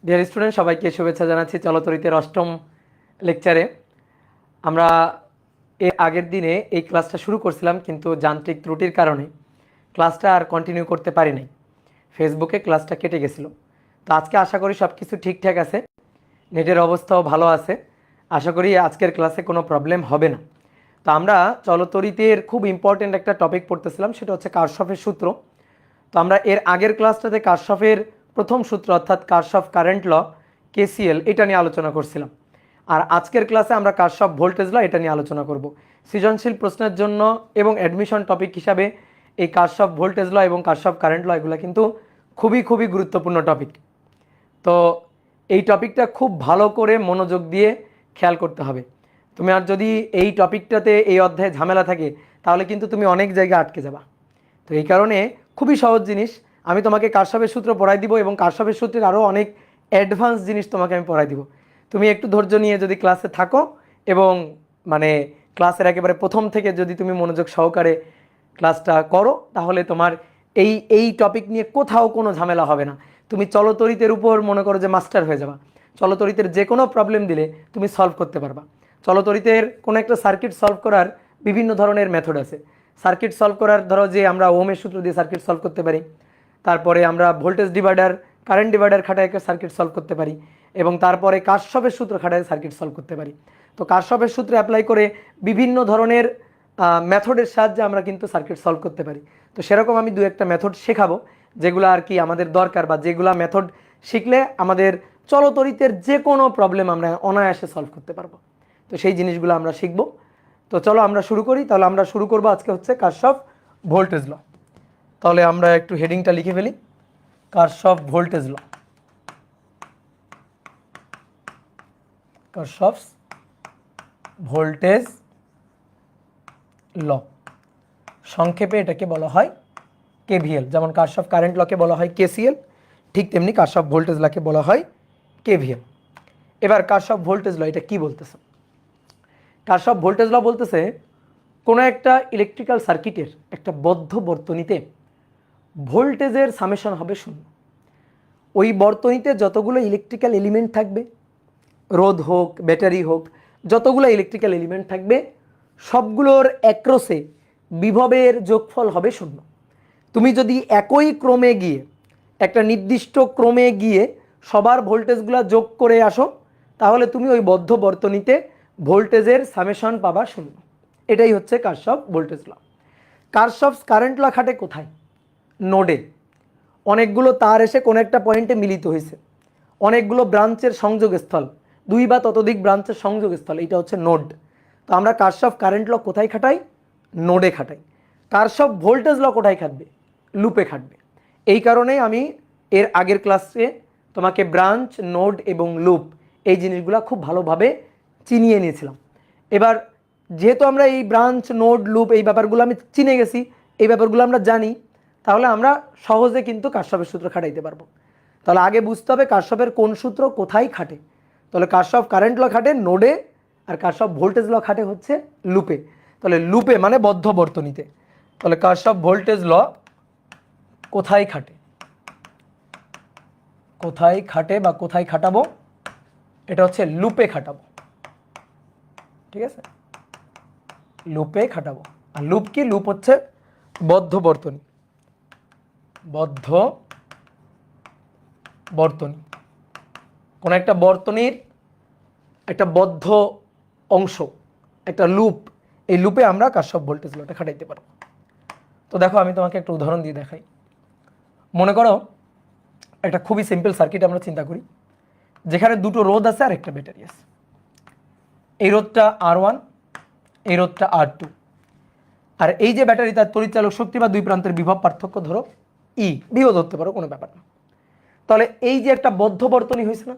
Dear student, সবাইকে শুভেচ্ছা জানাচ্ছি চলতরিতের অষ্টম লেকচারে। আমরা এর আগের দিনে এই ক্লাসটা শুরু করছিলাম, কিন্তু যান্ত্রিক ত্রুটির কারণে ক্লাসটা আর কন্টিনিউ করতে পারি নাই। ফেসবুকে ক্লাসটা কেটে গেছিলো। তো আজকে আশা করি সব কিছু ঠিকঠাক আছে, নেটের অবস্থাও ভালো আছে। আশা করি আজকের ক্লাসে কোনো প্রবলেম হবে না। তো আমরা চলতরিতের খুব ইম্পর্টেন্ট একটা টপিক পড়তেছিলাম, সেটা হচ্ছে কারশফের সূত্র। তো আমরা এর আগের ক্লাসটাতে কারশফের প্রথম সূত্র অর্থাৎ কারশফ কারেন্ট ল, কেসিএল, এটা নিয়ে আলোচনা করছিলাম। আর আজকের ক্লাসে আমরা কারশফ ভোল্টেজ ল এটা নিয়ে আলোচনা করব। সৃজনশীল প্রশ্নের জন্য এবং অ্যাডমিশন টপিক হিসাবে এই কারশফ ভোল্টেজ ল এবং কারশফ কারেন্ট ল এগুলো কিন্তু খুবই গুরুত্বপূর্ণ টপিক। তো এই টপিকটা খুব ভালো করে মনোযোগ দিয়ে খেয়াল করতে হবে। তুমি আর যদি এই টপিকটাতে এই অধ্যায়ে ঝামেলা থাকে তাহলে কিন্তু তুমি অনেক জায়গায় আটকে যাবা। তো এই কারণে খুবই সহজ জিনিস আমি তোমাকে কারশফের সূত্র পড়াই দিব, এবং কারশফের সূত্রের আরও অনেক অ্যাডভান্স জিনিস তোমাকে আমি পড়াই দিব। তুমি একটু ধৈর্য নিয়ে যদি ক্লাসে থাকো এবং মানে ক্লাসের একেবারে প্রথম থেকে যদি তুমি মনোযোগ সহকারে ক্লাসটা করো, তাহলে তোমার এই টপিক নিয়ে কোথাও কোনো ঝামেলা হবে না। তুমি চলতরিতের উপর মনে করো যে মাস্টার হয়ে যাবা। চলতরিতের যে কোনো প্রবলেম দিলে তুমি সলভ করতে পারবা। চলতরিতের কোনো একটা সার্কিট সলভ করার বিভিন্ন ধরনের মেথড আছে। সার্কিট সলভ করার ধরো যে আমরা ওহমের সূত্র দিয়ে সার্কিট সলভ করতে পারি, তারপরে আমরা ভোল্টেজ ডিভাইডার, কারেন্ট ডিভাইডার খাটায় একটা সার্কিট সলভ করতে পারি, এবং তারপরে কারশফের সূত্র খাটায় সার্কিট সলভ করতে পারি। তো কারশফের সূত্রে অ্যাপ্লাই করে বিভিন্ন ধরনের মেথডের সাহায্যে আমরা কিন্তু সার্কিট সলভ করতে পারি। তো সেরকম আমি দু একটা মেথড শেখাবো যেগুলো আর কি আমাদের দরকার, বা যেগুলো মেথড শিখলে আমাদের চলতরিতের যে কোনো প্রবলেম আমরা অনায়াসে সলভ করতে পারবো। তো সেই জিনিসগুলো আমরা শিখবো। তো চলো আমরা শুরু করি। তাহলে আমরা শুরু করবো আজকে হচ্ছে কারশফ ভোল্টেজ ল। তাহলে আমরা একটু হেডিংটা লিখে ফেলি, কারশফ ভোল্টেজ ল। কারশফ ভোল্টেজ ল, সংক্ষেপে এটাকে বলা হয় কেভিএল। যেমন কারশফ কারেন্ট লকে বলা হয় কেসিএল, ঠিক তেমনি কারশফ ভোল্টেজ লকে বলা হয় কেভিএল। এবার কারশফ ভোল্টেজ ল এটা কি বলতেছে? কারশফ ভোল্টেজ ল বলতেছে কোনো একটা ইলেকট্রিক্যাল সার্কিটের একটা বদ্ধ বর্তনীতে ভোল্টেজের সামেশন হবে 0। ওই বর্তনীতে যতগুলো ইলেকট্রিক্যাল এলিমেন্ট থাকবে, রোধ হোক, ব্যাটারি হোক, যতগুলো ইলেকট্রিক্যাল এলিমেন্ট থাকবে সবগুলোর অ্যাক্রসে বিভবের যোগফল হবে 0। তুমি যদি একই ক্রমে গিয়ে, একটা নির্দিষ্ট ক্রমে গিয়ে সবার ভোল্টেজগুলো যোগ করে আসো, তাহলে তুমি ওই বদ্ধ বর্তনীতে ভোল্টেজের সামেশন পাবা 0। এটাই হচ্ছে কারশফ ভোল্টেজ ল। কারশফ কারেন্ট ল খাটে কোথায়? নোডে। অনেকগুলো তার এসে কোনো একটা পয়েন্টে মিলিত হয়েছে, অনেকগুলো ব্রাঞ্চের সংযোগস্থল, 2 বা ততোধিক ব্রাঞ্চের সংযোগস্থল, এটা হচ্ছে নোড। তো আমরা কারশফ কারেন্ট ল কোথায় খাটাই? নোডে খাটাই। কারশফ ভোল্টেজ ল কোথায় খাটবে? লুপে খাটবে। এই কারণেই আমি এর আগের ক্লাসে তোমাকে ব্রাঞ্চ, নোড এবং লুপ এই জিনিসগুলো খুব ভালোভাবে চিনিয়ে নিয়েছিলাম। এবার যেহেতু আমরা এই ব্রাঞ্চ, নোড, লুপ এই ব্যাপারগুলো আমি চিনে গেছি, এই ব্যাপারগুলো আমরা জানি, তাহলে আমরা সহজে কিন্তু কারশফের সূত্র খাটাইতে পারবো। তাহলে আগে বুঝতে হবে কারশফের কোন সূত্র কোথায় খাটে। তাহলে কারশফ কারেন্ট ল খাটে নোডে, আর কারশফ ভোল্টেজ ল খাটে হচ্ছে লুপে। তাহলে লুপে মানে বদ্ধ বর্তনীতে। তাহলে কারশফ ভোল্টেজ ল কোথায় খাটে? কোথায় খাটে বা কোথায় খাটাবো? এটা হচ্ছে লুপে খাটাবো, ঠিক আছে? লুপে খাটাবো। আর লুপ কি? লুপ হচ্ছে বদ্ধ বর্তনী। বদ্ধ বর্তনী, কোন একটা বর্তনীর একটা বদ্ধ অংশ, একটা লুপ, এই লুপে আমরা কারশফ ভোল্টেজ লটা খাটাইতে পারবো। তো দেখো আমি তোমাকে একটা উদাহরণ দিয়ে দেখাই। মনে করো একটা খুবই সিম্পল সার্কিট আমরা চিন্তা করি, যেখানে দুটো রোধ আছে আর একটা ব্যাটারি আছে। এই রোধটা R1, এই রোধটা R2, আর এই যে ব্যাটারি তার তড়িৎচালক শক্তি বা দুই প্রান্তের বিভব পার্থক্য ধরো ই, বিও ধরতে পারো, কোনো ব্যাপার না। তাহলে এই যে একটা বদ্ধ বর্তনী হয়েছে না,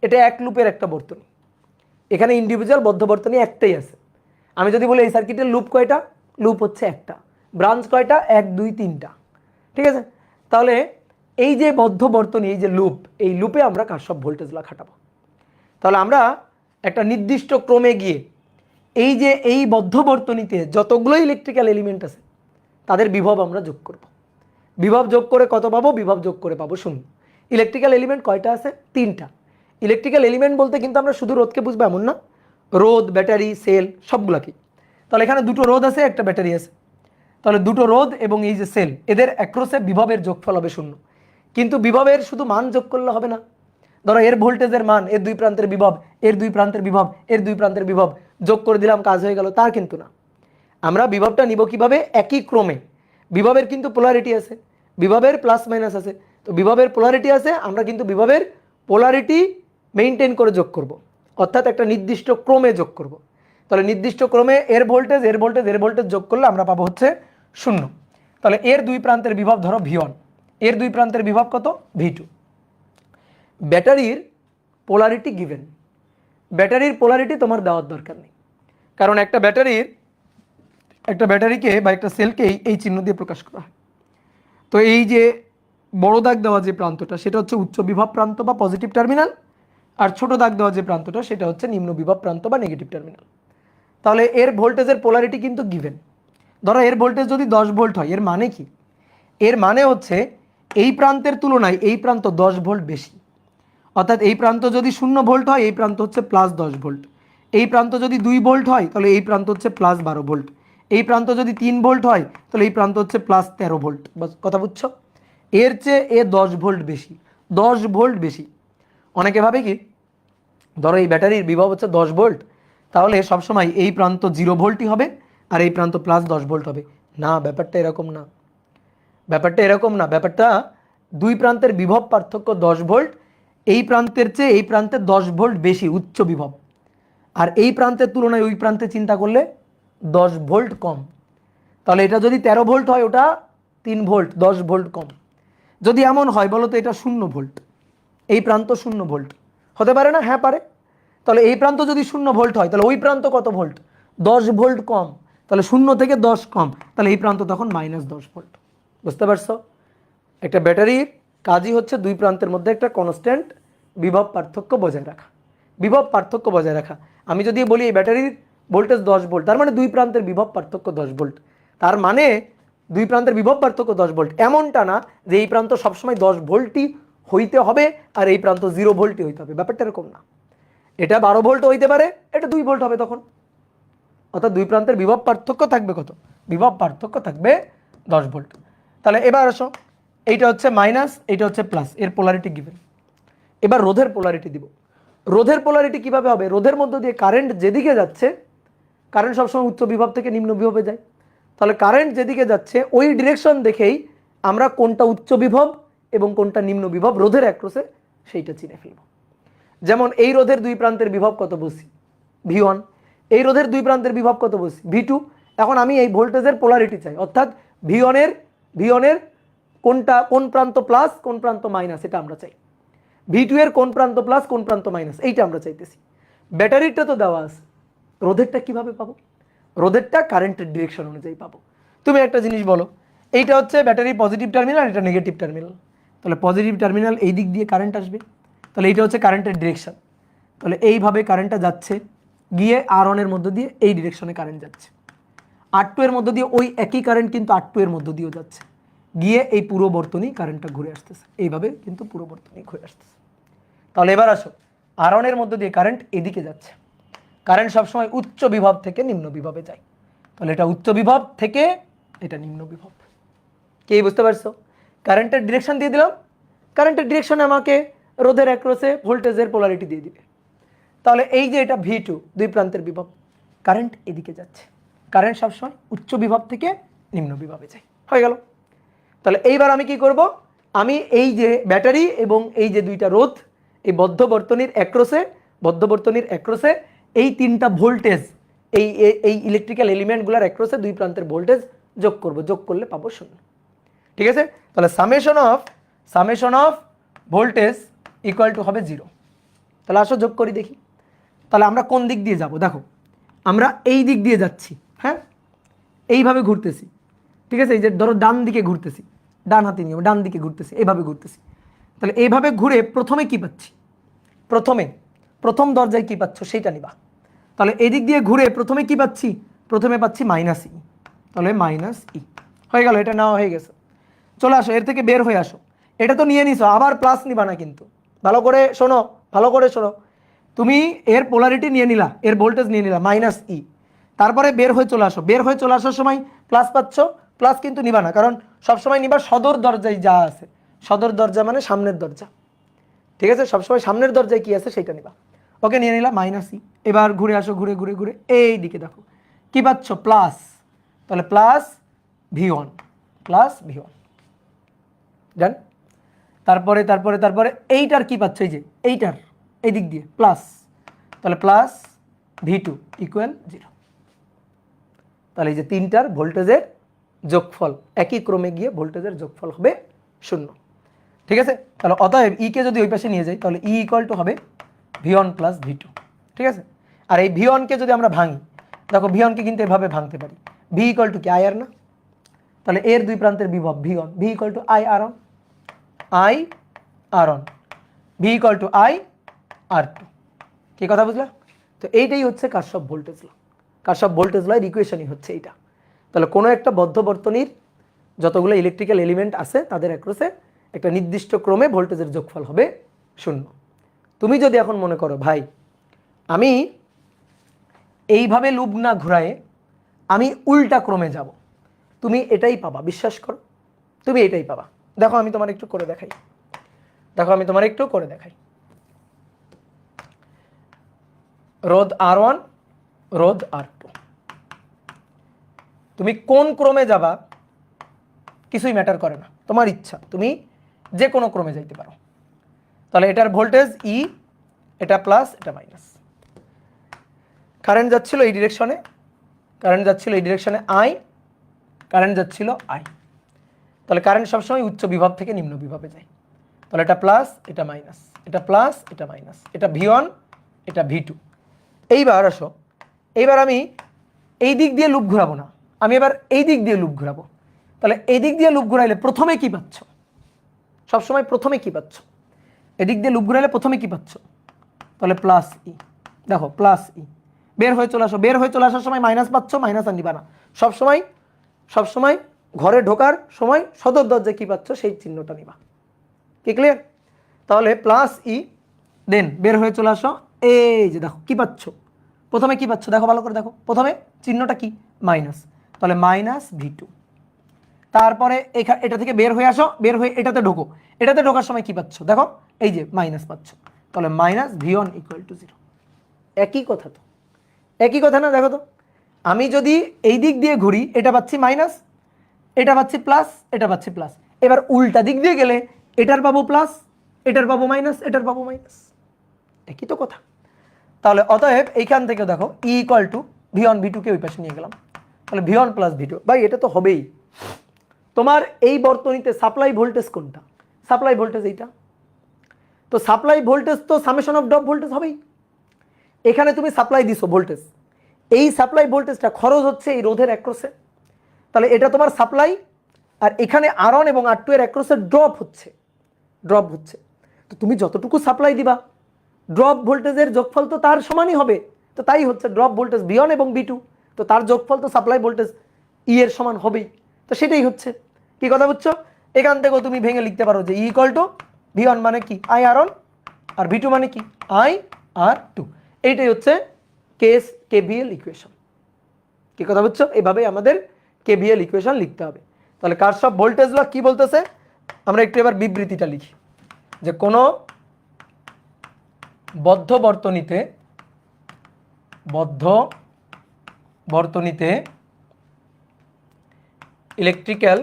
এটা এক লুপের একটা বর্তনী। এখানে ইন্ডিভিজুয়াল বদ্ধ বর্তনী একটাই আছে। আমি যদি বলি এই সার্কিটের লুপ কয়টা? লুপ হচ্ছে একটা। ব্রাঞ্চ কয়টা? 1, 2, 3টা, ঠিক আছে? তাহলে এই যে বদ্ধ বর্তনী, এই যে লুপ, এই লুপে আমরা কারশফ ভোল্টেজ ল খাটাবো। তাহলে আমরা একটা নির্দিষ্ট ক্রমে গিয়ে এই যে এই বদ্ধ বর্তনীতে যতগুলো ইলেকট্রিক্যাল এলিমেন্ট আছে তাদের বিভব আমরা যোগ করব। বিভব যোগ করে কত পাবো? বিভব যোগ করে পাবো 0। ইলেকট্রিক্যাল এলিমেন্ট কয়টা আছে? 3টা। ইলেকট্রিক্যাল এলিমেন্ট বলতে কিন্তু আমরা শুধু রোধকে বুঝবো এমন না, রোধ, ব্যাটারি, সেল সবগুলাকেই। তাহলে এখানে দুটো রোধ আছে, একটা ব্যাটারি আছে, তাহলে দুটো রোধ এবং এই যে সেল, এদের অ্যাক্রসে বিভবের যোগফল হবে 0। কিন্তু বিভবের শুধু মান যোগ করলে হবে না। ধরো এর ভোল্টেজের মান, এর দুই প্রান্তের বিভব, এর দুই প্রান্তের বিভব, এর দুই প্রান্তের বিভব যোগ করে দিলাম, কাজ হয়ে গেল, তা কিন্তু না। আমরা বিভবটা নিব কিভাবে? একই ক্রমে। বিভবের কিন্তু পোলারিটি আছে, বিভবের প্লাস মাইনাস আছে, তো বিভবের পোলারিটি আছে, আমরা কিন্তু বিভবের পোলারিটি মেইনটেইন করে যোগ করব, অর্থাৎ একটা নির্দিষ্ট ক্রমে যোগ করব। তাহলে নির্দিষ্ট ক্রমে এর ভোল্টেজ এর ভোল্টেজ এর ভোল্টেজ যোগ করলে আমরা পাবো হচ্ছে 0। তাহলে এর দুই প্রান্তের বিভব ধরো V1, এর দুই প্রান্তের বিভব কত? V2। ব্যাটারির পোলারিটি গিভেন, ব্যাটারির পোলারিটি তোমার দেওয়ার দরকার নেই, কারণ একটা ব্যাটারিকে বা একটা সেলকেই এই চিহ্ন দিয়ে প্রকাশ করা হয়। তো এই যে বড় দাগ দেওয়া যে প্রান্তটা সেটা হচ্ছে উচ্চ বিভব প্রান্ত বা পজিটিভ টার্মিনাল, আর ছোট দাগ দেওয়া যে প্রান্তটা সেটা হচ্ছে নিম্ন বিভব প্রান্ত বা নেগেটিভ টার্মিনাল। তাহলে এর ভোল্টেজের পোলারিটি কিন্তু গিভেন। ধরো এর ভোল্টেজ যদি 10 ভোল্ট হয়, এর মানে কি? এর মানে হচ্ছে এই প্রান্তের তুলনায় এই প্রান্ত 10 ভোল্ট বেশি, অর্থাৎ এই প্রান্ত যদি 0 ভোল্ট হয় এই প্রান্ত হচ্ছে প্লাস 10 ভোল্ট, এই প্রান্ত যদি 2 ভোল্ট হয় তাহলে এই প্রান্ত হচ্ছে প্লাস 12 ভোল্ট, এই প্রান্ত যদি 3 ভোল্ট হয় তাহলে এই প্রান্ত হচ্ছে প্লাস 13 ভোল্ট। বাস, কথা বুঝছো? এর চেয়ে এ 10 ভোল্ট বেশি, 10 ভোল্ট বেশি। অনেকে ভাবে কি, ধরো এই ব্যাটারির বিভব হচ্ছে 10 ভোল্ট, তাহলে সবসময় এই প্রান্ত 0 ভোল্টই হবে আর এই প্রান্ত প্লাস 10 ভোল্ট হবে। না, ব্যাপারটা এরকম না, ব্যাপারটা এরকম না। ব্যাপারটা দুই প্রান্তের বিভব পার্থক্য 10 ভোল্ট, এই প্রান্তের চেয়ে এই প্রান্তে 10 ভোল্ট বেশি উচ্চ বিভব, আর এই প্রান্তের তুলনায় ওই প্রান্তে চিন্তা করলে 10 ভোল্ট কম। তাহলে এটা যদি 13 ভোল্ট হয় ওটা 3 ভোল্ট, 10 ভোল্ট কম। যদি এমন হয় বলো তো এটা 0 ভোল্ট, এই প্রান্ত 0 ভোল্ট হতে পারে না? হ্যাঁ পারে। তাহলে এই প্রান্ত যদি 0 ভোল্ট হয় তাহলে ওই প্রান্ত কত ভোল্ট? 10 ভোল্ট কম। তাহলে 0 থেকে 10 কম, তাহলে এই প্রান্ত তখন -10 ভোল্ট। বুঝতে পারছো? একটা ব্যাটারির কাজই হচ্ছে দুই প্রান্তের মধ্যে একটা কনস্ট্যান্ট বিভব পার্থক্য বজায় রাখা, বিভব পার্থক্য বজায় রাখা। আমি যদি বলি এই ব্যাটারির ভোল্টেজ 10 ভোল্ট, তার মানে দুই প্রান্তের বিভব পার্থক্য 10 ভোল্ট, তার মানে দুই প্রান্তের বিভব পার্থক্য 10 ভোল্ট। এমনটা না যে এই প্রান্ত সবসময় 10 ভোল্টই হইতে হবে আর এই প্রান্ত 0 ভোল্টই হইতে হবে, ব্যাপারটা এরকম না। এটা 12 ভোল্ট হইতে পারে, এটা 2 ভোল্ট হবে তখন। অর্থাৎ দুই প্রান্তের বিভব পার্থক্য থাকবে কত? বিভব পার্থক্য থাকবে 10 ভোল্ট। তাহলে এবার আসো, এইটা হচ্ছে মাইনাস, এইটা হচ্ছে প্লাস, এর পোলারিটি গিভেন। এবার রোধের পোলারিটি দিব। রোধের পোলারিটি কিভাবে হবে? রোধের মধ্য দিয়ে কারেন্ট যেদিকে যাচ্ছে, কারেন্ট সবসময় উচ্চ বিভব থেকে নিম্ন বিভবে যায়, তাহলে কারেন্ট যেদিকে যাচ্ছে ওই ডিরেকশন দেখেই আমরা কোনটা উচ্চ বিভব এবং কোনটা নিম্ন বিভব রোধের অ্যাক্রসে সেইটা চিনে ফেলব। যেমন এই রোধের দুই প্রান্তের বিভব কত বুঝি? V1। এই রোধের দুই প্রান্তের বিভব কত বুঝি? V2। এখন আমি এই ভোল্টেজের পোলারিটি চাই, অর্থাৎ V1 এর কোন প্রান্ত প্লাস কোন প্রান্ত মাইনাস এটা আমরা চাই। V2 এর কোন প্রান্ত প্লাস কোন প্রান্ত মাইনাস এইটা আমরা চাইতেছি। ব্যাটারিটা তো দেওয়া আছে, রোধেরটা কিভাবে পাবো? রোধেরটা কারেন্টের ডিরেকশন অনুযায়ী পাবো। তুমি একটা জিনিস বলো, এইটা হচ্ছে ব্যাটারি পজিটিভ টার্মিনাল, এটা নেগেটিভ টার্মিনাল, তাহলে পজিটিভ টার্মিনাল এই দিক দিয়ে কারেন্ট আসবে, তাহলে এইটা হচ্ছে কারেন্টের ডিরেকশন। তাহলে এইভাবে কারেন্টটা যাচ্ছে, গিয়ে R1 এর মধ্য দিয়ে এই ডিরেকশনে কারেন্ট যাচ্ছে, R2 এর মধ্য দিয়ে ওই একই কারেন্ট কিন্তু R2 এর মধ্য দিয়েও যাচ্ছে, গিয়ে এই পুরো বর্তনী কারেন্টটা ঘুরে আসতেছে, এইভাবে কিন্তু পুরো বর্তনী ঘুরে আসতেছে। তাহলে এবার আসো, R1 এর মধ্য দিয়ে কারেন্ট এদিকে যাচ্ছে, কারেন্ট সবসময় উচ্চ বিভব থেকে নিম্ন বিভবে যায়, তাহলে এটা উচ্চ বিভব থেকে এটা নিম্ন বিভব। কি বুঝতে পারছো? কারেন্টের ডিরেকশন দিয়ে দিলাম, কারেন্টের ডিরেকশনে আমাকে রোধের অ্যাক্রসে ভোল্টেজের পোলারিটি দিয়ে দিবে। তাহলে এই যে এটা V2 দুই প্রান্তের বিভব, কারেন্ট এদিকে যাচ্ছে, কারেন্ট সবসময় উচ্চ বিভব থেকে নিম্ন বিভবে যায়, হয়ে গেল। তাহলে এইবার আমি কি করব? আমি এই যে ব্যাটারি এবং এই যে দুইটা রোধ এই বদ্ধ বর্তনীর অ্যাক্রসে এই তিনটা ভোল্টেজ এই এই ইলেকট্রিক্যাল এলিমেন্টগুলোর অ্যাক্রসে দুই প্রান্তের ভোল্টেজ যোগ করব, যোগ করলে পাবো 0। ঠিক আছে? তাহলে summation of voltage equal to হবে 0। তাহলে আসো যোগ করি দেখি। তাহলে আমরা কোন দিক দিয়ে যাব? দেখো আমরা এই দিক দিয়ে যাচ্ছি, হ্যাঁ এইভাবে ঘুরতেছি, ঠিক আছে? এই যে ধরো ডান দিকে ঘুরতেছি, ডান হাতে নিয়ে ডান দিকে ঘুরতেছি, এইভাবে ঘুরতেছি। তাহলে এইভাবে ঘুরে প্রথমে কি পাচ্ছি? প্রথমে প্রথম দরজায় কি পাচ্ছ সেইটা নিবা। তাহলে এদিক দিয়ে ঘুরে প্রথমে কি পাচ্ছি, প্রথমে পাচ্ছি মাইনাস ই, তাহলে মাইনাস ই হয়ে গেল, এটা নেওয়া হয়ে গেছে। চলে আসো, এর থেকে বের হয়ে আসো। এটা তো নিয়ে নিছো, আবার প্লাস নিবা না কিন্তু, ভালো করে শোনো, ভালো করে শোনো। তুমি এর পোলারিটি নিয়ে নিলা, এর ভোল্টেজ নিয়ে নিলা মাইনাস ই, তারপরে বের হয়ে চলে আসো। বের হয়ে চলে আসার সময় প্লাস পাচ্ছ, প্লাস কিন্তু নিবা না, কারণ সবসময় নিবা সদর দরজায় যা আছে। সদর দরজা মানে সামনের দরজা, ঠিক আছে? সবসময় সামনের দরজায় কি আছে সেইটা নিবা। ওকে, নিয়ে নিলাম মাইনাস ই। এবার ঘুরে আসো, ঘুরে ঘুরে ঘুরে এই দিকে দেখো কি পাচ্ছ, প্লাস। তাহলে প্লাস V1, প্লাস V1, জান। তারপরে তারপরে তারপরে এইটার কি পাচ্ছ, এই যে এইটার এই দিক দিয়ে প্লাস, তাহলে প্লাস V2 ইকুয়াল 0। তাহলে এই যে তিনটার ভোল্টেজের যোগফল একই ক্রমে গিয়ে ভোল্টেজের যোগফল হবে 0, ঠিক আছে? তাহলে অতএব কে যদি ওই পাশে নিয়ে যাই তাহলে ইকুয়াল টু হবে V1 প্লাস V2, ঠিক আছে? আর এই V1কে যদি আমরা ভাঙি, দেখো V1কে কিন্তু এভাবে ভাঙতে পারি, V ইকুয়াল টু কি I আর না, তাহলে এর দুই প্রান্তের বিভব V1, V equal to I R1, I R1, V equal to I R2। কি কথা বুঝলা? তো এইটাই হচ্ছে কারশফ ভোল্টেজ ল। কারশফ ভোল্টেজ ল এর ইকুয়েশনই হচ্ছে এইটা। তাহলে কোনো একটা বদ্ধ বর্তনীর যতগুলো ইলেকট্রিক্যাল এলিমেন্ট আছে তাদের অ্যাক্রসে একটা নির্দিষ্ট ক্রমে ভোল্টেজের যোগফল হবে 0। তুমি যদি এখন মনে করো ভাই আমি এইভাবে লুপ না ঘুরায়ে আমি উল্টা ক্রমে যাব, তুমি এটাই পাবা, বিশ্বাস করো তুমি এটাই পাবা। দেখো আমি তোমার একটু করে দেখাই, দেখো আমি তোমার একটু করে দেখাই। রোধ R1, রোধ R2, তুমি কোন ক্রমে যাবা কিছুই ম্যাটার করে না, তোমার ইচ্ছা, তুমি যে কোনো ক্রমে যাইতে পারো। তাহলে এটার ভোল্টেজ ই, এটা প্লাস এটা মাইনাস, কারেন্ট যাচ্ছিল এই ডিরেকশনে, কারেন্ট যাচ্ছিল এই ডিরেকশনে আই, কারেন্ট যাচ্ছিল আই। তাহলে কারেন্ট সবসময় উচ্চ বিভব থেকে নিম্ন বিভবে যায়। তাহলে এটা প্লাস এটা মাইনাস, এটা প্লাস এটা মাইনাস, এটা V1 এটা V2। এইবার আসো, এইবার আমি এই দিক দিয়ে লুপ ঘুরাবো না, আমি এবার এই দিক দিয়ে লুপ ঘুরাবো। তাহলে এই দিক দিয়ে লুপ ঘুরাইলে প্রথমে কি পাচ্ছ, সবসময় প্রথমে কি পাচ্ছ, এদিক দিয়ে লুপ ঘুরাইলে প্রথমে কি পাচ্ছ, তাহলে প্লাস ই। দেখো প্লাস ই, বের হয়ে চলে আসো, বের হয়ে চলে আসার সময় মাইনাস পাচ্ছ, মাইনাস আর নিবা না। সবসময় সবসময় ঘরে ঢোকার সময় সদর দরজায় কি পাচ্ছ সেই চিহ্নটা নিবা। কি ক্লিয়ার? তাহলে প্লাস ই, দেন বের হয়ে চলে আসো, এই যে দেখো কি পাচ্ছ, প্রথমে কি পাচ্ছ দেখো ভালো করে দেখো, প্রথমে চিহ্নটা কি মাইনাস, তাহলে মাইনাস V2। তারপরে এটা থেকে বের হয়ে আসো, বের হয়ে এটাতে ঢোকো, এটাতে ঢোকার সময় কি পাচ্ছ দেখো, এই যে মাইনাস পাচ্ছ, তাহলে মাইনাস V1 ইকুয়াল টু 0। একই কথা তো, একই কথা না? দেখো তো আমি যদি এই দিক দিয়ে ঘুরি এটা পাচ্ছি মাইনাস, এটা পাচ্ছি প্লাস, এটা পাচ্ছি প্লাস। এবার উল্টা দিক দিয়ে গেলে এটার পাবো প্লাস, এটার পাবো মাইনাস, এটার পাবো মাইনাস, একই তো কথা। তাহলে অতএব এইখান থেকে দেখো ই ইকুয়াল টু V1 V2কে ওই পাশে নিয়ে গেলাম, তাহলে V1 প্লাস V2। ভাই এটা তো হবেই। তোমার এই বর্তনীতে সাপ্লাই ভোল্টেজ কোনটা? সাপ্লাই ভোল্টেজ এইটা। তো সাপ্লাই ভোল্টেজ তো সামেশন অফ ড্রপ ভোল্টেজ হবেই। এখানে তুমি সাপ্লাই দিছো ভোল্টেজ, এই সাপ্লাই ভোল্টেজটা খরচ হচ্ছে এই রোধের অ্যাক্রসে, তাহলে এটা তোমার সাপ্লাই। আর এখানে R1 এবং R2 এর অ্যাক্রসে ড্রপ হচ্ছে, ড্রপ হচ্ছে। তো তুমি যতটুকু সাপ্লাই দিবা ড্রপ ভোল্টেজের যোগফল তো তার সমানই হবে। তো তাই হচ্ছে ড্রপ ভোল্টেজ V1 এবং V2, তো তার যোগফল তো সাপ্লাই ভোল্টেজ ই এর সমান হবেই। তো সেটাই হচ্ছে। কি কথা বুঝছো? এখান থেকেও তুমি ভেঙে লিখতে পারো যে ইকুয়াল টু V1 মানে কি I R1, আর V2 মানে কি I R2। এইটাই হচ্ছে KVL ইকুয়েশন। কি কথা বুঝছো? এইভাবে আমাদের KVL ইকুয়েশন লিখতে হবে। তাহলে কারশফ ভোল্টেজ ল কি বলতেছে আমরা একটু এবার বিবৃতিটা লিখি, যে কোনো বদ্ধ বর্তনীতে ইলেকট্রিক্যাল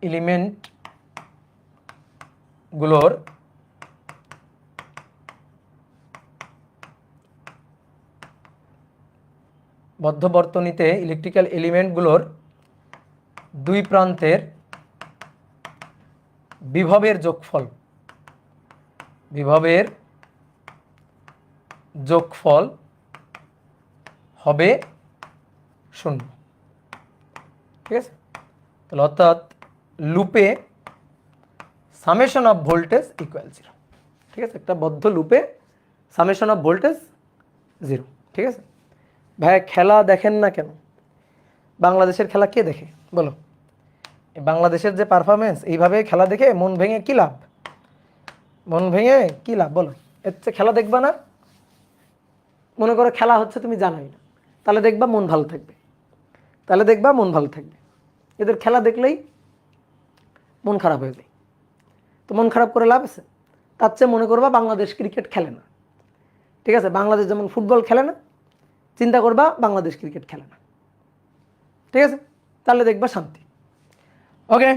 এলিমেন্টগুলোর বদ্ধ বর্তনীতে ইলেকট্রিক্যাল এলিমেন্টগুলোর দুই প্রান্তের বিভবের যোগফল হবে 0। ঠিক আছে? তাহলে অর্থাৎ লুপে সামেশন অফ ভোল্টেজ ইকুয়াল 0। ঠিক আছে, একটা বদ্ধ লুপে সামেশন অফ ভোল্টেজ 0। ঠিক আছে ভাই, খেলা দেখেন না কেন? বাংলাদেশের খেলা কে দেখে বলো? বাংলাদেশের যে পারফরমেন্স, এইভাবে খেলা দেখে মন ভেঙে কি লাভ? মন ভেঙে কি লাভ বলো? এর চেয়ে খেলা দেখবা না? মনে করো খেলা হচ্ছে, তুমি জানোই না, তাহলে দেখবা মন ভালো থাকবে, তাহলে দেখবা মন ভালো থাকবে। এদের খেলা দেখলেই মন খারাপ হয়ে যায়, তো মন খারাপ করে লাভ আছে? তার চেয়ে মনে করবা বাংলাদেশ ক্রিকেট খেলে না। ঠিক আছে, বাংলাদেশ যেমন ফুটবল খেলে না, চিন্তা করবা বাংলাদেশ ক্রিকেট খেলে না। ঠিক আছে, তাহলে দেখবা শান্তি। ওকে,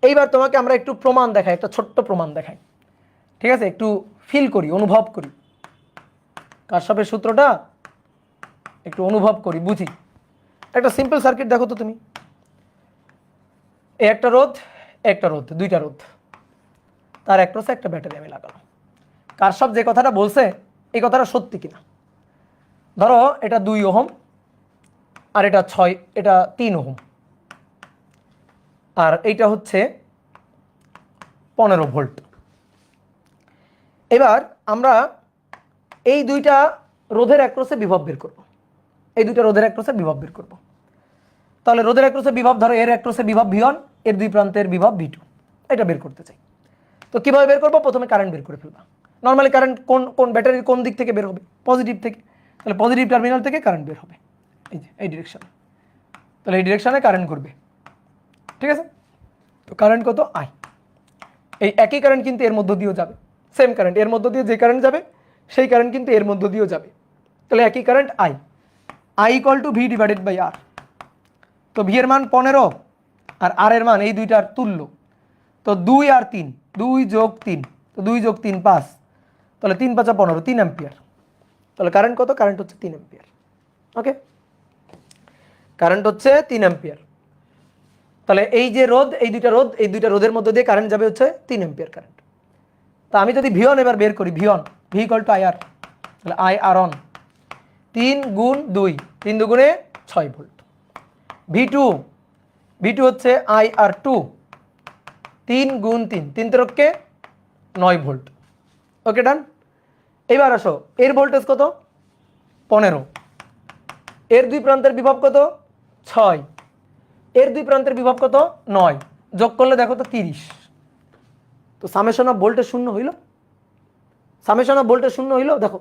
এইবার তোমাকে আমরা একটু প্রমাণ দেখাই, একটা ছোট্ট প্রমাণ দেখাই। ঠিক আছে, একটু ফিল করি, অনুভব করি, কারশফের সূত্রটা একটু অনুভব করি, বুঝি। একটা সিম্পল সার্কিট দেখো তো তুমি, একটা রোধ, একটা রোধ, দুইটা রোধ, তার অ্যাক্রসে একটা ব্যাটারি আমি লাগালাম। কারশফ যে কথাটা বলছে এই কথাটা সত্যি কিনা? ধরো এটা 2 ওহম আর এটা 6, এটা 3 ওহম, আর এইটা হচ্ছে 15 ভোল্ট। এবার আমরা এই দুইটা রোধের অ্যাক্রসে বিভব বের করব, এই দুইটা রোধের অ্যাক্রসে বিভব বের করব। তাহলে রোধের অ্যাক্রসে বিভব, ধরো এর অ্যাক্রসে বিভব V1, এর দুই প্রান্তের বিভব V2, এটা বের করতে চাই। তো কিভাবে বের করব? প্রথমে কারেন্ট বের করে ফেলবা। নর্মালি কারেন্ট কোন কোন ব্যাটারির কোন দিক থেকে বের হবে? পজিটিভ থেকে। তাহলে পজিটিভ টার্মিনাল থেকে কারেন্ট বের হবে, এই যে এই ডিরেকশনে। তাহলে এই ডিরেকশনে কারেন্ট করবে। ঠিক আছে, তো কারেন্ট কত? I। এই একই কারেন্ট কিন্তু এর মধ্য দিয়েও যাবে, সেম কারেন্ট এর মধ্য দিয়ে যে কারেন্ট যাবে সেই কারেন্ট কিন্তু এর মধ্য দিয়েও যাবে। তাহলে একই current I equal to V divided by R। তো V এর মান 15 আর R এর মান এই দুইটার তুল্য, তো 2 আর 3, 2 যোগ 3, তো 2 যোগ 3 5, তাহলে 3 5 15, 3 অ্যাম্পিয়ার। তাহলে কারেন্ট কত? কারেন্ট হচ্ছে 3 অ্যাম্পিয়ার। ওকে, কারেন্ট হচ্ছে 3 অ্যাম্পিয়ার। তাহলে এই যে রোধ, এই দুইটা রোধ, এই দুইটা রোধের মধ্যে দিয়ে কারেন্ট যাবে হচ্ছে 3 অ্যাম্পিয়ার কারেন্ট। তা আমি যদি V1 এবার বের করি, V1 V equal to IR, তাহলে IR অন 3 গুণ 2, 3 দুগুণে 6 ভোল্ট। V2 হচ্ছে IR2, 3 গুণ 3, 3 তেরোকে 9 ভোল্ট। ওকে ডান। এবার আসো, এর ভোল্টেজ কত? 15, এর দুই প্রান্তের বিভব কত? 6, এর দুই প্রান্তের বিভব কত? 9, যোগ করলে দেখো তো 30। তো সামেশন অফ ভোল্টেজ শূন্য হইল, সামেশন অফ ভোল্টেজ শূন্য হইল। দেখো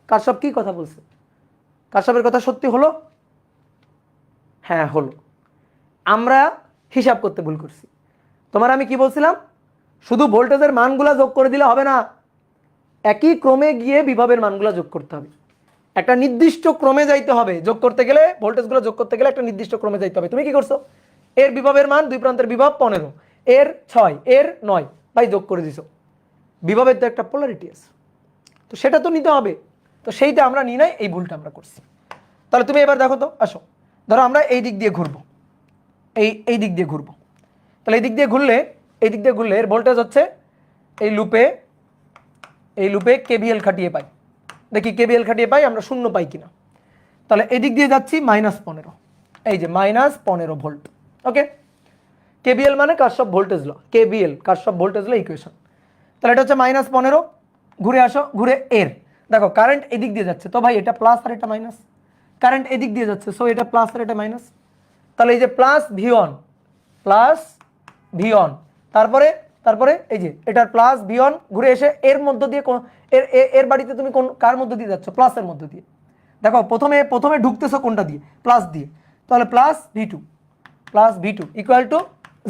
কারশফ কি কথা বলছে, কারশফের কথা সত্যি হলো? হ্যাঁ হলো। আমরা হিসাব করতে ভুল করছি। তোমার আমি কি বলছিলাম? শুধু ভোল্টেজের মানগুলা যোগ করে দিলে হবে না, একই ক্রমে গিয়ে বিভবের মানগুলা যোগ করতে হবে, একটা নির্দিষ্ট ক্রমে যাইতে হবে। যোগ করতে গেলে, ভোল্টেজগুলো যোগ করতে গেলে একটা নির্দিষ্ট ক্রমে যাইতে হবে। তুমি কি করছো? এর বিভবের মান, দুই প্রান্তের বিভব 15, এর 6, এর 9, ভাই যোগ করে দিছো। বিভবের তো একটা পোলারিটি আছে, তো সেটা তো নিতে হবে, তো সেইটা আমরা নিই নাই, এই ভুলটা আমরা করছি। তাহলে তুমি এবার দেখো তো, আসো ধরো আমরা এই দিক দিয়ে ঘুরবো, এই দিক দিয়ে ঘুরবো। তাহলে এই দিক দিয়ে ঘুরলে, এই দিক দিয়ে ঘুরলে এর ভোল্টেজ হচ্ছে এই লুপে কেবিএল খাটিয়ে পাই, দেখি কেবিএল খাটিয়ে পাই আমরা শূন্য পাই কিনা। তাহলে এদিক দিয়ে যাচ্ছি -15, এই যে -15 ভোল্ট। ওকে, কেবিএল মানে Kirchhoff voltage law, KVL Kirchhoff voltage law equation. তাহলে এটা হচ্ছে -15, ঘুরে আসো, ঘুরে এর দেখো কারেন্ট এদিক দিয়ে যাচ্ছে, তো ভাই এটা প্লাস আর এটা মাইনাস, কারেন্ট এদিক দিয়ে যাচ্ছে, সো এটা প্লাস আর এটা মাইনাস। তাহলে এই যে প্লাস V1, তারপরে তারপরে এই যে এটার প্লাস V1 ঘুরে এসে এর মধ্য দিয়ে এর বাড়িতে তুমি কোন কার মধ্য দিয়ে যাচ্ছ? প্লাসের মধ্য দিয়ে। দেখো প্রথমে ঢুকতেছো কোনটা দিয়ে? প্লাস দিয়ে। তাহলে প্লাস V2 ইকুয়াল টু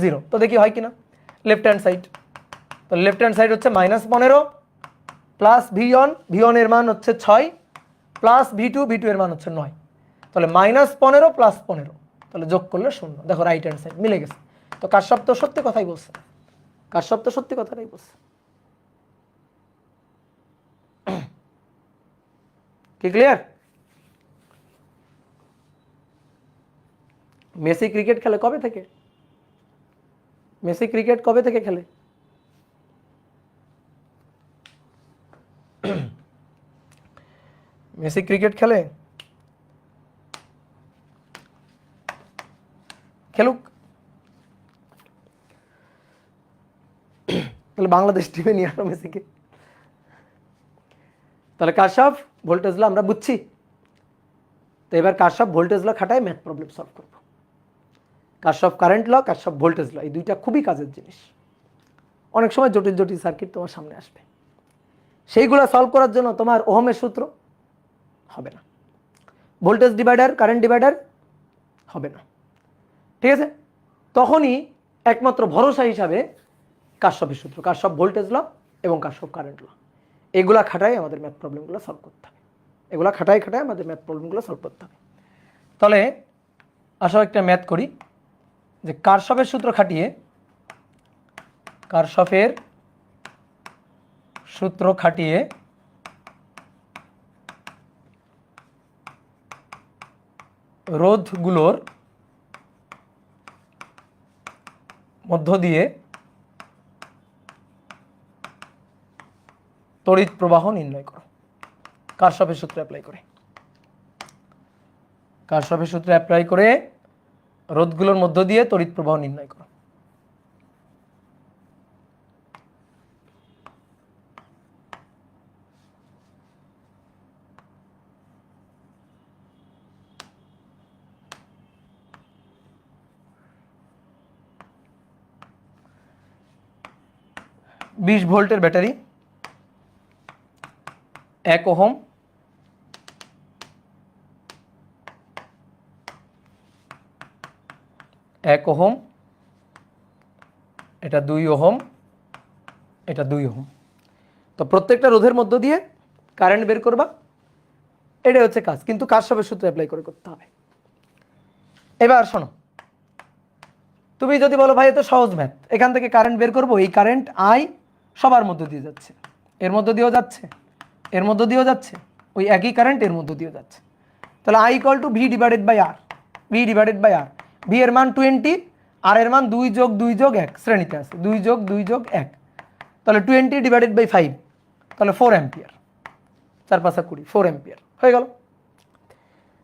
0। তো দেখি হয় কিনা লেফট হ্যান্ড সাইড। তো লেফট হ্যান্ড সাইড হচ্ছে -15 প্লাস V1 এর মান হচ্ছে 6 প্লাস V2 এর মান হচ্ছে 9। তাহলে -15 প্লাস 15, তাহলে যোগ করলে 0। দেখো রাইট হ্যান্ড সাইড মিলে গেছে। তো কারশফ তো সত্যি কথাই বলছে, কারশফ তো সত্যি কথাটাই বলছে। কি ক্লিয়ার? মেসি ক্রিকেট খেলে কবে থেকে? মেসি ক্রিকেট কবে থেকে খেলে? মেসি ক্রিকেট খেলে, খেলুক। তাহলে বাংলাদেশ টিমে নিয়ে আসো মেসিকে। তাহলে কারশফ ভোল্টেজ ল আমরা বুঝছি। তো এবার কারশফ ভোল্টেজ ল খাটায় ম্যাথ প্রবলেম সলভ করব। কারশফ কারেন্ট ল, কারশফ ভোল্টেজ ল, এই দুইটা খুবই কাজের জিনিস। অনেক সময় জটিল জটিল সার্কিট তোমার সামনে আসবে, সেইগুলো সলভ করার জন্য তোমার ওহমের সূত্র হবে না, ভোল্টেজ ডিভাইডার, কারেন্ট ডিভাইডার হবে না, ঠিক আছে? তখনই একমাত্র ভরসা হিসাবে কারশফের সূত্র, কারশফ ভোল্টেজ ল এবং কারশফ কারেন্ট ল, এগুলা খাটাই আমাদের ম্যাথ প্রবলেমগুলো সলভ করতে হবে। এগুলা খাটাই আমাদের ম্যাথ প্রবলেমগুলো সলভ করতে হবে। তাহলে আসো একটা ম্যাথ করি, যে কারশফের সূত্র খাটিয়ে, কারশফের সূত্র খাটিয়ে রোধগুলোর মধ্য দিয়ে তড়িৎ প্রবাহ নির্ণয় করো। কারশফের সূত্র অ্যাপ্লাই করে, কারশফের সূত্র অ্যাপ্লাই করে রোধগুলোর মধ্য দিয়ে তড়িৎ প্রবাহ নির্ণয় করো। বিশ ভোল্টের ব্যাটারি, 1 ওহম, এটা 2 ওহম, এটা 2 ওহম। তো প্রত্যেকটা রোধের মধ্য দিয়ে কারেন্ট বের করবা, এটাই হচ্ছে কাজ, কিন্তু কারশফের সূত্র অ্যাপ্লাই করে করতে হবে। এবার শোনো, তুমি যদি বলো ভাই এত সহজ ম্যাথ, এখান থেকে কারেন্ট বের করবো, এই কারেন্ট আই সবার মধ্য দিয়ে যাচ্ছে, এর মধ্য দিয়েও যাচ্ছে, এর মধ্য দিয়েও যাচ্ছে, ওই একই কারেন্ট এর মধ্য দিয়েও যাচ্ছে। তাহলে I equal to V divided by R, V divided by R, V এর মান 20, আর এর মান 2 যোগ 2 যোগ 1, শ্রেণীতে আছে 2 যোগ 2 যোগ 1, তাহলে 20 ডিভাইডেড বাই 5, তাহলে 4 অ্যাম্পিয়ার, 4 5 20, 4 অ্যাম্পিয়ার হয়ে গেল।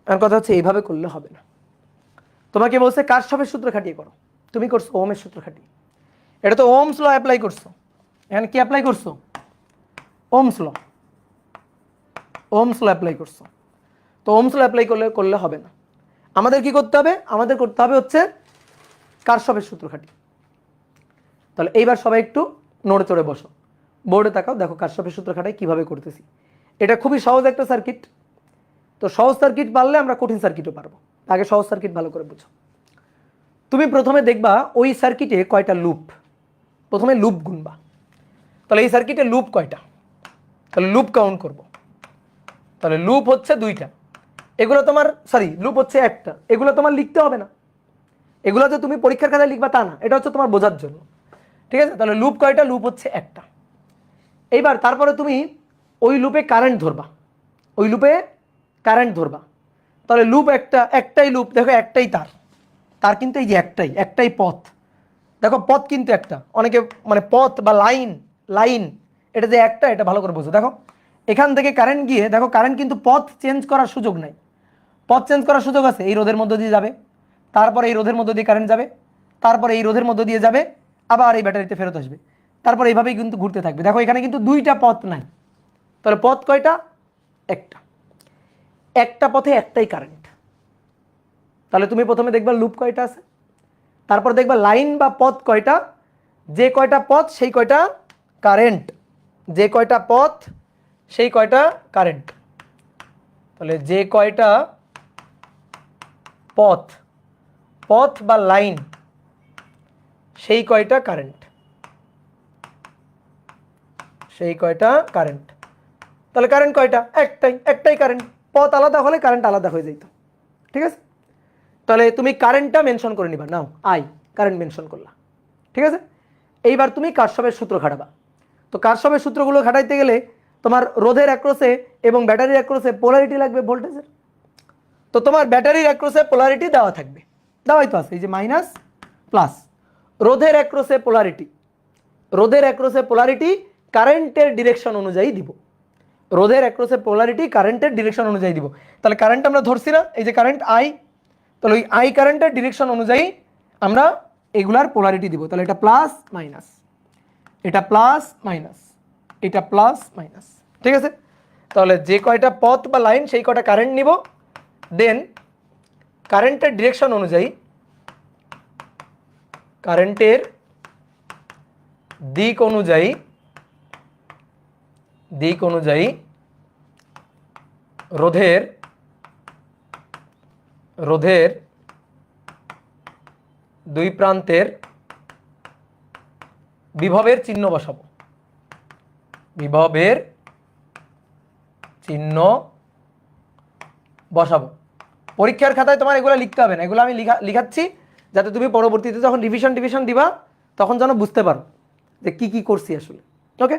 আমার কথা হচ্ছে এইভাবে করলে হবে না, তোমাকে বলছে কারশফের সূত্র খাটিয়ে করো, তুমি করছো ওহমের সূত্র খাটিয়ে। এটা তো ওহমস ল অ্যাপ্লাই করছো, এখানে কি অ্যাপ্লাই করছো? Ohm's law, Ohm's law apply করছো। তো ওহমস ল অ্যাপ্লাই করলে হবে না, আমাদের কি করতে হবে? আমাদের করতে হবে হচ্ছে কারশফের সূত্র খাটিয়ে। তাহলে এইবার সবাই একটু নড়ে চড়ে বসো, বোর্ডে তাকাও, দেখো কারশফের সূত্র খাটাই কিভাবে করতেছি। এটা খুবই সহজ একটা সার্কিট, তো সহজ সার্কিট পারলে আমরা কঠিন সার্কিটও পারবো। আগে সহজ সার্কিট ভালো করে বুঝো। তুমি প্রথমে দেখবা ওই সার্কিটে কয়টা লুপ, প্রথমে লুপ গুনবা। তাহলে এই সার্কিটে লুপ কয়টা? তাহলে লুপ কাউন্ট করব। তাহলে লুপ হচ্ছে 2টা, এগুলো তোমার লুপ হচ্ছে 1টা, এগুলো তোমার লিখতে হবে না, এগুলো যে তুমি পরীক্ষার খাতায় লিখবা তা না, এটা হচ্ছে তোমার বোঝার জন্য, ঠিক আছে? তাহলে লুপ কয়টা? লুপ হচ্ছে 1টা। এইবার তারপরে তুমি ওই লুপে কারেন্ট ধরবা, ওই লুপে কারেন্ট ধরবা। তাহলে লুপ একটাই লুপ, দেখো একটাই তার কিন্তু এই যে একটাই পথ, দেখো পথ কিন্তু একটা, অনেকে মানে পথ বা লাইন এটা যে একটা, এটা ভালো করে বোঝো। দেখো এখান থেকে কারেন্ট গিয়ে, দেখো কারেন্ট কিন্তু পথ চেঞ্জ করার সুযোগ নাই, পথ চেঞ্জ করার সুযোগ আছে, এই রোধের মধ্য দিয়ে যাবে, তারপরে এই রোধের মধ্য দিয়ে কারেন্ট যাবে, তারপরে এই রোধের মধ্য দিয়ে যাবে, আবার এই ব্যাটারিতে ফেরত আসবে, তারপর এইভাবেই কিন্তু ঘুরতে থাকবে। দেখো এখানে কিন্তু 2টা পথ নাই, তাহলে পথ কয়টা? একটা পথে একটাই কারেন্ট। তাহলে তুমি প্রথমে দেখবা লুপ কয়টা আছে, তারপর দেখবা লাইন বা পথ কয়টা, যে কয়টা পথ সেই কয়টা কারেন্ট, যে কয়টা পথ সেই কয়টা কারেন্ট। তাহলে যে কয়টা পথ বা লাইন সেই কয়টা কারেন্ট, সেই কয়টা কারেন্ট। তাহলে কারেন্ট কয়টা? একটাই কারেন্ট, পথ আলাদা হলে কারেন্ট আলাদা হয়ে যেত, ঠিক আছে? তাহলে তুমি কারেন্টটা মেনশন করে নিবা, নাও আই কারেন্ট মেনশন করলা, ঠিক আছে? এইবার তুমি কারশফের সূত্র খাটাবা। তো কারশফের সূত্রগুলো খাটাইতে গেলে তোমার রোধের অ্যাক্রসে এবং ব্যাটারির অ্যাক্রসে পোলারিটি লাগবে ভোল্টেজের। তো তোমার ব্যাটারির অ্যাক্রসে পোলারিটি দেওয়া থাকবে, দেওয়াই তো আছে, এই যে মাইনাস প্লাস। রোধের অ্যাক্রসে পোলারিটি কারেন্টের ডিরেকশন অনুযায়ী দিব, রোধের অ্যাক্রসে পোলারিটি কারেন্টের ডিরেকশন অনুযায়ী দিব। তাহলে কারেন্ট আমরা ধরছি না, এই যে কারেন্ট আই, তাহলে ওই আই কারেন্টের ডিরেকশন অনুযায়ী আমরা এগুলার পোলারিটি দিব। তাহলে এটা প্লাস মাইনাস, এটা প্লাস মাইনাস, এটা প্লাস মাইনাস, ঠিক আছে। তাহলে যে কয়টা পথ বা লাইন সেই কয়টা কারেন্ট নিব, দেন কারেন্টের ডিরেকশন অনুযায়ী, কারেন্টের দিক অনুযায়ী রোধের দুই প্রান্তের বিভবের চিহ্ন বসাবো, বিভবের চিহ্ন বসাবো। পরীক্ষার খাতায় তোমার এগুলো লিখতে হবে না, এগুলো আমি লিখাচ্ছি যাতে তুমি পরবর্তীতে যখন রিভিশন দিবা তখন যেন বুঝতে পারো যে কি কি করছি আসলে। ওকে,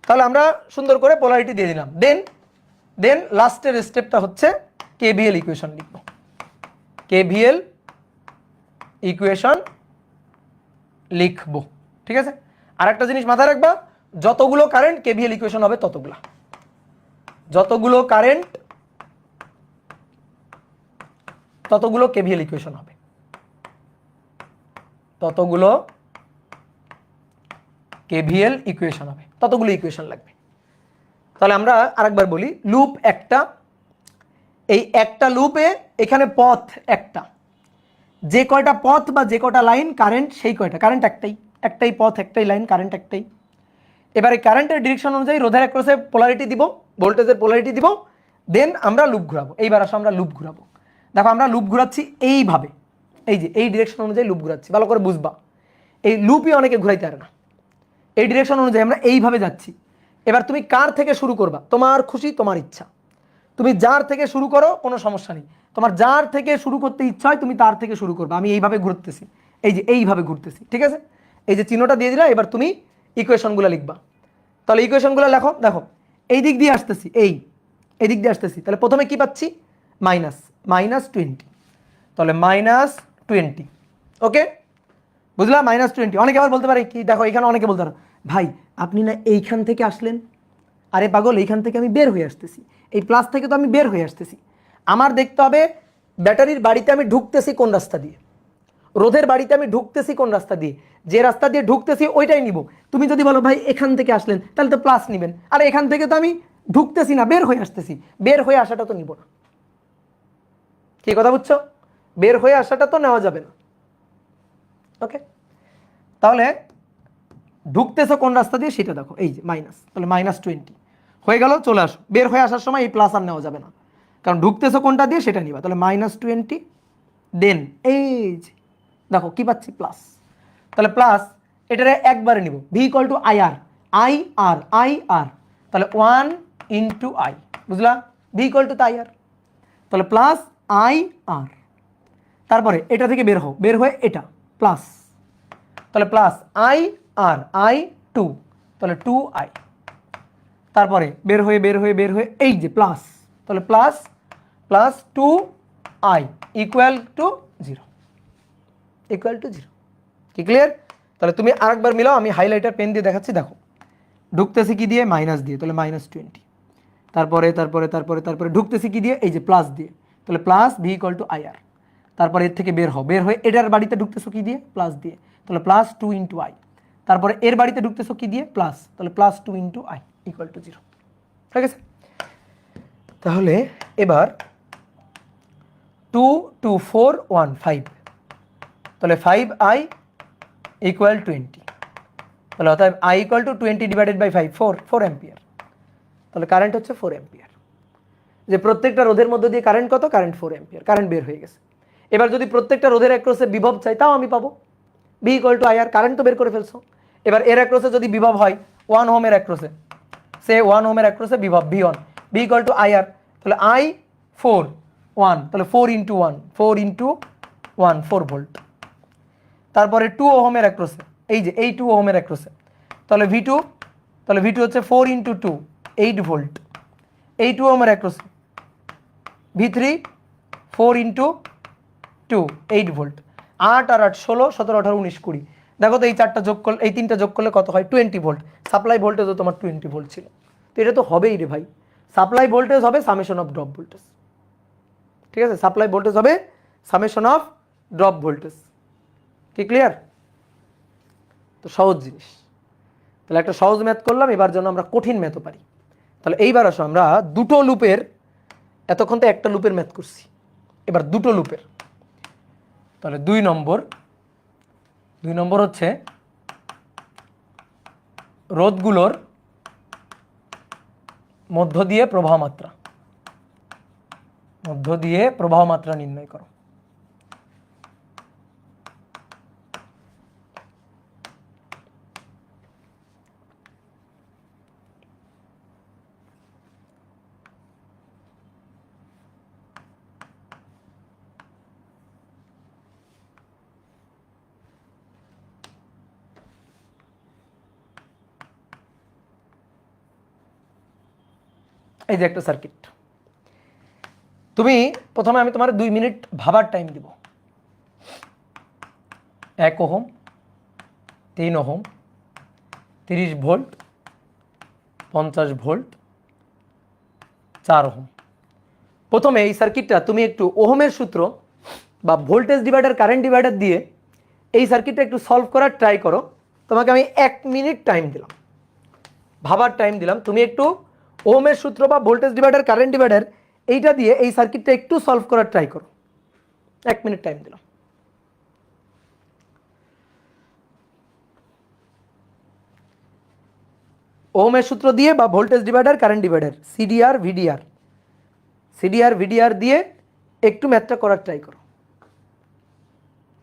তাহলে আমরা সুন্দর করে পোলারিটি দিয়ে দিলাম। দেন লাস্টের স্টেপটা হচ্ছে কেভিএল ইকুয়েশন লিখব। কেভিএল ইকুয়েশন লিখব, ঠিক আছে। আর একটা জিনিস মাথায় রাখবা, যতগুলো কারেন্ট কেভিএল ইকুয়েশন হবে ততগুলো কেভিএল ইকুয়েশন হবে, ততগুলো কেভিএল ইকুয়েশন হবে, ততগুলো ইকুয়েশন লাগবে। তাহলে আমরা আরেকবার বলি, লুপ একটা, এই একটা লুপে এখানে পথ একটা, যে কয়টা পথ বা যে কয়টা লাইন কারেন্ট সেই কয়টা, কারেন্ট একটাই পথ, একটাই লাইন, কারেন্ট একটাই। এবারে কারেন্টের ডিরেকশন অনুযায়ী রোধের অ্যাক্রসে পোলারিটি দিব, ভোল্টেজের পোলারিটি দিব, দেন আমরা লুপ ঘুরাবো। এইবার আসো আমরা লুপ ঘুরাবো। দেখো আমরা লুপ ঘুরাচ্ছি এইভাবে, এই যে এই ডিরেকশন অনুযায়ী লুপ ঘুরাচ্ছি, ভালো করে বুঝবা। এই লুপই অনেকে ঘুরাইতে পারে না, এই ডিরেকশন অনুযায়ী আমরা এইভাবে যাচ্ছি। এবার তুমি কার থেকে শুরু করবা, তোমার খুশি, তোমার ইচ্ছা, তুমি যার থেকে শুরু করো কোনো সমস্যা নেই, তোমার যার থেকে শুরু করতে ইচ্ছা হয় তুমি তার থেকে শুরু করবা। আমি এইভাবে ঘুরতেছি, এই যে এইভাবে ঘুরতেছি, ঠিক আছে। এই যে চিহ্নটা দিয়ে দিলা, এবার তুমি ইকুয়েশনগুলো লিখবা। তাহলে ইকুয়েশনগুলো লেখো, দেখো এই দিক দিয়ে আসতেছি, এই দিক দিয়ে আসতেছি, তাহলে প্রথমে কি পাচ্ছি, -20, তাহলে -20, ওকে বুঝলা, -20। অনেকে আবার বলতে পারে কি, দেখো এখানে অনেকে বলতে পারে ভাই আপনি না এইখান থেকে আসলেন, আরে পাগল এইখান থেকে আমি বের হয়ে আসতেছি, এই প্লাস থেকে তো আমি বের হয়ে আসতেছি। আমার দেখতে হবে ব্যাটারির বাড়িতে আমি ঢুকতেছি কোন রাস্তা দিয়ে, রোধের বাড়িতে আমি ঢুকতেছি কোন রাস্তা দিয়ে, যে রাস্তা দিয়ে ঢুকতেছি ওইটাই নিব। তুমি যদি বলো ভাই এখান থেকে আসলেন তাহলে তো প্লাস নেবেন, আর এখান থেকে তো আমি ঢুকতেছি না, বের হয়ে আসতেছি, বের হয়ে আসাটা তো নিব না। কি কথা বুঝছো, বের হয়ে আসাটা তো নেওয়া যাবে না। ওকে, তাহলে ঢুকতেছো কোন রাস্তা দিয়ে সেটা দেখো, এই যে মাইনাস, তাহলে -20 হয়ে গেল। চলে আসো, বের হয়ে আসার সময় এই প্লাস আর নেওয়া যাবে না, কারণ ঢুকতেছো কোনটা দিয়ে সেটা নিবা। তাহলে -20, দেন এই যে দেখো কি পাচ্ছি, প্লাস। তাহলে প্লাস এটারে একবারে নিব, V = IR, IR, তাহলে 1 × I, বুঝলা, V = IR, তাহলে প্লাস IR। তারপরে এটা থেকে বের হয়ে এটা প্লাস, তাহলে প্লাস IR, I2, তাহলে 2I। তারপরে বের হয়ে এই যে প্লাস, তাহলে প্লাস 2I = 0, কি ক্লিয়ার? তাহলে তুমি আরেকবার মিলাও, আমি হাইলাইটার পেন দিয়ে দেখাচ্ছি। দেখো ঢুকতেছি কি দিয়ে, মাইনাস দিয়ে, তাহলে -20। তারপরে ঢুকতেছি কি দিয়ে, এই যে প্লাস দিয়ে, তাহলে প্লাস V = IR। তারপরে এর থেকে বের হয়ে এটার বাড়িতে ঢুকতেছো কি দিয়ে, প্লাস দিয়ে, তাহলে প্লাস 2 × I। তারপরে এর বাড়িতে ঢুকতেছো কি দিয়ে, প্লাস, তাহলে প্লাস 2 × I = 0, ঠিক আছে। তাহলে এবার 2, 2, 4, 1, 5, তাহলে 5I = 20, তাহলে অতএব I = 20/5, 4 অ্যাম্পিয়ার। তাহলে কারেন্ট হচ্ছে 4 অ্যাম্পিয়ার। যে প্রত্যেকটা রোধের মধ্যে দিয়ে কারেন্ট কত, কারেন্ট 4 অ্যাম্পিয়ার, কারেন্ট বের হয়ে গেছে। এবার যদি প্রত্যেকটা রোধের অ্যাক্রসে বিভব চাই তাও আমি পাবো, V = IR, কারেন্ট তো বের করে ফেলছো। এবার এর অ্যাক্রসে যদি বিভব হয় 1 ওহমের অ্যাক্রসে, সে 1 ওহমের অ্যাক্রসে বিভব V1, V = IR, তাহলে I4 1, তাহলে 4 × 1, 4 × 1, 4 ভোল্ট। তারপরে 2 ওহমের অ্যাক্রসে, এই যে এই 2 ওহমের অ্যাক্রসে, তাহলে V2 হচ্ছে 4 × 2, 8 ভোল্ট। এই 2 ওহমের অ্যাক্রসে V3 4 × 2, 8 ভোল্ট। 8 আর 8 16, 17, 18, 19, 20। দেখো তো এই চারটা যোগ করলে, এই তিনটা যোগ করলে কত হয়, 20 ভোল্ট। সাপ্লাই ভোল্টেজও তোমার 20 ভোল্ট ছিল, তো এটা তো হবেই রে ভাই। সাপ্লাই ভোল্টেজ হবে সামেশন অফ ড্রপ ভোল্টেজ, ঠিক আছে, সাপ্লাই ভোল্টেজ হবে সামেশন অফ ড্রপ ভোল্টেজ। কি ক্লিয়ার? তো সহজ জিনিস। তাহলে একটা সহজ ম্যাথ করলাম, এবার যেন আমরা কঠিন ম্যাথও পারি। তাহলে এইবার আসো আমরা দুটো লুপের, এতক্ষণ তো একটা লুপের ম্যাথ করছি, এবার দুটো লুপের। তাহলে 2 নম্বর হচ্ছে রোধগুলোর মধ্য দিয়ে প্রবাহ মাত্রা নির্ণয় করো। এই যে একটা সার্কিট, তুমি প্রথমে আমি তোমার 2 মিনিট ভাবার টাইম দিব। 1 ohm, 3 ohm, 30 volt, 50 volt, 4 ohm. প্রথমে এই সার্কিটটা তুমি একটু ওহমের সূত্র বা ভোল্টেজ ডিভাইডার, কারেন্ট ডিভাইডার দিয়ে এই সার্কিটটা একটু সলভ করার ট্রাই করো। তোমাকে আমি 1 মিনিট টাইম দিলাম, ভাবার টাইম দিলাম। তুমি একটু ওহমের সূত্র বা ভোল্টেজ ডিভাইডার, কারেন্ট ডিভাইডার এইটা দিয়ে এই সার্কিটটা একটু সলভ করার ট্রাই করো। 1 মিনিট টাইম দিলাম। ওহমের সূত্র দিয়ে বা voltage divider, current divider, CDR VDR দিয়ে একটু ম্যাথটা করার ট্রাই করো।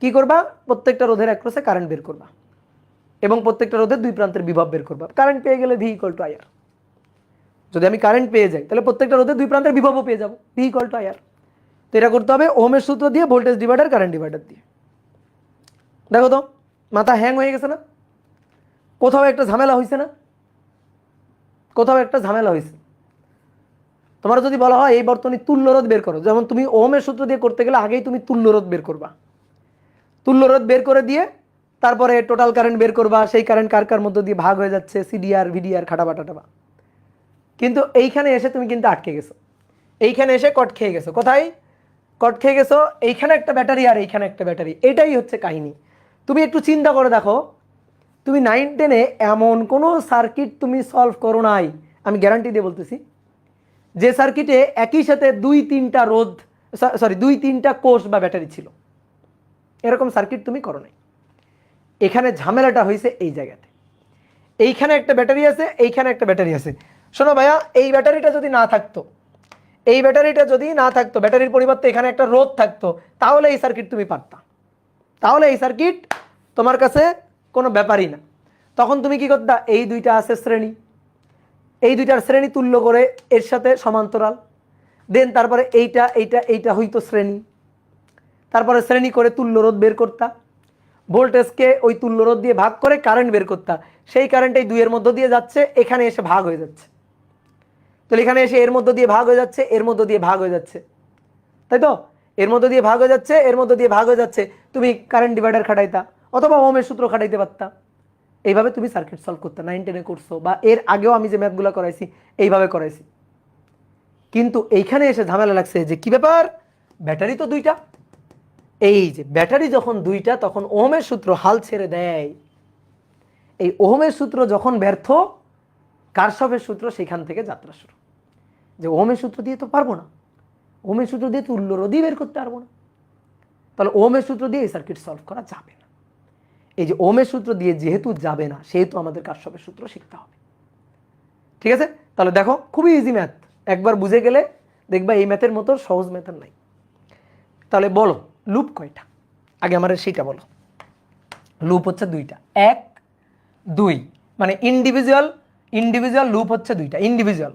কি করবা? প্রত্যেকটা রোধের অ্যাক্রসে কারেন্ট বের করবা এবং প্রত্যেকটা রোধের 2 প্রান্তের বিভব বের করবা। কারেন্ট পেয়ে গেলে V = IR। যদি আমি কারেন্ট পেয়ে যাই তাহলে প্রত্যেকটা রোধের 2 প্রান্তের বিভবও পেয়ে যাবো, V = IR। তো এটা করতে হবে ওহমের সূত্র দিয়ে, ভোল্টেজ ডিভাইডার, কারেন্ট ডিভাইডার দিয়ে। দেখো তো মাথা হ্যাং হয়ে গেছে না? কোথাও একটা ঝামেলা হয়েছে না? তোমার যদি বলা হয় এই বর্তনী তুল্য রোধ বের করো, যেমন তুমি ওহমের সূত্র দিয়ে করতে গেলে আগেই তুমি তুল্য রোধ বের করবা। তুল্য রোধ বের করে দিয়ে তারপরে টোটাল কারেন্ট বের করবা, সেই কারেন্ট কার কার মধ্য দিয়ে ভাগ হয়ে যাচ্ছে, সিডিআর ভিডিআর খাটাবা টাটাবা। কিন্তু এইখানে এসে তুমি কিন্তু আটকে গেছো, এইখানে এসে কট খেয়ে গেছো। কোথায় কট খেয়ে গেছো? এইখানে একটা ব্যাটারি আর এইখানে একটা ব্যাটারি। এটাই হচ্ছে কাহিনী। তুমি একটু চিন্তা করে দেখো, তুমি 9-10-এ এমন কোনো সার্কিট তুমি সলভ করো নাই, আমি গ্যারান্টি দিয়ে বলতেছি, যে সার্কিটে একই সাথে 2-3টা রোধ, সরি 2-3টা কোষ বা ব্যাটারি ছিল। এরকম সার্কিট তুমি করো নাই। এখানে ঝামেলাটা হয়েছে এই জায়গাতে। এইখানে একটা ব্যাটারি আছে, এইখানে একটা ব্যাটারি আছে। শোনো ভাইয়া, এই ব্যাটারিটা যদি না থাকতো, ব্যাটারির পরিবর্তে এখানে একটা রোধ থাকতো, তাহলে এই সার্কিট তুমি পারতা। তাহলে এই সার্কিট তোমার কাছে কোনো ব্যাপারই না। তখন তুমি কি করতা? এই দুইটা আছে শ্রেণী, এই দুইটার শ্রেণী তুল্য করে এর সাথে সমান্তরাল, দেন তারপরে এইটা হইতো শ্রেণী, তারপরে শ্রেণী করে তুল্য রোধ বের করতা, ভোল্টেজকে ওই তুল্য রোধ দিয়ে ভাগ করে কারেন্ট বের করতা। সেই কারেন্ট এই 2 এর মধ্য দিয়ে যাচ্ছে, এখানে এসে ভাগ হয়ে যাচ্ছে। তাহলে এখানে এসে এর মধ্য দিয়ে ভাগ হয়ে যাচ্ছে, এর মধ্য দিয়ে ভাগ হয়ে যাচ্ছে, তাই তো? এর মধ্য দিয়ে ভাগ হয়ে যাচ্ছে, এর মধ্য দিয়ে ভাগ হয়ে যাচ্ছে। তুমি কারেন্ট ডিভাইডার খাটাইতা অথবা ওহমের সূত্র খাটাইতে পারতা। এইভাবে তুমি সার্কিট সলভ করতে 9-10-এ করছো, বা এর আগেও আমি যে ম্যাথগুলো করাইছি এইভাবে করাইছি। কিন্তু এইখানে এসে ঝামেলা লাগছে যে কি ব্যাপার, ব্যাটারি তো 2টা। এই যে ব্যাটারি যখন 2টা, তখন ওহমের সূত্র হাল ছেড়ে দেয়। এই ওহমের সূত্র যখন ব্যর্থ, কারশফের সূত্র সেখান থেকে যাত্রা শুরু। যে ওহমের সূত্র দিয়ে তো পারবো না, ওহমের সূত্র দিয়ে তুল্য রোধই বের করতে পারবো না, তাহলে ওহমের সূত্র দিয়ে এই সার্কিট সলভ করা যাবে না। এই যে ওহমের সূত্র দিয়ে যেহেতু যাবে না, সেহেতু আমাদের কারশফের সূত্র শিখতে হবে। ঠিক আছে? তাহলে দেখো, খুবই ইজি ম্যাথ, একবার বুঝে গেলে দেখবা এই ম্যাথের মতো সহজ ম্যাথ নাই। তাহলে বলো লুপ কয়টা? আগে আমার সেইটা বলো। লুপ হচ্ছে 2টা, 1 2, মানে ইন্ডিভিজুয়াল লুপ হচ্ছে 2টা। ইন্ডিভিজুয়াল,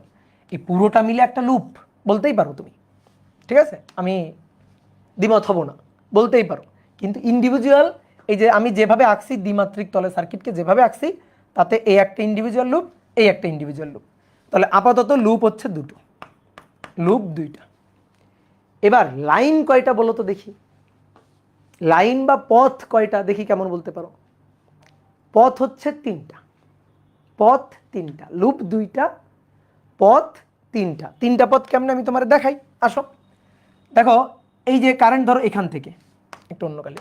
এই পুরোটা মিলে একটা লুপ বলতেই পারো তুমি। ঠিক আছে, আমি দ্বিমত হব না, বলতেই পারো। কিন্তু ইন্ডিভিজুয়াল, এই যে আমি যেভাবে আঁকছি দ্বিমাত্রিক তলে সার্কিটকে যেভাবে আঁকছি, তাতে এই একটা ইন্ডিভিজুয়াল লুপ, এই একটা ইন্ডিভিজুয়াল লুপ। তাহলে আপাতত লুপ হচ্ছে 2টো, লুপ 2টা। এবার লাইন কয়টা বলো তো দেখি? লাইন বা পথ কয়টা দেখি, কেমন বলতে পারো? পথ হচ্ছে 3টা, লুপ 2টা, পথ 3টা। 3টা পথ কেমনে আমি তোমার দেখাই, আসো। দেখো, এই যে কারেন্ট ধরো এখান থেকে, একটু অন্য কালে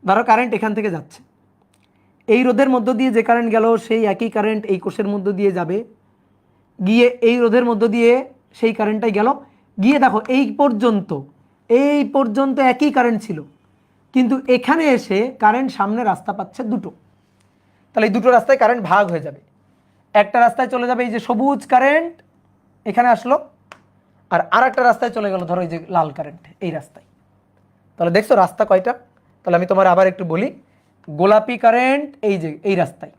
ধরো কারেন্ট এখান থেকে যাচ্ছে, এই রোধের মধ্য দিয়ে যে কারেন্ট গেল সেই একই কারেন্ট এই কোষের মধ্য দিয়ে যাবে, গিয়ে এই রোধের মধ্য দিয়ে সেই কারেন্টটাই গেল, গিয়ে দেখো এই পর্যন্ত একই কারেন্ট ছিল, কিন্তু এখানে এসে কারেন্ট সামনে রাস্তা পাচ্ছে দুটো। তাহলে এই দুটো রাস্তায় কারেন্ট ভাগ হয়ে যাবে। একটা রাস্তায় চলে যাবে এই যে সবুজ কারেন্ট এখানে আসলো, আর একটা রাস্তায় চলে গেল ধরো এই যে লাল কারেন্ট এই রাস্তায়। তাহলে দেখছো রাস্তা কয়টা? তাহলে আমি তোমার আবার একটু বলি, গোলাপি কারেন্ট এই যে এই রাস্তায়,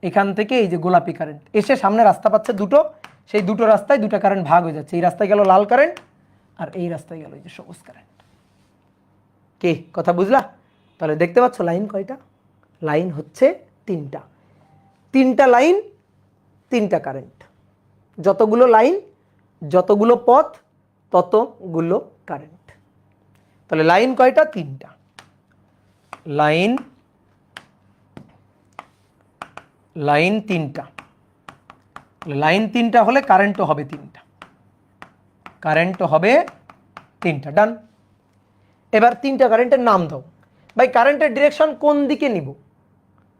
এখান থেকে এই যে গোলাপি কারেন্ট এসে সামনে রাস্তা পাচ্ছে দুটো, সেই দুটো রাস্তায় দুটো কারেন্ট ভাগ হয়ে যাচ্ছে। এই রাস্তায় গেল লাল কারেন্ট আর এই রাস্তায় গেল এই যে সবুজ কারেন্ট। কে কথা বুঝলা? তাহলে দেখতে পাচ্ছ লাইন কয়টা? লাইন হচ্ছে তিনটা। তিনটা লাইন, তিনটা কারেন্ট। যতগুলো লাইন, যতগুলো পথ, ততগুলো কারেন্ট। তাহলে লাইন কয়টা? তিনটা। লাইন তিনটা। লাইন তিনটা হলে কারেন্টও হবে তিনটা। কারেন্টও হবে তিনটা। ডান। এবার তিনটা কারেন্টের নাম দাও। ভাই কারেন্টের ডিরেকশন কোন দিকে নিব?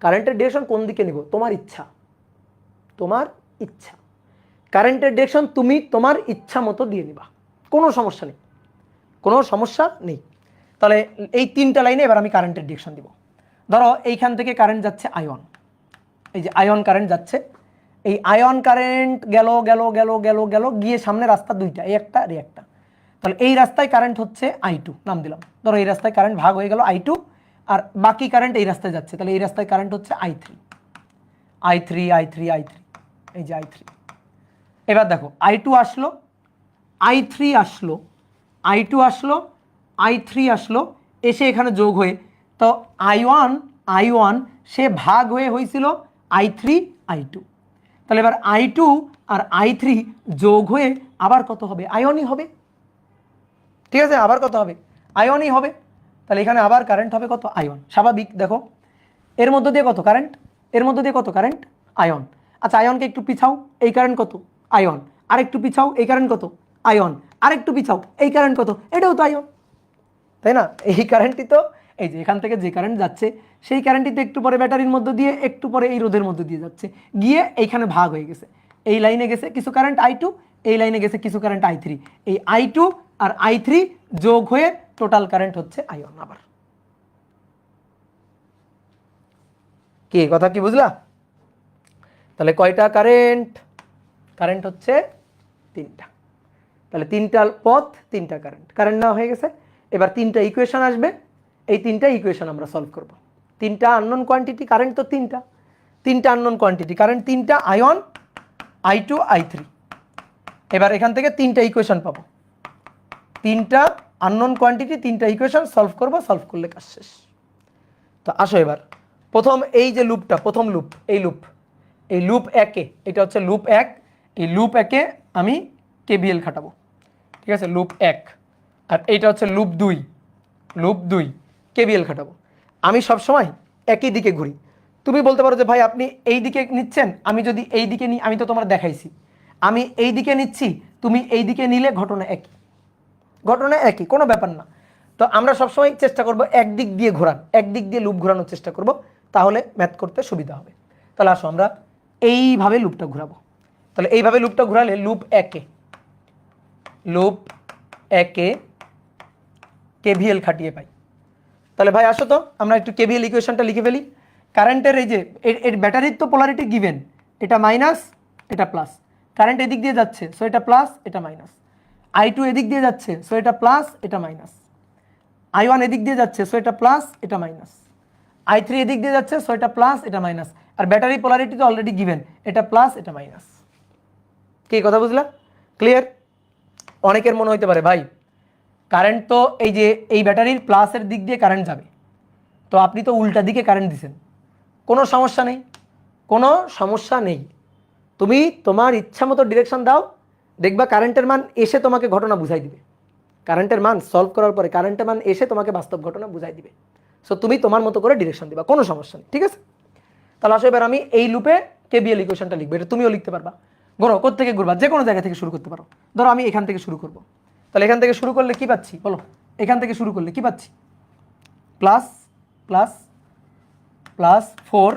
কারেন্টের ডিরেকশন কোন দিকে নিব? তোমার ইচ্ছা, তোমার ইচ্ছা। কারেন্টের ডিরেকশন তুমি তোমার ইচ্ছা মতো দিয়ে নিবা, কোনো সমস্যা নেই, কোনো সমস্যা নেই। তাহলে এই তিনটা লাইনে এবার আমি কারেন্টের ডিরেকশন দিব। ধরো এইখান থেকে কারেন্ট যাচ্ছে আয়ন, এই যে আয়ন কারেন্ট যাচ্ছে, এই আয়ন কারেন্ট গেল গেল গেল গেল গেল গিয়ে সামনে রাস্তা দুইটা, এই একটা আর এই একটা। তাহলে এই রাস্তায় কারেন্ট হচ্ছে I2 নাম দিলাম। ধরো এই রাস্তায় কারেন্ট ভাগ হয়ে গেল I2, আর বাকি কারেন্ট এই রাস্তায় যাচ্ছে, তাহলে এই রাস্তায় কারেন্ট হচ্ছে I3 I3 I3 I3, এই যে I3। এবার দেখো I2 আসলো, I3 আসলো, I2 আসলো, I3 আসলো, এসে এখানে যোগ হয়ে, তো I1 সে ভাগ হয়ে হয়েছিল I3 I2। তাহলে এবার I2 আর I3 যোগ হয়ে আবার কত হবে? আয়নই হবে। ঠিক আছে, আবার কত হবে? আয়নই হবে। তাহলে এখানে আবার কারেন্ট হবে কত? আয়ন। স্বাভাবিক। দেখো এর মধ্য দিয়ে কত কারেন্ট? এর মধ্য দিয়ে কত কারেন্ট? আয়ন। আচ্ছা আয়নকে একটু পিছাও, এই কারেন্ট কত? আয়ন। আর একটু পিছাও, এই কারেন্ট কত? আয়ন। আর একটু পিছাও, এই কারেন্ট কত? এটাও তো আয়ন, তাই না? এই কারেন্টই তো, এই যে এখান থেকে যে কারেন্ট যাচ্ছে সেই কারেন্টই তো একটু পরে ব্যাটারির মধ্য দিয়ে, একটু পরে এই রোধের মধ্য দিয়ে যাচ্ছে, গিয়ে এইখানে ভাগ হয়ে গেছে। এই লাইনে গেছে কিছু কারেন্ট I2, এই লাইনে গেছে কিছু কারেন্ট I3, এই I2 আর I3 যোগ হয়ে টোটাল কারেন্ট হচ্ছে আয়ন। আবার কি কথা কি বুঝলা? তাহলে কয়টা কারেন্ট? কারেন্ট হচ্ছে তিনটা। তাহলে তিনটা পথ, তিনটা কারেন্ট। কারেন্ট নেওয়া হয়ে গেছে। এবার তিনটা ইকুয়েশন আসবে, এই তিনটা ইকুয়েশন আমরা সলভ করব। তিনটা আননোন কোয়ান্টিটি, কারেন্ট তো তিনটা, তিনটা আননোন কোয়ান্টিটি, কারেন্ট তিনটা, আয়ন I2 I3। এবার এখান থেকে তিনটা ইকুয়েশন পাবো, তিনটা আননোন কোয়ান্টিটি, তিনটা ইকুয়েশন সলভ করব, সলভ করলে কাজ শেষ। তো আসো এবার প্রথম এই যে লুপটা, প্রথম লুপ, এই লুপ একে, এটা হচ্ছে লুপ এক, এই লুপ একে আমি KVL খাটাবো। ঠিক আছে, লুপ এক। আর এইটা হচ্ছে লুপ দুই KVL খাটাবো। আমি সবসময় একই দিকে ঘুরি। তুমি বলতে পারো যে ভাই আপনি এই দিকে নিচ্ছেন, আমি যদি এই দিকে নিই, আমি তো তোমার দেখাইছি আমি এই দিকে নিচ্ছি, তুমি এই দিকে নিলে ঘটনা একই, ঘটনা একই, কোনো ব্যাপার না। তো আমরা সবসময় চেষ্টা করব একদিক দিয়ে ঘোরান, একদিক দিয়ে লুপ ঘোরানোর চেষ্টা করব, তাহলে ম্যাথ করতে সুবিধা হবে। তাহলে আসো আমরা এইভাবে লুপটা ঘোরাবো। তাহলে এইভাবে লুপটা ঘোরালে লুপ একে KVL খাটিয়ে পাই। তাহলে ভাই আসো তো আমরা একটু KVL ইকুয়েশনটা লিখে ফেলি। কারেন্টের এই যে এর ব্যাটারির তো পোলারিটি গিভেন, এটা মাইনাস এটা প্লাস, কারেন্ট এদিক দিয়ে যাচ্ছে সো এটা প্লাস এটা মাইনাস, I2 এদিক দিয়ে যাচ্ছে সো এটা প্লাস এটা মাইনাস, I1 এদিক দিয়ে যাচ্ছে সো এটা প্লাস এটা মাইনাস, I3 এদিক দিয়ে যাচ্ছে সো এটা প্লাস এটা মাইনাস, আর ব্যাটারি পোলারিটি তো অলরেডি গিভেন, এটা প্লাস এটা মাইনাস। কি কথা বুঝলা? ক্লিয়ার? অনেকের মনে হইতে পারে ভাই কারেন্ট তো এই যে এই ব্যাটারির প্লাসের দিক দিয়ে কারেন্ট যাবে, তো আপনি তো উল্টা দিকে কারেন্ট দিছেন। কোনো সমস্যা নেই, কোনো সমস্যা নেই। তুমি তোমার ইচ্ছা মতো ডিরেকশন দাও, দেখবা কারেন্টের মান এসে তোমাকে ঘটনা বুঝাই দিবে। কারেন্টের মান সলভ করার পরে কারেন্টের মান এসে তোমাকে বাস্তব ঘটনা বুঝাই দিবে। সো তুমি তোমার মতো করে ডিরেকশন দিবা, কোনো সমস্যা নেই। ঠিক আছে, তাহলে আসো এবার আমি এই লুপে KVL ইকুয়েশনটা লিখবো। এটা তুমিও লিখতে পারবা। ঘোরো, কোত্থেকে ঘুরবা, যে কোনো জায়গা থেকে শুরু করতে পারো। ধরো আমি এখান থেকে শুরু করব, তাহলে এখান থেকে শুরু করলে কি পাচ্ছি বলো? এখান থেকে শুরু করলে কি পাচ্ছি? Plus plus plus 4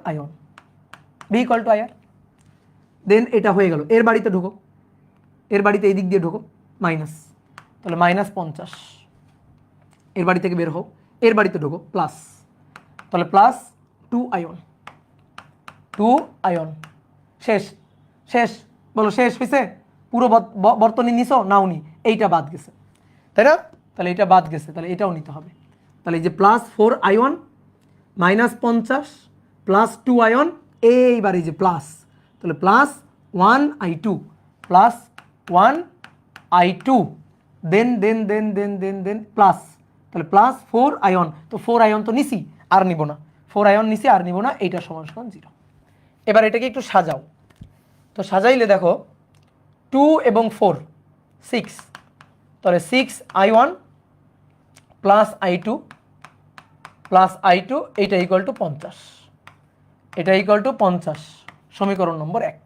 ion B equal to IR. Then এটা হয়ে গেল, এর বাড়িতে ঢোকো, এর বাড়িতে এই দিক দিয়ে ঢোকো, মাইনাস, তাহলে -50। এর বাড়ি থেকে বের হও, এর বাড়িতে ঢোকো, প্লাস, তাহলে প্লাস 2 আয়ন। শেষ শেষ বলো, শেষ হয়েছে? পুরো বর্তনী নিছো নাও নি, এইটা বাদ গেছে, তাই না? তাহলে এটা বাদ গেছে, তাহলে এটাও নিতে হবে। তাহলে এই যে +4 আয়ন -50 +2 আয়ন, এইবার এই যে প্লাস, তাহলে +1 I2 +1 I2 দেন প্লাস, তাহলে +4 আয়ন। তো 4 আয়ন তো নিছি, আর নিব না, 4 আয়ন নিছি আর নিব না, এইটা সমান 0। এবার এটাকে একটু সাজাও, তো সাজাইলে দেখো 2 এবং 4 6, তাহলে 6I1 +I2 এইটা ইকুয়াল টু 50, এটা ইকুয়াল টু 50, সমীকরণ নম্বর 1।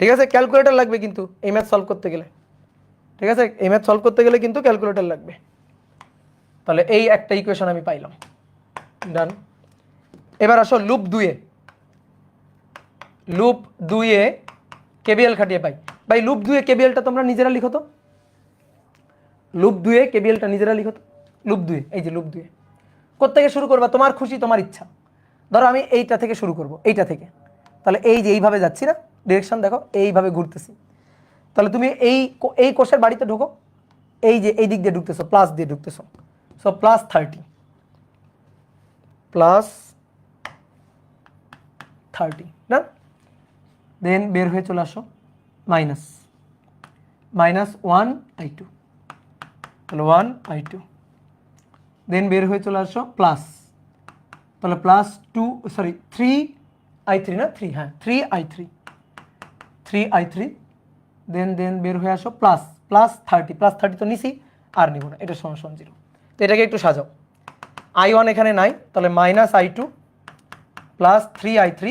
ঠিক আছে, ক্যালকুলেটর লাগবে কিন্তু এই ম্যাথ সলভ করতে গেলে। ঠিক আছে, এই ম্যাথ সলভ করতে গেলে কিন্তু ক্যালকুলেটর লাগবে। তাহলে এই একটা ইকুয়েশন আমি পাইলাম, ডান। এবার আসো লুপ 2-এ কেবিএল খাটিয়ে পাই। ভাই লুপ 2-এ কেবিএলটা তোমরা নিজেরা লিখো তো, লুপ 2-এ কেবিএলটা নিজেরা লিখো তো। লুপ 2-এ, এই যে লুপ 2-এ কোত্থেকে শুরু করবা? তোমার খুশি, তোমার ইচ্ছা। ধরো আমি এইটা থেকে শুরু করব, এইটা থেকে, তাহলে এই যে এইভাবে যাচ্ছি না, ডিরেকশন দেখো, এইভাবে ঘুরতেছি। তাহলে তুমি এই কোষের বাড়িতে ঢোকো, এই যে এই দিক দিয়ে ঢুকতেছো, প্লাস দিয়ে ঢুকতেছো, সো +30 না, দেন বের হয়ে চলে আসো -1I2, তাহলে 1I2, দেন বের হয়ে চলে আসো প্লাস, তাহলে +3I3 না, 3, হ্যাঁ 3I3, দেন বের হয়ে আসো +30 তো নিছি আর নিব না, এটা সমান 0। তো এটাকে একটু সাজাও, I1 এখানে নাই, তাহলে -I2 +3I3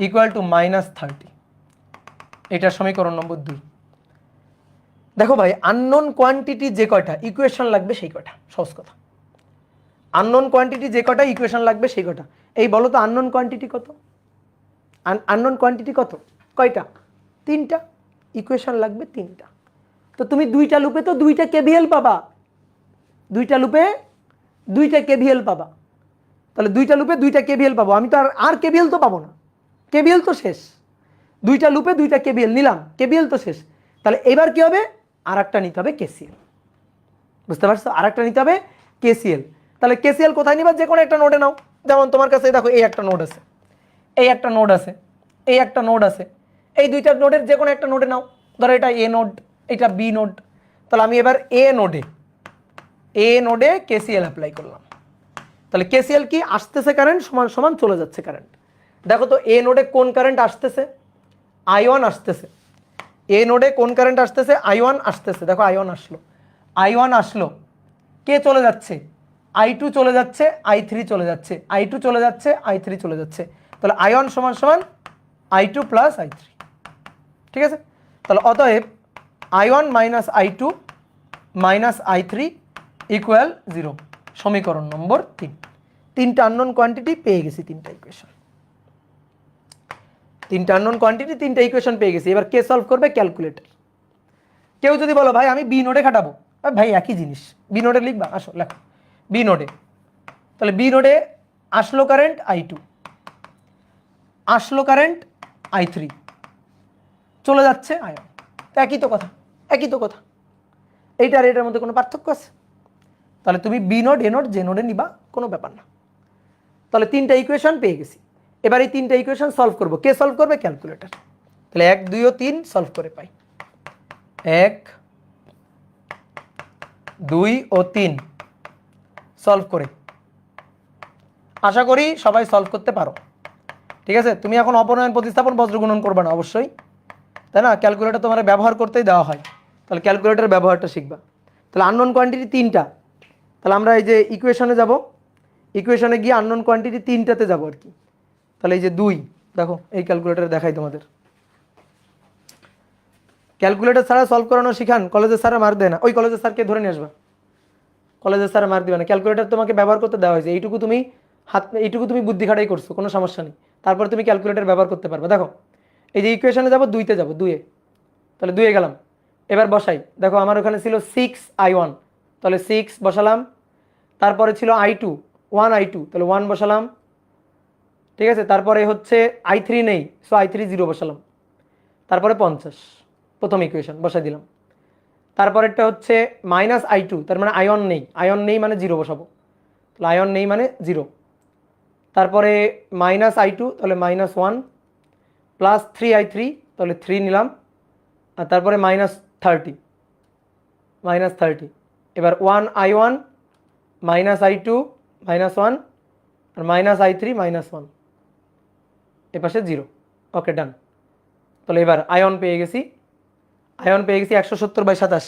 ইকুয়াল টু -30, এটার সমীকরণ নম্বর 2। দেখো ভাই, আননোন কোয়ান্টিটি যে কয়টা ইকুয়েশন লাগবে সেই কয়টা, সহজ কথা। আননোন কোয়ান্টিটি যে কয়টা ইকুয়েশন লাগবে সেই কয়টা। এই বলো তো আননোন কোয়ান্টিটি কত? আননোন কোয়ান্টিটি কত? কয়টা? 3টা। ইকুয়েশন লাগবে 3টা। তো তুমি 2টা লুপে তো 2টা কেভিএল পাবা, 2টা লুপে 2টা কেভিএল পাবা, তাহলে 2টা লুপে 2টা কেভিএল পাবো। আমি তো আর কেভিএল তো পাবো না, কেভিএল তো শেষ। 2টা লুপে 2টা কেভিএল নিলাম, কেভিএল তো শেষ। তাহলে এবার কি হবে? আর একটা নিতে হবে কেসিএল। বুঝতে পারছো? আর একটা নিতে হবে কেসিএল। তাহলে কেসিএল কোথায় নিবা? যে কোনো একটা নোডে নাও। যেমন তোমার কাছে দেখো এই একটা নোড আছে, এই একটা নোড আছে, এই একটা নোড আছে, এই 2টা নোডের যে কোনো একটা নোডে নাও। ধরো এটা এ নোড, এটা বি নোড। তাহলে আমি এবার এ নোডে কেসিএল অ্যাপ্লাই করলাম। তাহলে কেসিএল কি? আসতেছে কারেন্ট সমান সমান চলে যাচ্ছে কারেন্ট। দেখো তো এ নোডে কোন কারেন্ট আসতেছে? I1 আসতেছে। এ নোডে কোন কারেন্ট আসতেছে? I1 আসতেছে। দেখো I1 আসলো, কে চলে যাচ্ছে? I2 চলে যাচ্ছে, I3 চলে যাচ্ছে, I2 চলে যাচ্ছে, I3 চলে যাচ্ছে। তাহলে I1 সমান সমান I2 প্লাস I3। ঠিক আছে, তাহলে অতএব I1 minus I2 minus I3 equal 0, সমীকরণ নম্বর 3। 3টা আননোন কোয়ান্টিটি পেয়ে গেছি, 3টা ইকুয়েশন, 3টা আননোন কোয়ান্টিটি, 3টা ইকুয়েশন পেয়ে গেছি। এবার কে সলভ করবে? ক্যালকুলেটর। কেউ যদি বলো ভাই আমি বি নোডে খাটাবো, ভাই একই জিনিস, বি নোডে লিখবা, আসো লেখো বি নোডে। তাহলে বি নোডে আসলো কারেন্ট I2, আসলো কারেন্ট I3, চলে যাচ্ছে I1। একই তো কথা, একই তো কথা। এইটা আর এটার মধ্যে কোনো পার্থক্য আছে? তাহলে তুমি বি নোড, এ নোড, যে নোডে নিবা, কোনো ব্যাপার না। তাহলে 3টা ইকুয়েশন পেয়ে গেছি। এবার এই 3টা ইকুয়েশন সলভ করবো। কে সলভ করবে? ক্যালকুলেটর। তাহলে 1, 2 ও 3 সলভ করে পাই। 1, 2 ও 3 সলভ করে আশা করি সবাই সলভ করতে পারো। ঠিক আছে, তুমি এখন অপনয়ন, প্রতিস্থাপন, বজ্রগুণন করবে না অবশ্যই, তাই না? ক্যালকুলেটর তোমার ব্যবহার করতেই দেওয়া হয়, তাহলে ক্যালকুলেটর ব্যবহারটা শিখবা। তাহলে আননোন কোয়ান্টিটি 3টা। তাহলে আমরা এই যে ইকুয়েশনে যাব, ইকুয়েশনে গিয়ে আননোন কোয়ান্টিটি 3টাতে যাব আর কি। তাহলে এই যে 2, দেখো এই ক্যালকুলেটরে দেখাই তোমাদের। ক্যালকুলেটর ছাড়া সলভ করানো শিখান, কলেজের স্যারে মার্ক দেয় না। ওই কলেজের স্যারকে ধরে নিয়ে আসবা, কলেজের স্যারে মার্ক দিবে না। ক্যালকুলেটর তোমাকে ব্যবহার করতে দেওয়া হয়েছে, এইটুকু তুমি হাত এইটুকু তুমি বুদ্ধি খাটাই করছো, কোনো সমস্যা নেই। তারপরে তুমি ক্যালকুলেটর ব্যবহার করতে পারবে। দেখো এই যে ইকুয়েশনে যাবো, 2-তে যাবো, 2-এ, তাহলে 2-এ গেলাম। এবার বসাই, দেখো আমার ওখানে ছিল 6i1, তাহলে 6 বসালাম। তারপরে ছিল i2, 1i2, তাহলে 1 বসালাম, ঠিক আছে। তারপরে হচ্ছে i3 নেই, সো i3 0 বসালাম। তারপরে 50, প্রথম ইকুয়েশন বসাই দিলাম। তারপরেরটা হচ্ছে -i2, তার মানে আয়ন নেই, আয়ন নেই মানে 0 বসাবো, তাহলে আয়ন নেই মানে 0। তারপরে -i2, তাহলে -1, +3i3, তাহলে 3 নিলাম। আর তারপরে -30, -30। এবার 1i1, -i2, -1, আর -i3, -1, এপাশে 0। ওকে, ডান। তাহলে এবার আয়ন পেয়ে গেছি, আয়ন পেয়ে গেছি 170/27।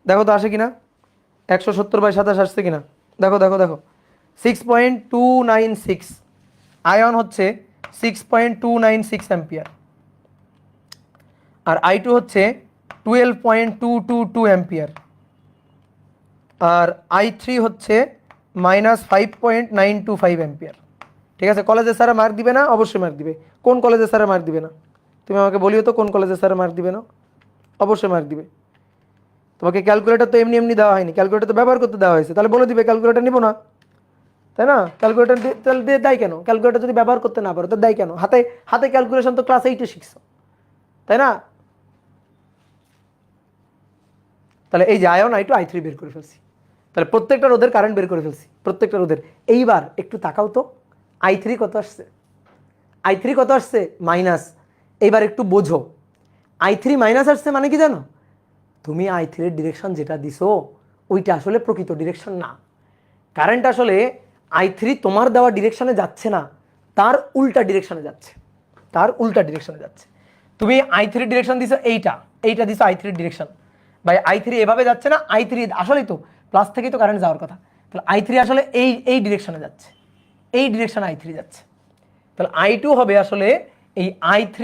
দেখো তো আসে কিনা, 170/27 আসছে কিনা, দেখো দেখো দেখো, 6.296, আয়ন হচ্ছে 6.296 অ্যাম্পিয়ার, আর i2 হচ্ছে 12.222 অ্যাম্পিয়ার, আর i3 হচ্ছে -5.925 অ্যাম্পিয়ার। ঠিক আছে, কলেজে স্যারা মার্ক দিবে না? অবশ্যই মার্ক দিবে। কোন কলেজে স্যারা মার্ক দিবে না? তুমি আমাকে বলিও তো কোন কলেজে স্যারা মার্ক দিবে না? অবশ্যই মার্ক দিবে। তোমাকে ক্যালকুলেটর তো এমনি এমনি দেওয়া হয়নি, ক্যালকুলেটর তো ব্যবহার করতে দেওয়া হয়েছে, তাহলে বলে দিবে ক্যালকুলেটর নিবো না, তাই না? ক্যালকুলেটর তাহলে দিয়ে দেয় কেন? ক্যালকুলেটর যদি ব্যবহার করতে না পারো তো দেয় কেন? হাতে হাতে ক্যালকুলেশন তো ক্লাস 8-এ শিখছো, তাই না? তাহলে এই যে আয়ন i2 i3 বের করে ফেলছি, তাহলে প্রত্যেকটা রোধের কারেন্ট বের করে ফেলছি, প্রত্যেকটা রোধের। এইবার একটু তাকাও তো, i3 কত আসছে? i3 কত আসছে? মাইনাস। এইবার একটু বোঝো, i3 মাইনাস আসছে মানে কি জানো? তুমি i3 এর ডিরেকশন যেটা দিছো ওইটা আসলে প্রকৃত ডিরেকশন না। কারেন্ট আসলে i3 তোমার দেওয়া ডিরেকশনে যাচ্ছে না, তার উল্টা ডিরেকশনে যাচ্ছে, তার উল্টা ডিরেকশনে যাচ্ছে। তুমি i3 ডিরেকশন দিছো এইটা, এইটা দিছো i3 ডিরেকশন, ভাই i3 এভাবে যাচ্ছে না, i3 আসলেই তো প্লাস থেকেই তো কারেন্ট যাওয়ার কথা, তাহলে i3 আসলে এই এই ডিরেকশনে যাচ্ছে, এই ডিরেকশনে i3 যাচ্ছে। তাহলে i2 হবে আসলে এই i3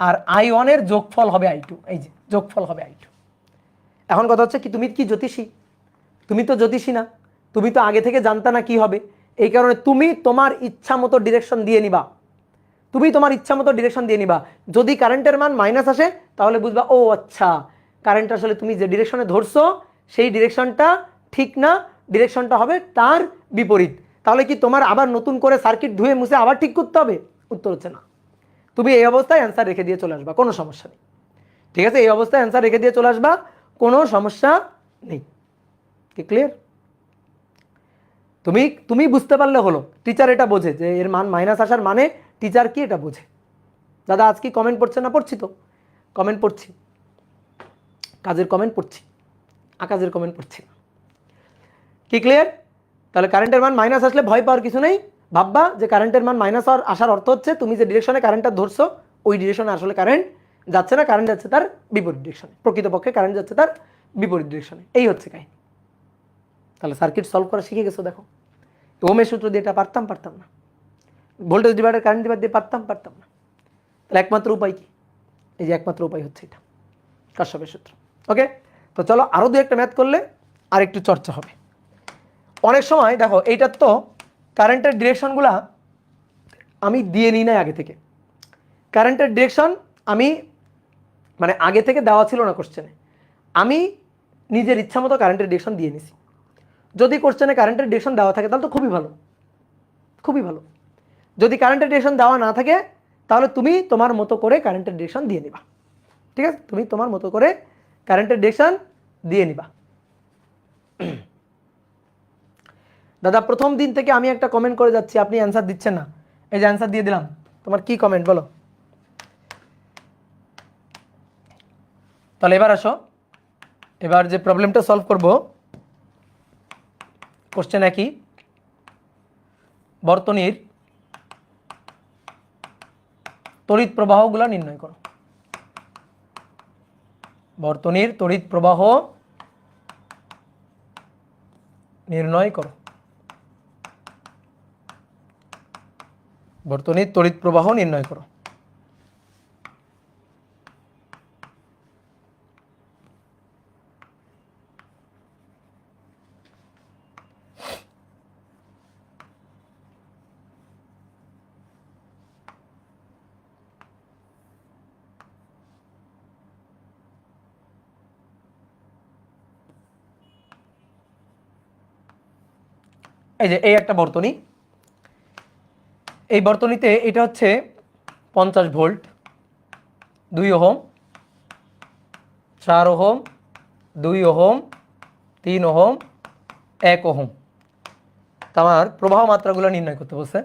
আর i1 এর যোগফল হবে i2, এই যে যোগফল হবে i2। এখন কথা হচ্ছে কি, তুমি কি জ্যোতিষী? তুমি তো জ্যোতিষী না, তুমি তো আগে থেকে জানতা না কি হবে, এই কারণে তুমি তোমার ইচ্ছা মতো ডিরেকশন দিয়ে নিবা, তুমি তোমার ইচ্ছা মতো ডিরেকশন দিয়ে নিবা। যদি কারেন্টের মান মাইনাস আসে তাহলে বুঝবা ও আচ্ছা, কারেন্ট আসলে তুমি যে ডিরেকশনে ধরছো সেই ডিরেকশনটা ঠিক না, ডিরেকশনটা হবে তার বিপরীত। তাহলে কি তোমার আবার নতুন করে সার্কিট ধুয়ে মুছে আবার ঠিক করতে হবে? উত্তর হচ্ছে না। তুমি এই অবস্থায় অ্যান্সার রেখে দিয়ে চলে আসবা, কোনো সমস্যা নেই। ঠিক আছে, এই অবস্থায় অ্যান্সার রেখে দিয়ে চলে আসবা, কোনো সমস্যা নেই। কি ক্লিয়ার? তুমি তুমি বুঝতে পারলে হলো, টিচার এটা বোঝে যে এর মান মাইনাস আসার মানে টিচার কি এটা বোঝে। দাদা আজ কি কমেন্ট পড়ছে না? পড়ছি তো, কমেন্ট পড়ছি, কাজের কমেন্ট পড়ছি, আকাজের কমেন্ট পড়ছি। কি ক্লিয়ার? তাহলে কারেন্টের মান মাইনাস আসলে ভয় পাওয়ার কিছু নেই, ভাববা যে কারেন্টের মান মাইনাস আসার অর্থ হচ্ছে তুমি যে ডিরেকশনে কারেন্টটা ধরছো ওই ডিরেকশনে আসলে কারেন্ট যাচ্ছে না, কারেন্ট যাচ্ছে তার বিপরীত ডিরেকশনে, প্রকৃতপক্ষে কারেন্ট যাচ্ছে তার বিপরীত ডিরেকশনে। এই হচ্ছে কাহিনী। তাহলে সার্কিট সলভ করা শিখে গেছো। দেখো ওহমের সূত্র দিয়ে এটা পারতাম না, ভোল্টেজ ডিভাইডার কারেন্ট ডিভাইড দিয়ে পারতাম না। তাহলে একমাত্র উপায় কি? এই যে একমাত্র উপায় হচ্ছে এটা, কারশফের সূত্র। ওকে, তো চলো আরো দু একটা ম্যাথ করলে আর একটু চর্চা হবে। অনেক সময় দেখো এইটার তো কারেন্টের ডিরেকশনগুলা আমি দিয়ে নিই না আগে থেকে, কারেন্টের ডিরেকশন আমি মানে আগে থেকে দেওয়া ছিল না কোশ্চেনে, আমি নিজের ইচ্ছা মতো কারেন্টের ডিরেকশন দিয়ে নিছি। যদি কোশ্চেনে কারেন্টের ডিরেকশন দেওয়া থাকে তাহলে তো খুবই ভালো, খুবই ভালো। যদি কারেন্টের ডিরেকশন দেওয়া না থাকে তাহলে তুমি তোমার মতো করে কারেন্টের ডিরেকশন দিয়ে নিবা। ঠিক আছে, তুমি তোমার মতো করে কারেন্টের ডিরেকশন দিয়ে নিবা। দাদা প্রথম দিন থেকে আমি একটা কমেন্ট করে যাচ্ছি, আপনি অ্যান্সার দিচ্ছেন না। এই যে অ্যান্সার দিয়ে দিলাম, তোমার কি কমেন্ট বলো? তাহলে এবার আসো, এবার যে প্রবলেমটা সলভ করব, কোশ্চেন একই, বর্তনীর তড়িৎ প্রবাহগুলো নির্ণয় করো। বর্তনীর তড়িৎ প্রবাহ নির্ণয় করো। বর্তনীর তড়িৎ প্রবাহ নির্ণয় করো। এই যে এই একটা বর্তনী, এই বর্তনীতে এটা হচ্ছে 50 volt, 2 ohm, 4 ohm, 2 ohm, 3 ohm, 1 ohm. তো আমার প্রবাহ মাত্রাগুলো নির্ণয় করতে বলছে।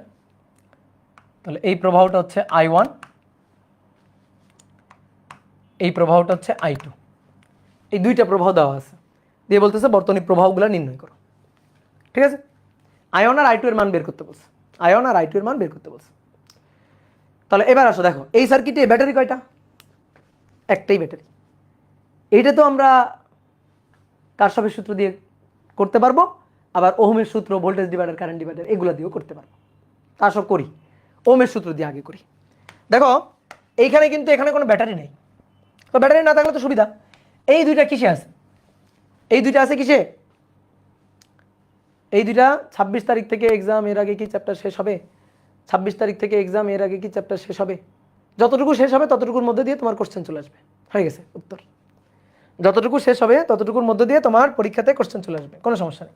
তাহলে এই প্রবাহটা হচ্ছে I1, এই প্রবাহটা হচ্ছে I2, এই দুইটা প্রবাহ দেওয়া আছে, দিয়ে বলতেছে বর্তনী প্রবাহগুলো নির্ণয় করো। ঠিক আছে, I1 আর I2 এর মান বের করতে বলছে, I1 আর I2 এর মান বের করতে বলছে। তাহলে এবার আসো, দেখো এই সার্কিটে ব্যাটারি কয়টা? একটাই ব্যাটারি। এইটা তো আমরা কারশফের সূত্র দিয়ে করতে পারবো, আবার ওহমের সূত্র, ভোল্টেজ ডিভাইডার, কারেন্ট ডিভাইডার, এগুলো দিয়েও করতে পারবো। তা সব করি, ওহমের সূত্র দিয়ে আগে করি। দেখো এইখানে কিন্তু এখানে কোনো ব্যাটারি নেই, তো ব্যাটারি না থাকলে তো সুবিধা। এই দুইটা কিসে আছে? এই দুইটা আছে কিসে? এই দুইটা 26 তারিখ থেকে এক্সাম, এর আগে কি চ্যাপ্টার শেষ হবে? 26 তারিখ থেকে এক্সাম, এর আগে কি চ্যাপ্টার শেষ হবে? যতটুকু শেষ হবে ততটুকুর মধ্যে দিয়ে তোমার কোশ্চেন চলে আসবে। হয়ে গেছে উত্তর। যতটুকু শেষ হবে ততটুকুর মধ্যে দিয়ে তোমার পরীক্ষাতে কোশ্চেন চলে আসবে, কোনো সমস্যা নেই।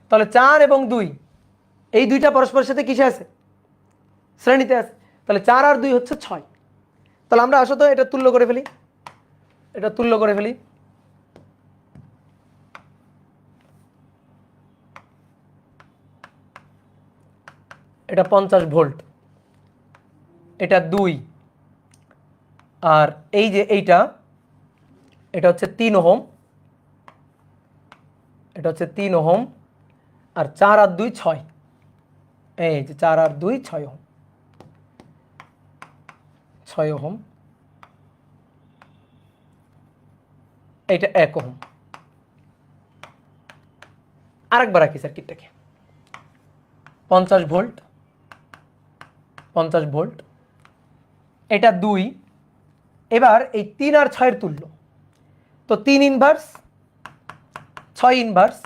তাহলে 4 এবং 2 এই দুইটা পরস্পরের সাথে কিসে আছে? শ্রেণীতে আছে। তাহলে 4 আর 2 হচ্ছে 6। তাহলে আমরা আসো তো এটা তুল্য করে ফেলি, এটা তুল্য করে ফেলি। এটা 50 ভোল্ট, এটা 2, আর এই যে এইটা, এটা হচ্ছে 3 ওহম, এটা হচ্ছে 3 ওহম, আর 4 আর 2 6। এই যে 4 আর 2 6 ওহম, 6 ওহম, এইটা 1 ওহম। আরেকবার রাখি সার্কিটটাকে, 50 ভোল্ট, 50 ভোল্ট, এটা 2। এবার এই 3 আর 6 এর তুল্য, তো 3 ইনভার্স 6 ইনভার্স,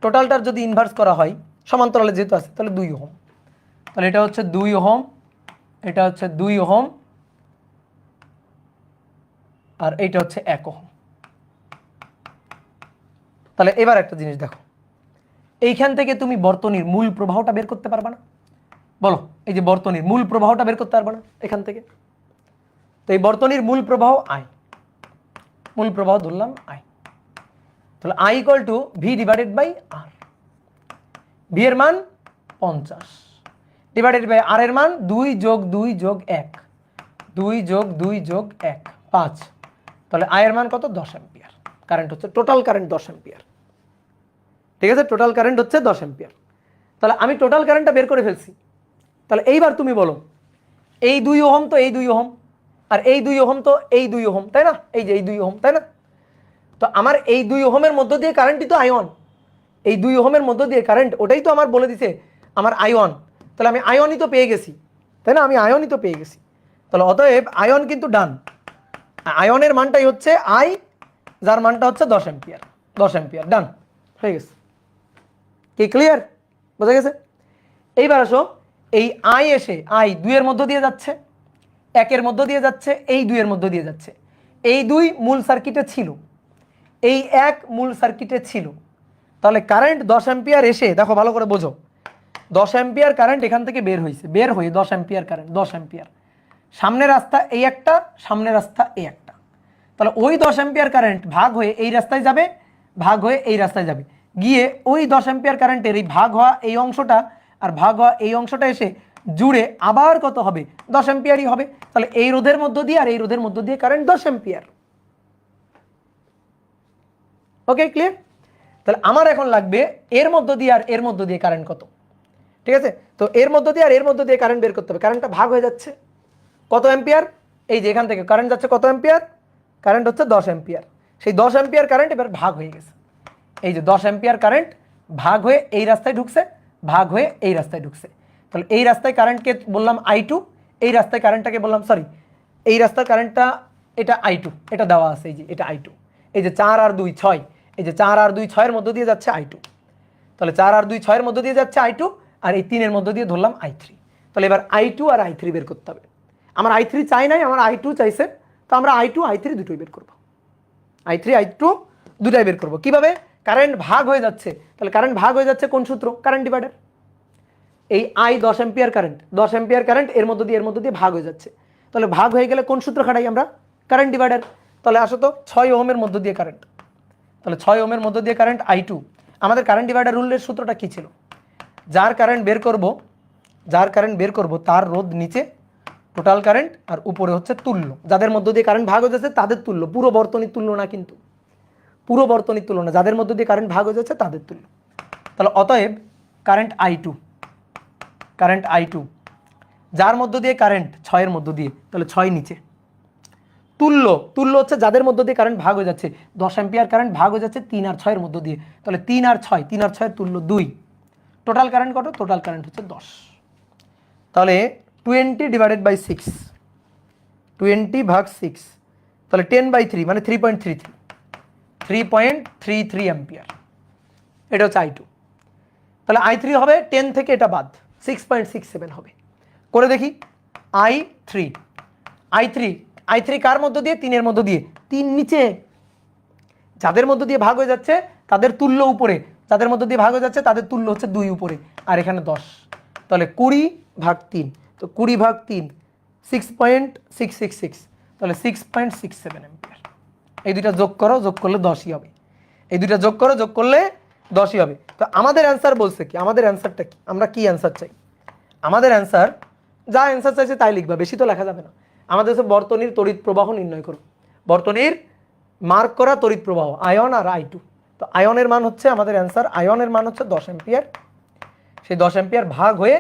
টোটালটার যদি ইনভার্স করা হয় সমান্তরালে যেহেতু আছে, তাহলে 2 ওহম। তাহলে এটা হচ্ছে 2 ওহম, এটা হচ্ছে 2 ওহম, আর এইটা হচ্ছে 1 ওহম। তাহলে এবার একটা জিনিস দেখো, এইখান থেকে তুমি বর্তনীর মূল প্রবাহটা বের করতে পারবা না? বলো, এই যে বর্তনীর মূল প্রবাহটা বের করতে পারবা না এখান থেকে? তো এই বর্তনীর মূল প্রবাহ I, মূল প্রবাহ ধরলাম I। তাহলে I equal to V divided by R. V এর মান 50 ডিভাইডেড বাই আর এর মান 2 যোগ 2 যোগ 1, 2 যোগ 2 যোগ 1, 5। তাহলে I এর মান কত? 10 অ্যাম্পিয়ার। কারেন্ট হচ্ছে, টোটাল কারেন্ট 10 অ্যাম্পিয়ার। ঠিক আছে, টোটাল কারেন্ট হচ্ছে 10 অ্যাম্পিয়ার। তাহলে আমি টোটাল কারেন্টটা বের করে ফেলছি। তাহলে এইবার তুমি বলো, এই 2 ওহম তো এই 2 ওহম, আর এই 2 ওহম তো এই 2 ওহম, তাই না? এই যে এই 2 ওহম, তাই না? তো আমার এই 2 ওহমের মধ্য দিয়ে কারেন্টই তো I1, এই 2 ওহমের মধ্য দিয়ে কারেন্ট, ওটাই তো আমার বলে দিছে আমার I1। তাহলে আমি I1ই তো পেয়ে গেছি, তাই না? আমি I1ই তো পেয়ে গেছি। তাহলে অতএব I1 কিন্তু ডান। I1 এর মানটাই হচ্ছে I, যার মানটা হচ্ছে 10 অ্যাম্পিয়ার। 10 অ্যাম্পিয়ার, ডান হয়ে গেছে। কি ক্লিয়ার? বোঝা গেছে? এইবার আসো, এই I এসে I 2 এর মধ্য দিয়ে যাচ্ছে, 1 এর মধ্য দিয়ে যাচ্ছে, এই 2 এর মধ্য দিয়ে যাচ্ছে। এই 2 মূল সার্কিটে ছিল, এই 1 মূল সার্কিটে ছিল। তাহলে কারেন্ট 10 অ্যাম্পিয়ার এসে, দেখো ভালো করে বোঝো, 10 অ্যাম্পিয়ার কারেন্ট এখান থেকে বের হয়েছে, বের হয়ে 10 অ্যাম্পিয়ার কারেন্ট, 10 অ্যাম্পিয়ার। সামনের রাস্তা এই একটা, সামনের রাস্তা এই একটা। তাহলে ওই 10 অ্যাম্পিয়ার কারেন্ট ভাগ হয়ে এই রাস্তায় যাবে, ভাগ হয়ে এই রাস্তায় যাবে, গিয়ে ওই 10 অ্যাম্পিয়ার কারেন্টের এই ভাগ হওয়া এই অংশটা আর ভাগ হওয়া এই অংশটা এসে জুড়ে আবার কত হবে? 10 অ্যাম্পিয়ারই হবে। তাহলে এই রোধের মধ্য দিয়ে আর এই রোধের মধ্য দিয়ে কারেন্ট 10 অ্যাম্পিয়ার। ওকে, ক্লিয়ার? তাহলে আমার এখন লাগবে এর মধ্য দিয়ে আর এর মধ্য দিয়ে কারেন্ট কত। ঠিক আছে, তো এর মধ্য দিয়ে আর এর মধ্য দিয়ে কারেন্ট বের করতে হবে। কারেন্টটা ভাগ হয়ে যাচ্ছে কত অ্যাম্পিয়ার? এই যে এখান থেকে কারেন্ট যাচ্ছে কত অ্যাম্পিয়ার? কারেন্ট হচ্ছে 10 অ্যাম্পিয়ার। সেই 10 অ্যাম্পিয়ার কারেন্ট এবার ভাগ হয়ে গেছে। এই যে 10 অ্যাম্পিয়ার কারেন্ট ভাগ হয়ে এই রাস্তায় ঢুকছে, ভাগ হয়ে এই রাস্তায় ঢুকছে। তাহলে এই রাস্তায় কারেন্টকে বললাম I2, এই রাস্তায় কারেন্টটাকে বললাম, সরি, এই রাস্তার কারেন্টটা এটা I2, এটা দেওয়া আছে, এই যে এটা I2। এই যে 4 আর 2 6, এই যে 4 আর 2 6 এর মধ্য দিয়ে যাচ্ছে I2। তাহলে 4 আর 2 6 এর মধ্য দিয়ে যাচ্ছে I2, আর এই 3 এর মধ্য দিয়ে ধরলাম I3। তাহলে এবার I2 আর I3 বের করতে হবে। আমার I3 চাই নাই, আমার I2 চাইছে, তো আমরা I2 I3 দুটোই বের করব। I3 I2 দুটাই বের করব। কিভাবে? কারেন্ট ভাগ হয়ে যাচ্ছে, তাহলে কারেন্ট ভাগ হয়ে যাচ্ছে কোন সূত্র? Current divider. এই I 10 ampere current, 10 ampere current এর মধ্য দিয়ে ভাগ হয়ে যাচ্ছে, তাহলে ভাগ হয়ে গেলে কোন সূত্র খাটাই আমরা? Current divider. তাহলে আসো তো 6 ওহমের মধ্য দিয়ে কারেন্ট, তাহলে 6 ওহমের মধ্য দিয়ে কারেন্ট I2। আমাদের কারেন্ট ডিভাইডার রুলের সূত্রটা কি ছিল? যার কারেন্ট বের করব তার রোধ নিচে টোটাল কারেন্ট, আর উপরে হচ্ছে তুল্য, যাদের মধ্য দিয়ে কারেন্ট ভাগ হয়ে যাচ্ছে তাদের তুল্য, পুরো বর্তনীর তুল্য না, কিন্তু পুরো বর্তনীর তুল্য না, যাদের মধ্য দিয়ে কারেন্ট ভাগ হয়ে যাচ্ছে তাদের তুল্য। তাহলে অতএব কারেন্ট I2 যার মধ্য দিয়ে কারেন্ট 6 এর মধ্য দিয়ে, তাহলে 6 নিচে, তুল্য হচ্ছে যাদের মধ্য দিয়ে কারেন্ট ভাগ হয়ে যাচ্ছে, 10 অ্যাম্পিয়ার কারেন্ট ভাগ হয়ে যাচ্ছে 3 আর 6 এর মধ্য দিয়ে, তাহলে 3 আর 6 তুল্য 2। টোটাল কারেন্ট কত? টোটাল কারেন্ট হচ্ছে 10। তাহলে 20 ডিভাইডেড বাই 6, 20 ভাগ 6, তাহলে 10/3 মানে 3.33 অ্যাম্পিয়ার। এটা হচ্ছে I2। তাহলে I3 হবে 10 থেকে এটা বাদ, 6.67 হবে। করে দেখি I3 কার মধ্য দিয়ে? 3 এর মধ্য দিয়ে, 3 নিচে, যাদের মধ্য দিয়ে ভাগ হয়ে যাচ্ছে তাদের তুল্য উপরে, যাদের মধ্য দিয়ে ভাগ হয়ে যাচ্ছে তাদের তুল্য হচ্ছে 2 উপরে, আর এখানে 10, তাহলে 20/3, তো 20/3 6.666, তাহলে 6.67 অ্যাম্পিয়ার। এই দুইটা যোগ করলে 10ই হবে, এই দুইটা যোগ করলে 10ই হবে। তো আমাদের অ্যান্সার বলছে কি? আমাদের অ্যান্সারটা কি? আমরা কি অ্যান্সার চাই? আমাদের অ্যান্সার, যা অ্যান্সার চাইছে তাই লিখবা, বেশি তো লেখা যাবে না। আমাদের হচ্ছে বর্তনীর তড়িৎ প্রবাহ নির্ণয় করো, বর্তনীর মার্ক করা তড়িৎ প্রবাহ আয়ন আর I2। তো আয়নের মান হচ্ছে আমাদের অ্যান্সার, আয়নের মান হচ্ছে 10 অ্যাম্পিয়ার। সেই 10 অ্যাম্পিয়ার ভাগ হয়ে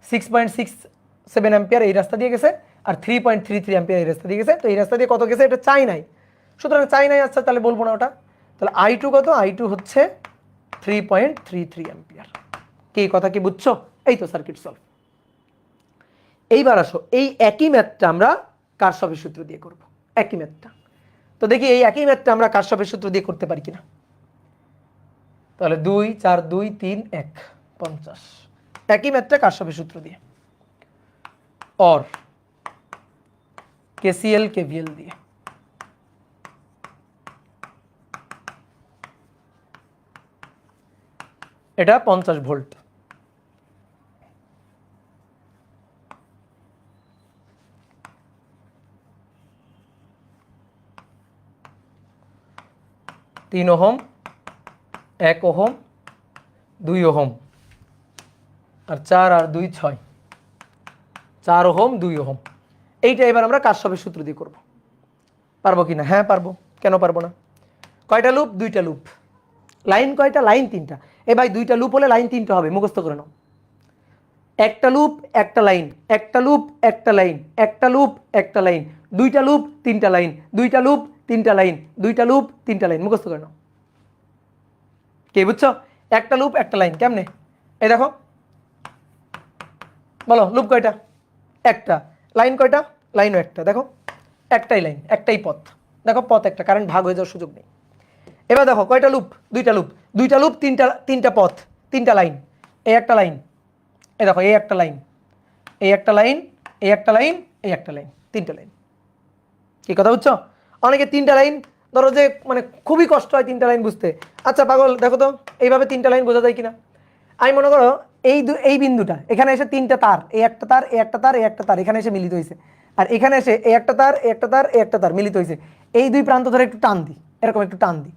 6.67 অ্যাম্পিয়ার এই রাস্তা দিয়ে গেছে, আর 3.33 অ্যাম্পিয়ার এই রাস্তা দিয়ে গেছে। তো এই রাস্তা দিয়ে কত গেছে এটা চাই নাই, সুতরাং চাই নাই, আচ্ছা তাহলে বলবো না ওটা। তাহলে I2 কত? I2 হচ্ছে 3.33 অ্যাম্পিয়ার। কি কথা কি বুঝছো? এই তো সার্কিট সলভ। এইবার আসো, এই একই ম্যাথটা আমরা কারশফের সূত্র দিয়ে করব, একই ম্যাথটা। তো দেখি এই একই ম্যাথটা আমরা কারশফের সূত্র দিয়ে করতে পারি কিনা। তাহলে 2 4 2 3 1 50, একই ম্যাথটা কারশফের সূত্র দিয়ে, और KCL KVL দিয়ে। এটা 50 ভোল্ট, तीन ओहम, 1 ओहम, 2 ओहम, और 4 और 2 6, 4 ओहम 2 ओहम। এইটা এবার আমরা কারশফের সূত্র দিয়ে করব, পারবো কিনা? হ্যাঁ পারবো, কেন পারবো না। কয়টা লুপ? 2টা লুপ। লাইন কয়টা? লাইন 3টা। এ ভাই 2টা লুপ হলে লাইন 3টা হবে, মুখস্থ করে নাও। একটা লুপ একটা লাইন, একটা লুপ একটা লাইন, একটা লুপ একটা লাইন, 2টা লুপ 3টা লাইন, 2টা লুপ 3টা লাইন, 2টা লুপ 3টা লাইন, মুখস্থ করে নাও। কে বুঝছো? একটা লুপ একটা লাইন কেমনে? এই দেখো, বলো লুপ কয়টা? একটা। লাইন কয়টা? লাইনও একটা। দেখো একটাই লাইন, একটাই পথ, দেখো পথ একটা, কারেন্ট ভাগ হয়ে যাওয়ার সুযোগ নেই। এবার দেখো কয়টা লুপ? 2টা লুপ, 2টা লুপ 3টা পথ, 3টা লাইন, এই একটা লাইন, এই দেখো এই একটা লাইন, এই একটা লাইন, এই একটা লাইন, এই একটা লাইন, 3টা লাইন। কি কথা বুঝছো? অনেকে 3টা লাইন ধরো যে মানে খুবই কষ্ট হয় 3টা লাইন বুঝতে। আচ্ছা পাগল, দেখো তো এইভাবে 3টা লাইন বোঝা যায় কিনা। আমি মনে করো এই বিন্দুটা, এখানে এসে 3টা তার, এই একটা তার, এই একটা তার, এই একটা তার এখানে এসে মিলিত হয়েছে, আর এখানে এসে এই একটা তার, এই একটা তার, এই একটা তার মিলিত হয়েছে। এই 2 প্রান্ত ধরে একটু টান দিই, এরকম একটু টান দিই,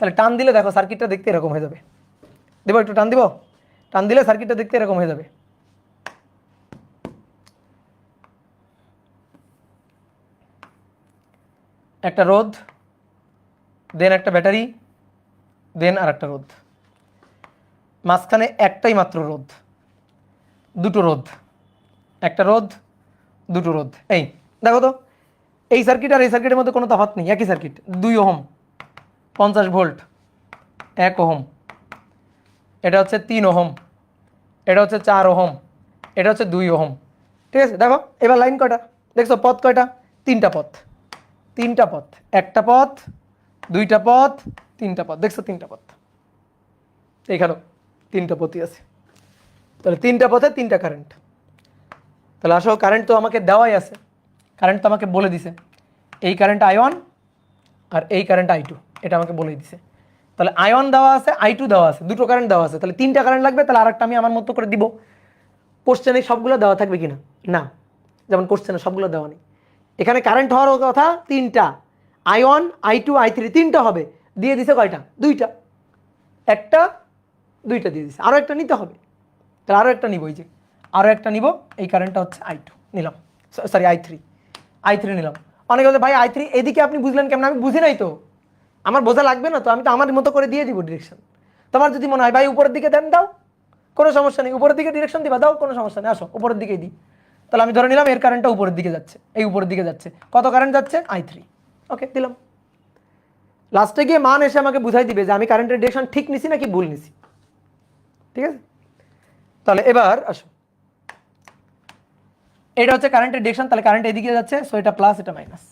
তাহলে টান দিলে দেখো সার্কিটটা দেখতে এরকম হয়ে যাবে। দেবো একটু টান দিব, টান দিলে সার্কিটটা দেখতে এরকম হয়ে যাবে। একটা রোধ, দেন একটা ব্যাটারি, দেন আর একটা রোধ, মাঝখানে একটাই মাত্র রোধ, দুটো রোধ, একটা রোধ, দুটো রোধ। এই দেখো তো এই সার্কিট আর এই সার্কিটের মধ্যে কোনো তফাৎ নেই, একই সার্কিট। 2 ওহম 50 ভোল্ট, 1 ওহম, এটা হচ্ছে 3 ওহম, এটা হচ্ছে 4 ওহম, এটা হচ্ছে 2 ওহম। ঠিক আছে, দেখো এবার লাইন কয়টা? দেখছো পথ কয়টা? 3টা পথ, 3টা পথ, একটা পথ, 2টা পথ, 3টা পথ, দেখছো 3টা পথ, এইখানেও 3টা পথই আছে। তাহলে 3টা পথে 3টা কারেন্ট। তাহলে আসো কারেন্ট তো আমাকে দেওয়াই আছে, কারেন্ট তো আমাকে বলে দিছে এই কারেন্ট I1 আর এই কারেন্ট I2, এটা আমাকে বলেই দিছে। তাহলে আয়ন দেওয়া আছে, I2 দেওয়া আছে, দুটো কারেন্ট দেওয়া আছে, তাহলে 3টা কারেন্ট লাগবে, তাহলে আরেকটা আমি আমার মতো করে দিব। কোশ্চেনে সবগুলো দেওয়া থাকবে কিনা? না, যেমন কোশ্চেনে সবগুলো দেওয়া নেই। এখানে কারেন্ট হওয়ার কথা 3টা, I1 I2 I3 3টা হবে, দিয়ে দিছে কয়টা? 2টা, একটা 2টা দিয়ে দিছে, আরও একটা নিতে হবে, তাহলে আরও একটা নিব, এই যে আরও একটা নিব, এই কারেন্টটা হচ্ছে I2 নিলাম, সরি I3 নিলাম। অনেকে বলে ভাই I3 এদিকে আপনি বুঝলেন কেমন? আমি বুঝি নাই তো, আমার বোঝা লাগবে না তো, আমি তো আমার মতো করে দিয়ে দিব ডিরেকশন। তোমার যদি মনে হয় ভাই উপরের দিকে দেন, দাও, কোনো সমস্যা নেই, উপরের দিকে ডিরেকশন দিবা, দাও, কোনো সমস্যা নেই, আসো উপরের দিকেই দিই। তাহলে আমি ধরে নিলাম এর কারেন্টটা উপরের দিকে যাচ্ছে, এই উপরের দিকে যাচ্ছে, কত কারেন্ট যাচ্ছে? I3, ওকে দিলাম। লাস্টে গিয়ে মান এসে আমাকে বুঝাই দিবে যে আমি কারেন্টের ডিরেকশন ঠিক নিছি নাকি ভুল নিছি, ঠিক আছে? তাহলে এবার আসো, এটা হচ্ছে কারেন্টের ডিরেকশন, তাহলে কারেন্ট এদিকে যাচ্ছে, সো এটা প্লাস, এটা minus.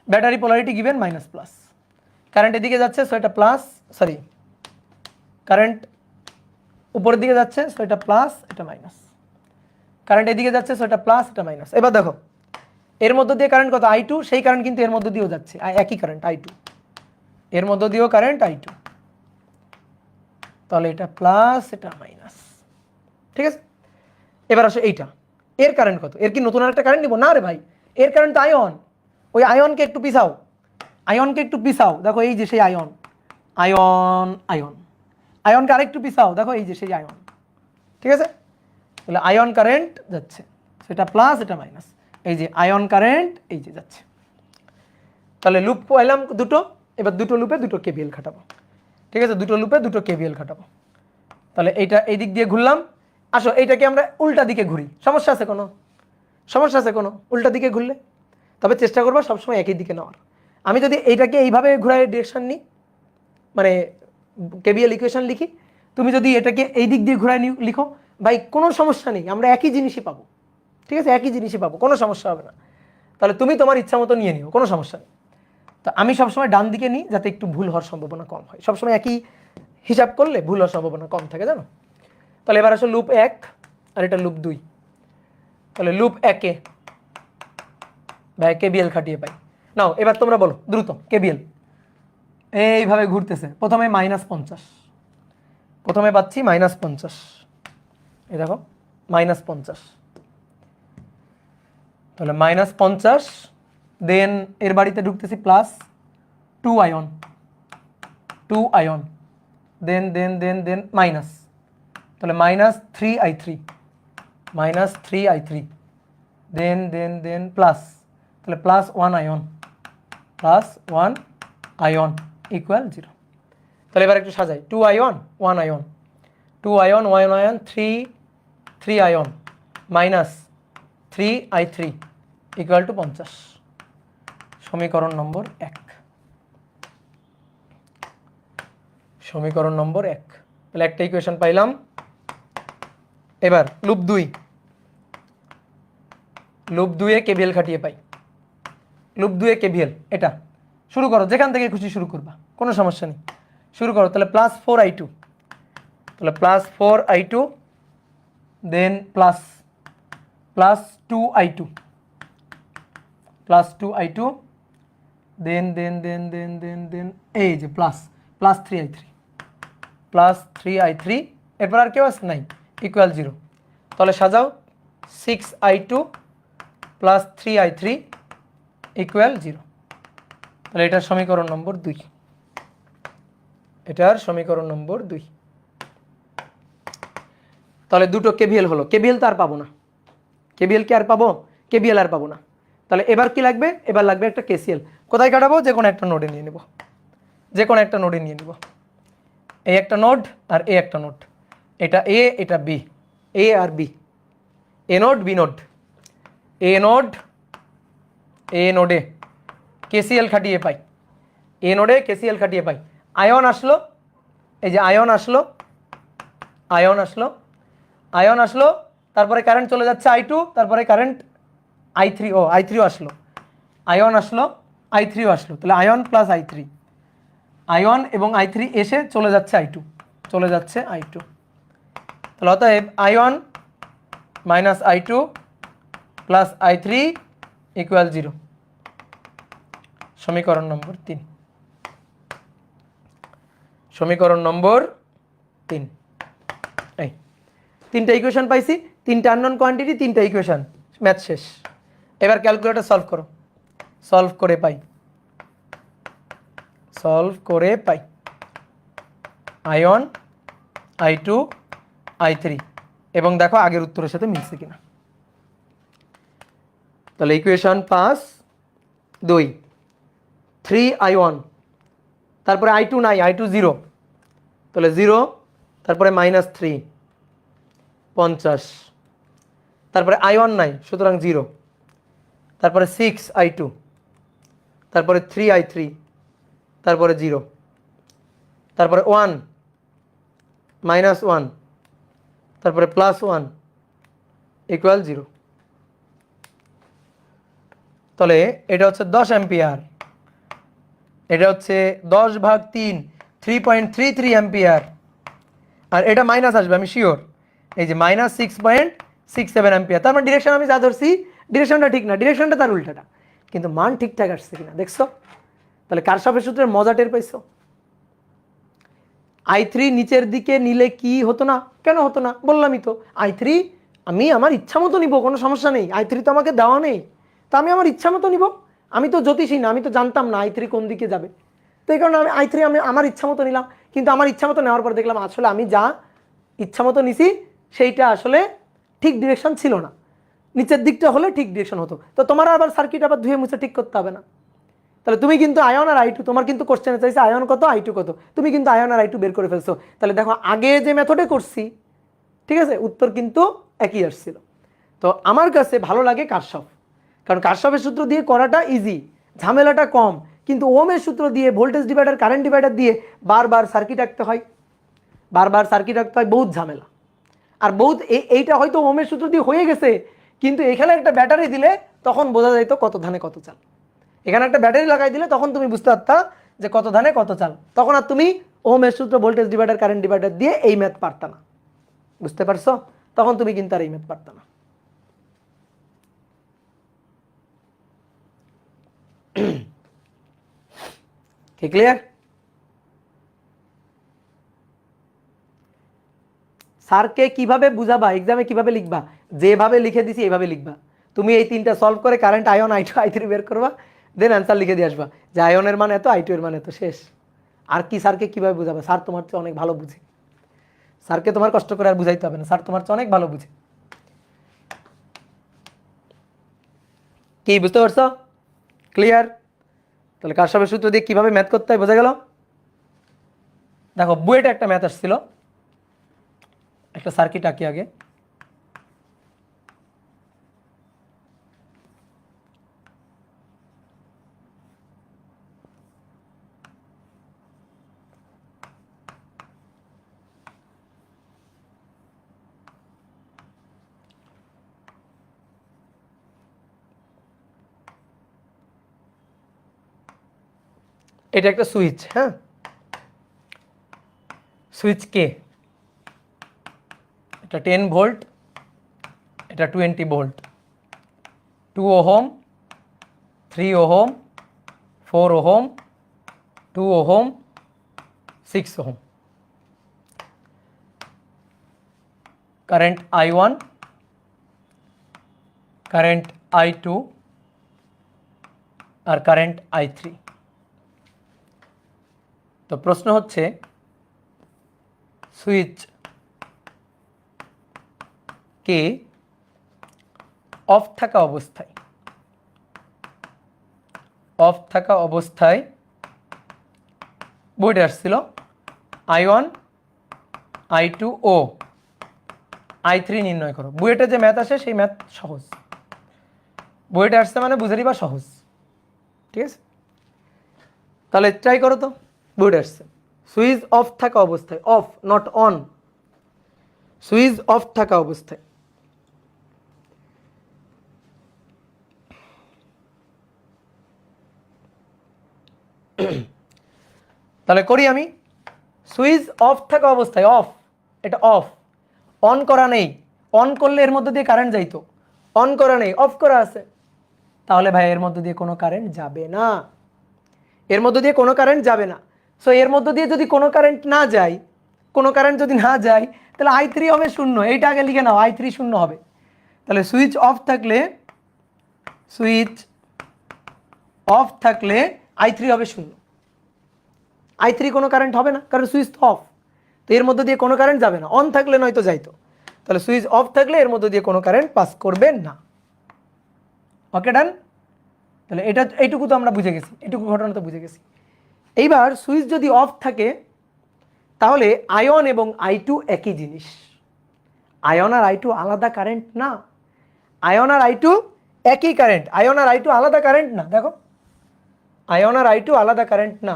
Battery polarity given minus plus, current এদিকে যাচ্ছে, সো এটা প্লাস, সরি কারেন্ট উপরের দিকে যাচ্ছে, সো এটা প্লাস, এটা মাইনাস। কারেন্ট এদিকে যাচ্ছে, সো এটা প্লাস, এটা মাইনাস। এবার দেখো এর মধ্য দিয়ে কারেন্ট কত? I2, সেই কারেন্ট কিন্তু এর মধ্য দিয়েও যাচ্ছে, একই কারেন্ট I2, এর মধ্য দিয়েও কারেন্ট I2, তাহলে এটা প্লাস, এটা মাইনাস, ঠিক আছে? এবার আসো এইটা, এর কারেন্ট কত? এর কি নতুন আরেকটা কারেন্ট নিব? না রে ভাই, এর কারেন্ট তো আয়ন, ওই আয়নকে একটু পিছাও, আয়নকে একটু পিছাও, দেখো এই যে সেই আয়ন, আয়ন আয়ন, আয়নকে আরেকটু পিছাও, দেখো এই যে সেই আয়ন, ঠিক আছে? তাহলে আয়ন কারেন্ট যাচ্ছে, সেটা প্লাস, এটা মাইনাস, এই যে আয়ন কারেন্ট এই যে যাচ্ছে। তাহলে লুপ পাইলাম দুটো, এবার দুটো লুপে দুটো KVL খাটাবো, ঠিক আছে? দুটো লুপে দুটো KVL খাটাবো। তাহলে এইটা এই দিক দিয়ে ঘুরলাম, আসো এইটাকে আমরা উল্টা দিকে ঘুরি, সমস্যা আছে কোনো? সমস্যা আছে কোনো উল্টা দিকে ঘুরলে? তবে চেষ্টা করবো সবসময় একই দিকে নেওয়ার। আমি যদি এইটাকে এইভাবে ঘুরাই ডিরেকশন নিই, মানে KVL ইকুয়েশন লিখি, তুমি যদি এটাকে এই দিক দিয়ে ঘুরাই লিখো, ভাই কোনো সমস্যা নেই, আমরা একই জিনিসই পাবো, ঠিক আছে? একই জিনিসই পাবো, কোনো সমস্যা হবে না। তাহলে তুমি তোমার ইচ্ছা মতো নিয়ে নিও, কোনো সমস্যা নেই। তো আমি সবসময় ডান দিকে নিই যাতে একটু ভুল হওয়ার সম্ভাবনা কম হয়, সবসময় একই হিসাব করলে ভুল হওয়ার সম্ভাবনা কম থাকে, জানো? তাহলে এবার আসো লুপ 1 আর এটা লুপ 2। তাহলে লুপ 1-এ ভাই KVL খাটিয়ে পাই, নাও এবার তোমরা বলো দ্রুত KVL। এইভাবে ঘুরতেছে, প্রথমে -50, প্রথমে পাচ্ছি -50, এই দেখো -50, তাহলে -50, দেন এর বাড়িতে ঢুকতেছি প্লাস 2 আয়ন, 2 আয়ন, দেন দেন দেন দেন মাইনাস, তাহলে -3I3, -3I3, দেন দেন দেন প্লাস, তাহলে +1 আয়ন, +1 আয়ন ইকুয়াল 0। তাহলে এবার একটু সাজাই, 2 ion 1 ion, 2 ion 1 ion, 3 ion, -3I3 equal to 50, সমীকরণ নম্বর 1, সমীকরণ নম্বর 1। তাহলে একটা ইকুয়েশন পাইলাম। এবার লুপ 2, লুপ 2-এ KVL খাটিয়ে পাই, লুপ 2-এ KVL, এটা শুরু করো, যেখান থেকে খুশি শুরু করবা, কোনো সমস্যা নেই, শুরু করো। তাহলে +4I2, তাহলে +4I2, দেন +2I2, +2I2, দেন দেন দেন দেন দেন দেন এই যে +3I3, +3I3, এরপর আর কেউ আছে নাই, ইকুয়াল 0। তাহলে সাজাও 6I2 +3I3 ইকুয়াল 0। তাহলে এটার সমীকরণ নম্বর 2, এটার সমীকরণ নম্বর 2। তাহলে দুটো KVL হলো, KVL তো আর পাবো না, KVL কি আর পাবো? KVL আর পাবো না। তাহলে এবার কি লাগবে? এবার লাগবে একটা KCL। কোথায় কাটাবো? যে কোনো একটা নোডে নিয়ে নেব, যে কোনো একটা নোডে নিয়ে নেব। এই একটা নোড আর এই একটা নোড, এটা A এটা B, A আর B, A node B node, A node, A নোডে KCL খাটিয়ে পাই, A নোডে KCL খাটিয়ে পাই। আয়ন আসলো, এই যে আয়ন আসলো, আয়ন আসলো, আয়ন আসলো, তারপরে কারেন্ট চলে যাচ্ছে I2, তারপরে কারেন্ট I3, ও I3ও আসলো, আয়ন আসলো, I3ও আসলো, তাহলে আয়ন প্লাস I3, আয়ন এবং I3 এসে চলে যাচ্ছে I2, চলে যাচ্ছে I2। তাহলে অতএব ion -I2 plus I3 equal 0, সমীকরণ নম্বর 3। সমীকরণ নম্বর 3। এই 3টা ইকুয়েশন পাইছি, 3টা আননোন কোয়ান্টিটি, 3টা ইকুয়েশন, ম্যাথ শেষ। এবার ক্যালকুলেটর সলভ করো। সলভ করে পাই I1 I2 I3 এবং দেখো আগের উত্তরের সাথে মিলছে কিনা। তাহলে ইকুয়েশন 5 2 3I1, তারপরে I2 নাই, I2 0, তাহলে 0, তারপরে -3 50, তারপরে I1 নাই সুতরাং 0, তারপরে 6I2, তারপরে 3I3, তারপরে 0, তারপরে 1 -1, তারপরে +1 = 0। তাহলে এটা হচ্ছে 10 অ্যাম্পিয়ার, এটা হচ্ছে 10/3 3.33 অ্যাম্পিয়ার, আর এটা মাইনাস আসবে আমি শিওর, এই যে -6.67 অ্যাম্পিয়ার। তার মানে ডিরেকশন আমি যা ধরছি ডিরেকশনটা ঠিক না, ডিরেকশনটা তার উল্টাটা, কিন্তু মান ঠিকঠাক আসছে কিনা দেখছো। তাহলে কারশফের সূত্রের মজা টের পাইছো। I3 নিচের দিকে নিলে কি হতো না, কেন হতো না বললামই তো, I3 আমি আমার ইচ্ছা মতো নিব, কোনো সমস্যা নেই, I3 তো আমাকে দেওয়া নেই, তা আমি আমার ইচ্ছা মতো নিব। আমি তো জ্যোতিষী না, আমি তো জানতাম না I3 কোন দিকে যাবে, তো এই কারণে আমি I3 আমি আমার ইচ্ছা মতো নিলাম। কিন্তু আমার ইচ্ছা মতো নেওয়ার পর দেখলাম আসলে আমি যা ইচ্ছা মতো নিছি সেইটা আসলে ঠিক ডিরেকশন ছিল না, নিচের দিকটা হলে ঠিক ডিরেকশন হতো। তো তোমার আবার সার্কিট আবার ধুয়ে মুছে ঠিক করতে হবে না। তাহলে তুমি কিন্তু I1 আর I2, তোমার কিন্তু কোশ্চেনে চাইছে I1 কত I2 কত, তুমি কিন্তু I1 আর I2 বের করে ফেলছো। তাহলে দেখো আগে যে মেথডে করছি ঠিক আছে, উত্তর কিন্তু একই আসছিল। তো আমার কাছে ভালো লাগে কারশফ, কারণ কারশফের সূত্র দিয়ে করাটা ইজি, ঝামেলাটা কম। কিন্তু ওহমের সূত্র দিয়ে ভোল্টেজ ডিভাইডার কারেন্ট ডিভাইডার দিয়ে বারবার সার্কিট আঁকতে হয়, বহুত ঝামেলা। আর বহুত এইটা হয়তো ওহমের সূত্র দিয়ে হয়ে গেছে, কিন্তু এখানে একটা ব্যাটারি দিলে তখন বোঝা যাইতো কত ধানে কত চাল। এখানে একটা ব্যাটারি লাগাই দিলে তখন তুমি বুঝতে পারতা যে কত ধানে কত চাল, তখন আর তুমি ওহমের সূত্র ভোল্টেজ ডিভাইডার কারেন্ট ডিভাইডার দিয়ে এই ম্যাথ পারতা না। বুঝতে পারছো? তখন তুমি কিন্তু আর এই ম্যাথ পারতা না। কি ক্লিয়ার? স্যারকে কিভাবে বুঝাবা, এক্সামে কিভাবে লিখবা, যেভাবে লিখে দিছি এইভাবে লিখবা। তুমি এই 3টা সলভ করে কারেন্ট I1 I2 I3 বের করবা, দেন অ্যান্সার লিখে দিয়ে আসবা যে I1 এর মান এত, I2 এর মান এত, শেষ। আর কি স্যারকে কিভাবে বুঝাবা? স্যার তোমার চেয়ে অনেক ভালো বুঝে, স্যারকে তোমার কষ্ট করে আর বুঝাইতে হবে না, স্যার তোমার চেয়ে অনেক ভালো বুঝে। কি বুঝতে পারছো? ক্লিয়ার? তাহলে কারশফের সূত্র দিয়ে কিভাবে ম্যাথ করতে হয় বোঝা গেল। দেখো বুয়েটে একটা ম্যাথ আসছিল, একটা সার্কিট আঁকি আগে। এটা একটা সুইচ, হ্যাঁ, সুইচ কে, এটা 10 ভোল্ট, এটা 20 volt, 2 ohm, 3 ohm, 4 ohm, 2 ohm, 6 ohm. Current I1, current I2 আর কারেন্ট I3। তো প্রশ্ন হচ্ছে সুইচ কে অফ থাকা অবস্থায় বোর্ডে আসছিল I1 I2 ও I3 নির্ণয় করো। বুয়েটে যে ম্যাথ আসে সেই ম্যাথ সহজ, বুয়েটে আসছে মানে বুঝে নিবা সহজ, ঠিক আছে? তাহলে ট্রাই করো তো। বুয়েটে আসছে সুইচ অফ থাকা অবস্থায়, of not on, switch off থাকা অবস্থায় তাহলে করি আমি। সুইচ অফ থাকা অবস্থায়, অফ, এটা অফ, অন করা নেই। অন করলে এর মধ্যে দিয়ে কারেন্ট যাইতো, অন করা নেই, অফ করা আছে। তাহলে ভাই এর মধ্যে দিয়ে কোনো কারেন্ট যাবে না, এর মধ্যে দিয়ে কোনো কারেন্ট যাবে না। সো এর মধ্য দিয়ে যদি কোনো কারেন্ট না যায়, কোনো কারেন্ট যদি না যায়, তাহলে I3 হবে শূন্য। এইটা আগে লিখে নাও, I3 শূন্য হবে। তাহলে সুইচ অফ থাকলে I3 হবে শূন্য। I3 কোনো কারেন্ট হবে না, কারণ সুইচ তো অফ। তো এর মধ্যে দিয়ে কোনো কারেন্ট যাবে না, অন থাকলে নয়তো যাইতো। তাহলে সুইচ অফ থাকলে এর মধ্যে দিয়ে কোনো কারেন্ট পাস করবে না। ওকে, ডান। তাহলে এইটুকু তো আমরা বুঝে গেছি, এইটুকু ঘটনা তো বুঝে গেছি। এইবার সুইচ যদি অফ থাকে তাহলে আয়ন এবং I2 একই জিনিস। আয়ন আর I2 আলাদা কারেন্ট না, আয়ন আর I2 একই কারেন্ট। আয়ন আর I2 আলাদা কারেন্ট না, দেখো আয়ন আর I2 আলাদা কারেন্ট না।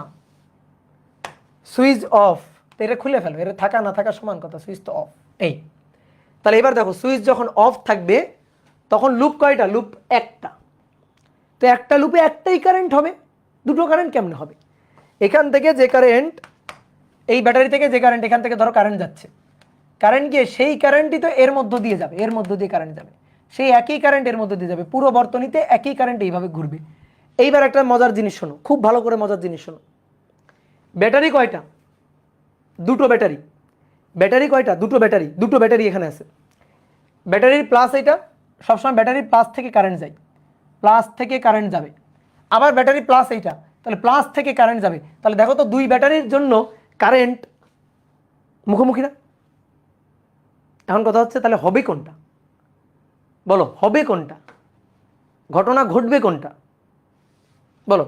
সুইচ অফ, তো এটা খুলে ফেলো, এটা থাকা না থাকা সমান কথা, সুইচ তো অফ। এই তাহলে এবার দেখো সুইচ যখন অফ থাকবে তখন লুপ কয়টা? লুপ একটা। তো একটা লুপে একটাই কারেন্ট হবে, দুটো কারেন্ট কেমনে হবে? এখান থেকে যে কারেন্ট, এই ব্যাটারি থেকে যে কারেন্ট, এখান থেকে ধরো কারেন্ট যাচ্ছে, কারেন্ট গিয়ে সেই কারেন্টই তো এর মধ্য দিয়ে যাবে, এর মধ্য দিয়ে কারেন্ট যাবে, সেই একই কারেন্ট এর মধ্য দিয়ে যাবে, পুরো বর্তনীতে একই কারেন্ট এইভাবে ঘুরবে। এইবার একটা মজার জিনিস শোনো, খুব ভালো করে মজার জিনিস শোনো। ব্যাটারি কয়টা? দুটো ব্যাটারি। ব্যাটারি কয়টা? দুটো ব্যাটারি। দুটো ব্যাটারি এখানে আছে। ব্যাটারির প্লাস, এটা সবসময় ব্যাটারির প্লাস থেকে কারেন্ট যায়, প্লাস থেকে কারেন্ট যাবে। আবার ব্যাটারি প্লাস এইটা, তাহলে প্লাস থেকে কারেন্ট যাবে। তাহলে দেখো তো দুই ব্যাটারির জন্য কারেন্ট মুখোমুখি না? এখন কথা হচ্ছে তাহলে হবে কোনটা? বলো, হবে কোনটা? ঘটনা ঘটবে কোনটা? বলো।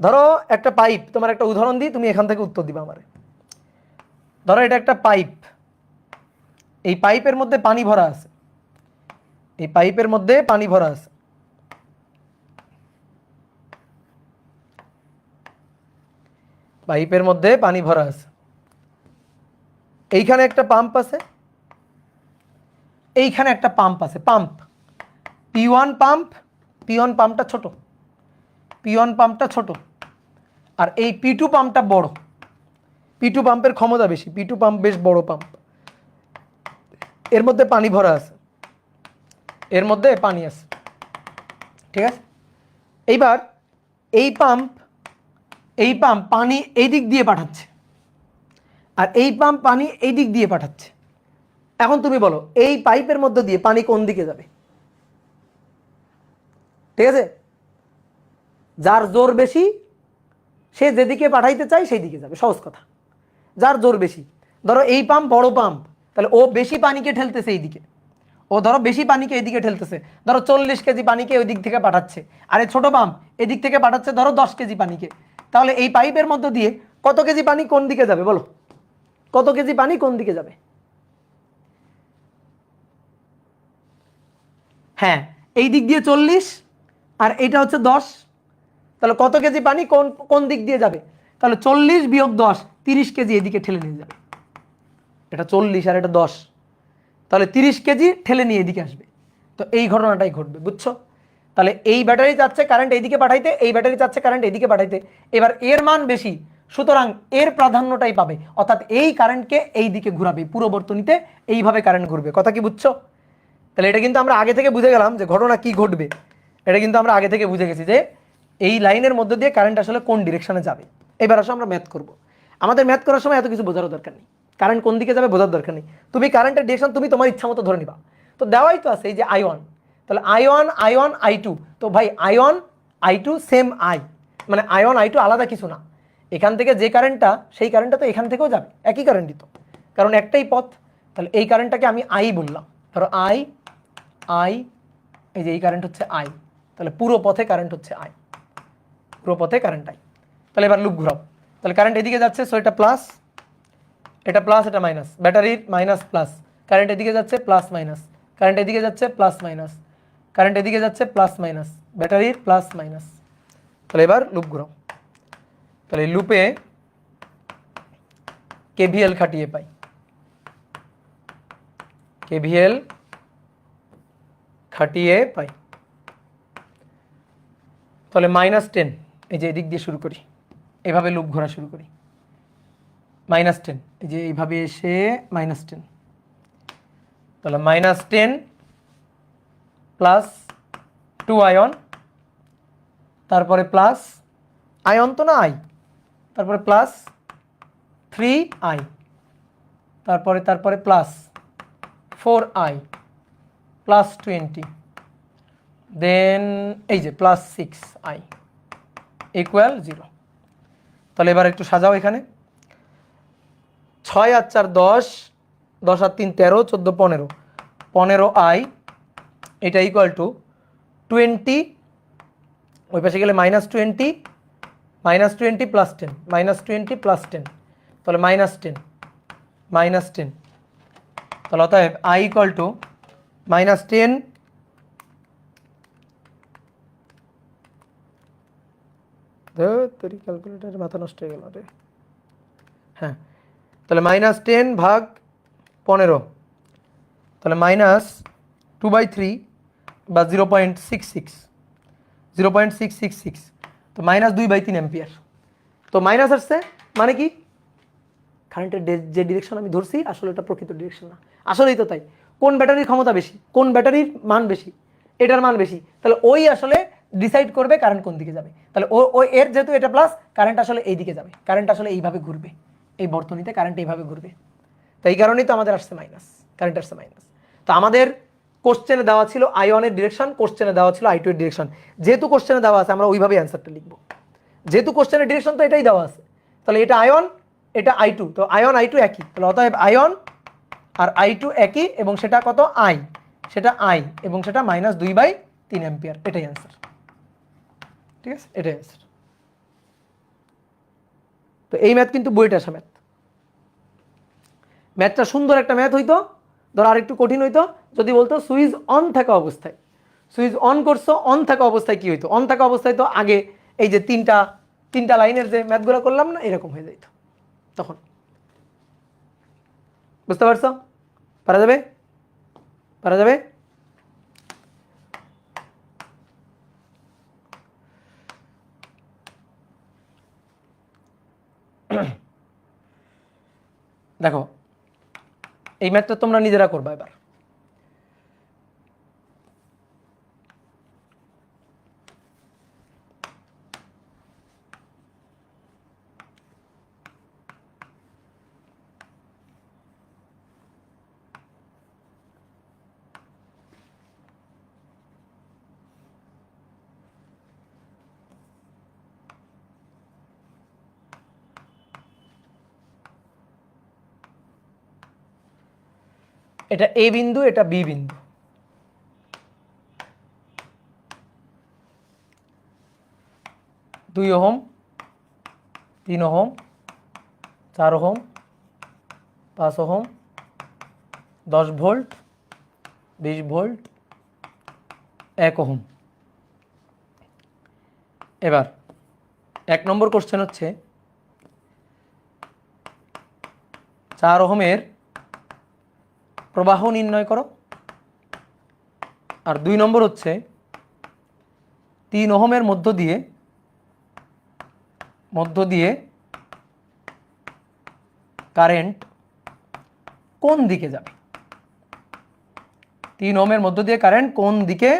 ধরো একটা পাইপ, তোমার একটা উদাহরণ দিই, তুমি এখান থেকে উত্তর দিবা আমারে। ধরো এটা একটা পাইপ, এই পাইপের মধ্যে পানি ভরা আছে, এই পাইপের মধ্যে পানি ভরা আছে। পাইপের মধ্যে পানি ভরা আছে। এইখানে একটা পাম্প আছে, এইখানে একটা পাম্প আছে, পাম্প P1 পাম্প। P1 পাম্পটা ছোট, P1 পাম্পটা ছোট, আর এই P2 পাম্পটা বড়। P2 পাম্পের ক্ষমতা বেশি, P2 পাম্প বেশ বড় পাম্প। এর মধ্যে পানি ভরা আছে, এর মধ্যে পানি আছে, ঠিক আছে। এইবার এই পাম্প পানি এই দিক দিয়ে পাঠাচ্ছে, আর এই পাম্প পানি এই দিক দিয়ে পাঠাচ্ছে। এখন তুমি বলো এই পাইপের মধ্যে দিয়ে পানি কোন দিকে যাবে? ঠিক আছে, যার জোর বেশি সে যেদিকে পাঠাইতে চায় সেই দিকে যাবে, সহজ কথা। যার জোর বেশি, ধরো এই পাম্প বড় পাম্প, তাহলে ও বেশি পানিকে ঠেলতেছে এইদিকে, ও ধরো বেশি পানিকে এইদিকে ঠেলতেছে, ধরো 40 কেজি পানিকে ওই দিক থেকে পাঠাচ্ছে, আর এই ছোট পাম্প এদিক থেকে পাঠাচ্ছে ধরো 10 কেজি পানিকে। তাহলে এই পাইপের মধ্য দিয়ে কত কেজি পানি কোন দিকে যাবে? বলো, কত কেজি পানি কোন দিকে যাবে? হ্যাঁ, এই দিক দিয়ে 40 আর এইটা হচ্ছে 10, তাহলে কত কেজি পানি কোন কোন দিক দিয়ে যাবে? তাহলে 40 বিয়োগ 10, 30 কেজি এদিকে ঠেলে নিয়ে যাবে। এটা 40 আর এটা 10, তাহলে 30 কেজি ঠেলে নিয়ে এদিকে আসবে। তো এই ঘটনাটাই ঘটবে, বুঝছো? তাহলে এই ব্যাটারি চাচ্ছে কারেন্ট এইদিকে পাঠাইতে, এই ব্যাটারি চাচ্ছে কারেন্ট এইদিকে পাঠাইতে। এবার এর মান বেশি, সুতরাং এর প্রাধান্যটাই পাবে, অর্থাৎ এই কারেন্টকে এই দিকে ঘুরাবে, পুরো বর্তনীতে এইভাবে কারেন্ট ঘুরবে। কথা কি বুঝছো? তাহলে এটা কিন্তু আমরা আগে থেকে বুঝে গেলাম যে ঘটনা কি ঘটবে। এটা কিন্তু আমরা আগে থেকে বুঝে গেছি যে এই লাইনের মধ্যে দিয়ে কারেন্ট আসলে কোন ডিরেকশনে যাবে। এবার আসলে আমরা ম্যাথ করব। আমাদের ম্যাথ করার সময় এত কিছু বোঝারও দরকার নেই, কারেন্ট কোন দিকে যাবে বোঝার দরকার নেই। তুমি কারেন্টের ডিরেকশন তুমি তোমার ইচ্ছা মতো ধরে নিবা। তো দেওয়াই তো আছে এই যে I1, তাহলে I1 I2, তো ভাই I1 I2 সেম I, মানে I1 I2 আলাদা কিছু না। এখান থেকে যে কারেন্টটা, সেই কারেন্টটা তো এখান থেকেও যাবে, একই কারেন্টই তো, কারণ একটাই পথ। তাহলে এই কারেন্টটাকে আমি I বললাম, ধরো I, এই যে এই কারেন্ট হচ্ছে I, তাহলে পুরো পথে কারেন্ট হচ্ছে I, পুরো পথে কারেন্ট I। তাহলে এবার লুপ ঘুরাও, তাহলে কারেন্ট এদিকে যাচ্ছে, সো এটা প্লাস, এটা প্লাস, এটা মাইনাস, ব্যাটারির মাইনাস প্লাস, কারেন্ট এদিকে যাচ্ছে প্লাস মাইনাস, কারেন্ট এদিকে যাচ্ছে প্লাস মাইনাস, কারেন্ট এদিকে যাচ্ছে প্লাস মাইনাস, ব্যাটারির প্লাস মাইনাস। তাহলে এবার লুপ ঘুরাও, তাহলে লুপে KVL খাটিয়ে পাই, KVL খাটিয়ে পাই। তাহলে -10, এই যে এদিক দিয়ে শুরু করি, এভাবে লুপ ঘোরা শুরু করি, -10, এই যে এইভাবে এসে -10, তাহলে -10 প্লাস 2 আয়ন, তারপরে প্লাস আয়ন তো না I, তারপরে প্লাস 3i, তারপরে প্লাস 4i প্লাস 20, দেন এই যে প্লাস 6i ইকুয়াল 0। তাহলে এবার একটু সাজাও এখানে, 6 আর 4 10, 10 আর 3 13, 14 15, 15i এটা ইকুয়াল টু 20, ওই পাশে গেলে -20, -20 প্লাস 10, -20 প্লাস 10, তাহলে -10, তাহলে অতএব i ইকুয়াল টু -10 তোর ক্যালকুলেটারের মাথা নষ্ট হয়ে গেল রে। হ্যাঁ, তাহলে -10 ভাগ 15, তাহলে -2/3 বা 0.666, তো -2/3 অ্যাম্পিয়ার। তো মাইনাস আসছে মানে কি, কারেন্টের যে ডিরেকশন আমি ধরছি আসলে এটা প্রকৃত ডিরেকশন না। আসলেই তো তাই, কোন ব্যাটারির ক্ষমতা বেশি, কোন ব্যাটারির মান বেশি, এটার মান বেশি, তাহলে ওই আসলে ডিসাইড করবে কারেন্ট কোন দিকে যাবে। তাহলে ও এর যেহেতু এটা প্লাস, কারেন্ট আসলে এই দিকে যাবে, কারেন্ট আসলে এইভাবে ঘুরবে, এই বর্তনীতে কারেন্ট এইভাবে ঘুরবে। তো এই কারণেই তো আমাদের আসছে মাইনাস, কারেন্ট আসছে মাইনাস। তো আমাদের কোশ্চেনে দেওয়া ছিল i1 এর ডিরেকশন, কোশ্চেনে দেওয়া ছিল i2 এর ডিরেকশন। যেহেতু কোশ্চেনে দেওয়া আছে আমরা ওইভাবেই অ্যান্সারটা লিখব, যেহেতু কোশ্চেনের ডিরেকশন তো এটাই দেওয়া আছে। তাহলে এটা i1, এটা i2, তো i1 i2 একই, তাহলে অতএব i1 আর i2 একই, এবং সেটা কত i, সেটা i, এবং সেটা -2/3 অ্যাম্পিয়ার, এটাই অ্যান্সার। ঠিক আছে, এটাই অ্যান্সার। তো এই ম্যাথ কিন্তু বইটা আসা ম্যাথ, ম্যাথটা সুন্দর একটা ম্যাথ হইতো, ধর আর একটু কঠিন হইতো যদি বলতো সুইচ অন থাকা অবস্থায়, সুইচ অন করছো, অন থাকা অবস্থায় কি হইতো, অন থাকা অবস্থায় তো আগে এই যে তিনটা লাইনের যে ম্যাথগুলো করলাম না, এরকম হয়ে যাইতো তখন। বুঝতে পারছো? পারা যাবে, পারা যাবে। দেখো এই ম্যাথটা তোমরা নিজেরা করবা এবার। এটা এ বিন্দু, এটা বি বিন্দু, দুই ohm, 3 ohm, 4 ohm, 5 ohm, 10 volt, 20 volt, 1 ohm. এবার 1 নম্বর কোশ্চেন হচ্ছে 4 ওহমের প্রবাহ নির্ণয় করো, আর 2 নম্বর হচ্ছে 3 ওহমের মধ্য দিয়ে কারেন্ট কোন দিকে যাবে, 3 ওহমের মধ্য দিয়ে কারেন্ট কোন দিকে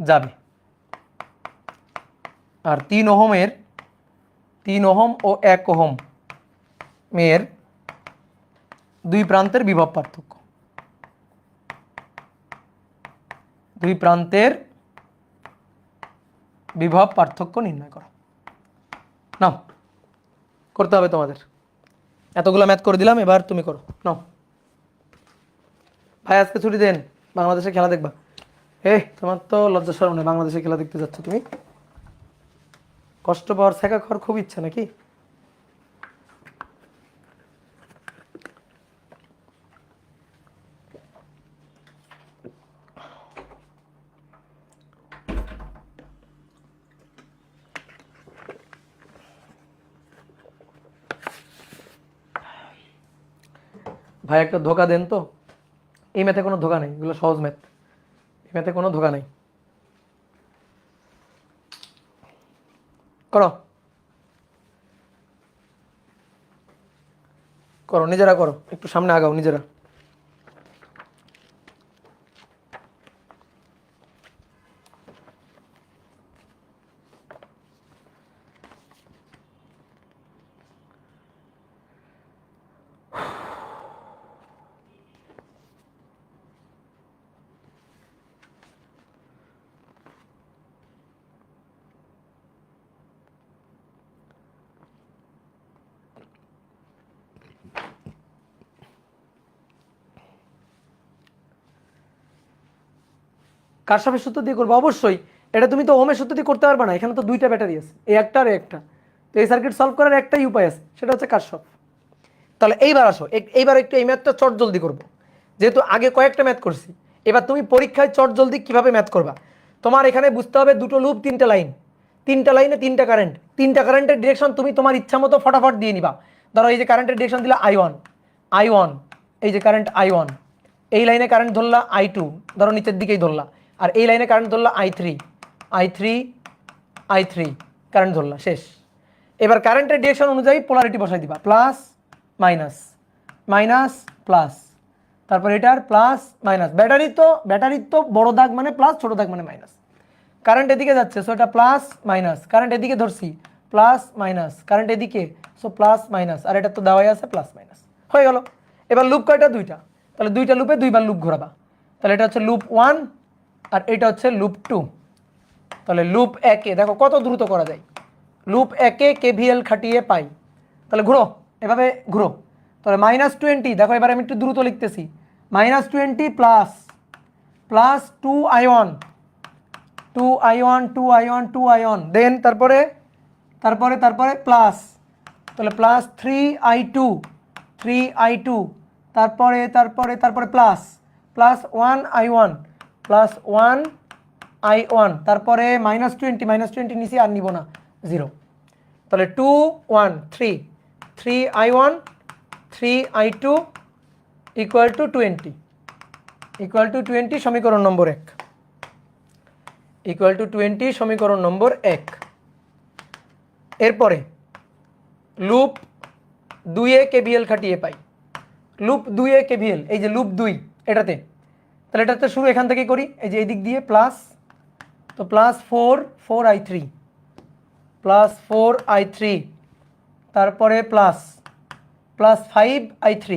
যাবে, আর 3 ওহম ও 1 ওহম এর দুই প্রান্তের বিভব পার্থক্য, দুই প্রান্তের বিভব পার্থক্য নির্ণয় করো। নাও করতে হবে তোমাদের, এতগুলো ম্যাথ করে দিলাম, এবার তুমি করো। নাও ভাই আজকে ছুটি দেন, বাংলাদেশে খেলা দেখবা। তোমার তো লজ্জা শরম নেই, বাংলাদেশে খেলা দেখতে যাচ্ছ তুমি, কষ্ট পাওয়ার শেখা খাওয়ার খুব ইচ্ছা নাকি? ভাই একটা ধোকা দেন তো, এই ম্যাথে কোনো ধোকা নেই, এগুলো সহজ ম্যাথ, এই ম্যাথে কোনো ধোকা নেই। করো করো, নিজেরা করো, একটু সামনে আগাও নিজেরা। কারশফের সূত্র দিয়ে করবো অবশ্যই। এটা তুমি তো ওহমের সূত্র দিয়ে করতে পারবে না, এখানে তো দুইটা ব্যাটারি আছে, এই একটা আর একটা। তো এই সার্কিট সলভ করার একটাই উপায় আছে, সেটা হচ্ছে কারশফ। তাহলে এইবার আসো, এইবার একটু এই ম্যাথটা চট জলদি করবো, যেহেতু আগে কয়েকটা ম্যাথ করছি। এবার তুমি পরীক্ষায় চট জলদি কীভাবে ম্যাথ করবা, তোমার এখানে বুঝতে হবে দুটো লুপ, তিনটা লাইন, তিনটা লাইনে তিনটা কারেন্ট, তিনটা কারেন্টের ডিরেকশন তুমি তোমার ইচ্ছা মতো ফটাফট দিয়ে নিবা। ধরো এই যে কারেন্টের ডিরেকশন দিলা I1, এই যে কারেন্ট I1, এই লাইনে কারেন্ট ধরলা I2, ধরো নিচের দিকেই ধরলা, আর এই লাইনে current Dharla I3 current Dharla, শেষ। এবার কারেন্টের ডিরেকশন অনুযায়ী পোলারিটি বসাই দিবা, প্লাস মাইনাস, মাইনাস প্লাস, তারপর এটার প্লাস মাইনাস। ব্যাটারির তো বড় দাগ মানে প্লাস, ছোট দাগ মানে মাইনাস। কারেন্ট এদিকে যাচ্ছে, সো এটা প্লাস মাইনাস, কারেন্ট এদিকে ধরছি প্লাস মাইনাস, কারেন্ট এদিকে, সো প্লাস মাইনাস, আর এটা তো দেওয়াই আছে প্লাস মাইনাস, হয়ে গেল। এবার লুপ কয়টা? দুইটা, তাহলে দুইটা লুপে দুইবার লুপ ঘোরাবা। তাহলে এটা হচ্ছে লুপ 1 আর এটা হচ্ছে লুপ 2। তাহলে লুপ 1-এ দেখো কত দ্রুত করা যায়, লুপ 1-এ KVL খাটিয়ে পাই। তাহলে ঘুরো, এভাবে ঘুরো। তাহলে -20, দেখো এবার আমি একটু দ্রুত লিখতেছি, -20 প্লাস প্লাস 2i1 দেন তারপরে প্লাস, তাহলে প্লাস 3i2 তারপরে প্লাস 1i1 প্লাস 1i1, তারপরে -20 নিচে আর নিব না, 0। তাহলে 3i1 3i2 ইকুয়াল টু 20 সমীকরণ নম্বর 1, ইকুয়াল টু 20 সমীকরণ নম্বর 1। এরপরে লুপ 2-এ KVL খাটিয়ে পাই, লুপ 2-এ KVL, এই যে লুপ 2 এটাতে, তাহলে এটাতে শুরু এখান থেকে করি, এই যে এই দিক দিয়ে প্লাস, তো প্লাস 4i3 প্লাস 4i3, তারপরে প্লাস 5i3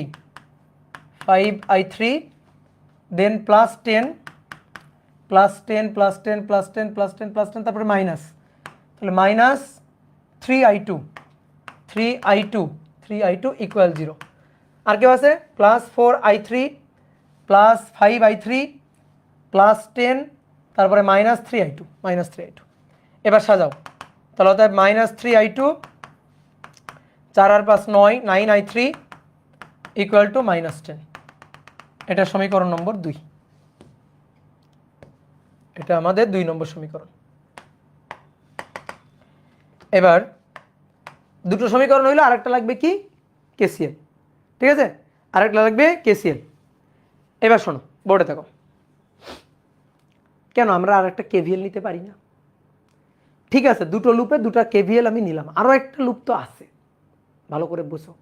দেন প্লাস 10 তারপরে মাইনাস, তাহলে মাইনাস 3i2 ইকুয়াল 0। আর কেউ আছে? Plus 4i3 plus 5i3 plus 10, তারপরে মাইনাস 3i2। এবার সাজাও, তাহলে অর্থাৎ -3i2, 4 R 5 9i3 equal to -10। এটা সমীকরণ নম্বর 2, এটা আমাদের 2 নম্বর সমীকরণ। এবার দুটো সমীকরণ হইলো, আরেকটা লাগবে কি? KCL, ঠিক আছে, আরেকটা লাগবে KCL। এবার শোনো, বোর্ডে থাকো, কেন আমরা আরেকটা KVL নিতে পারি না? ঠিক আছে, দুটো লুপে দুটা KVL আমি নিলাম, আরও একটা লুপ তো আছে, ভালো করে বুঝো,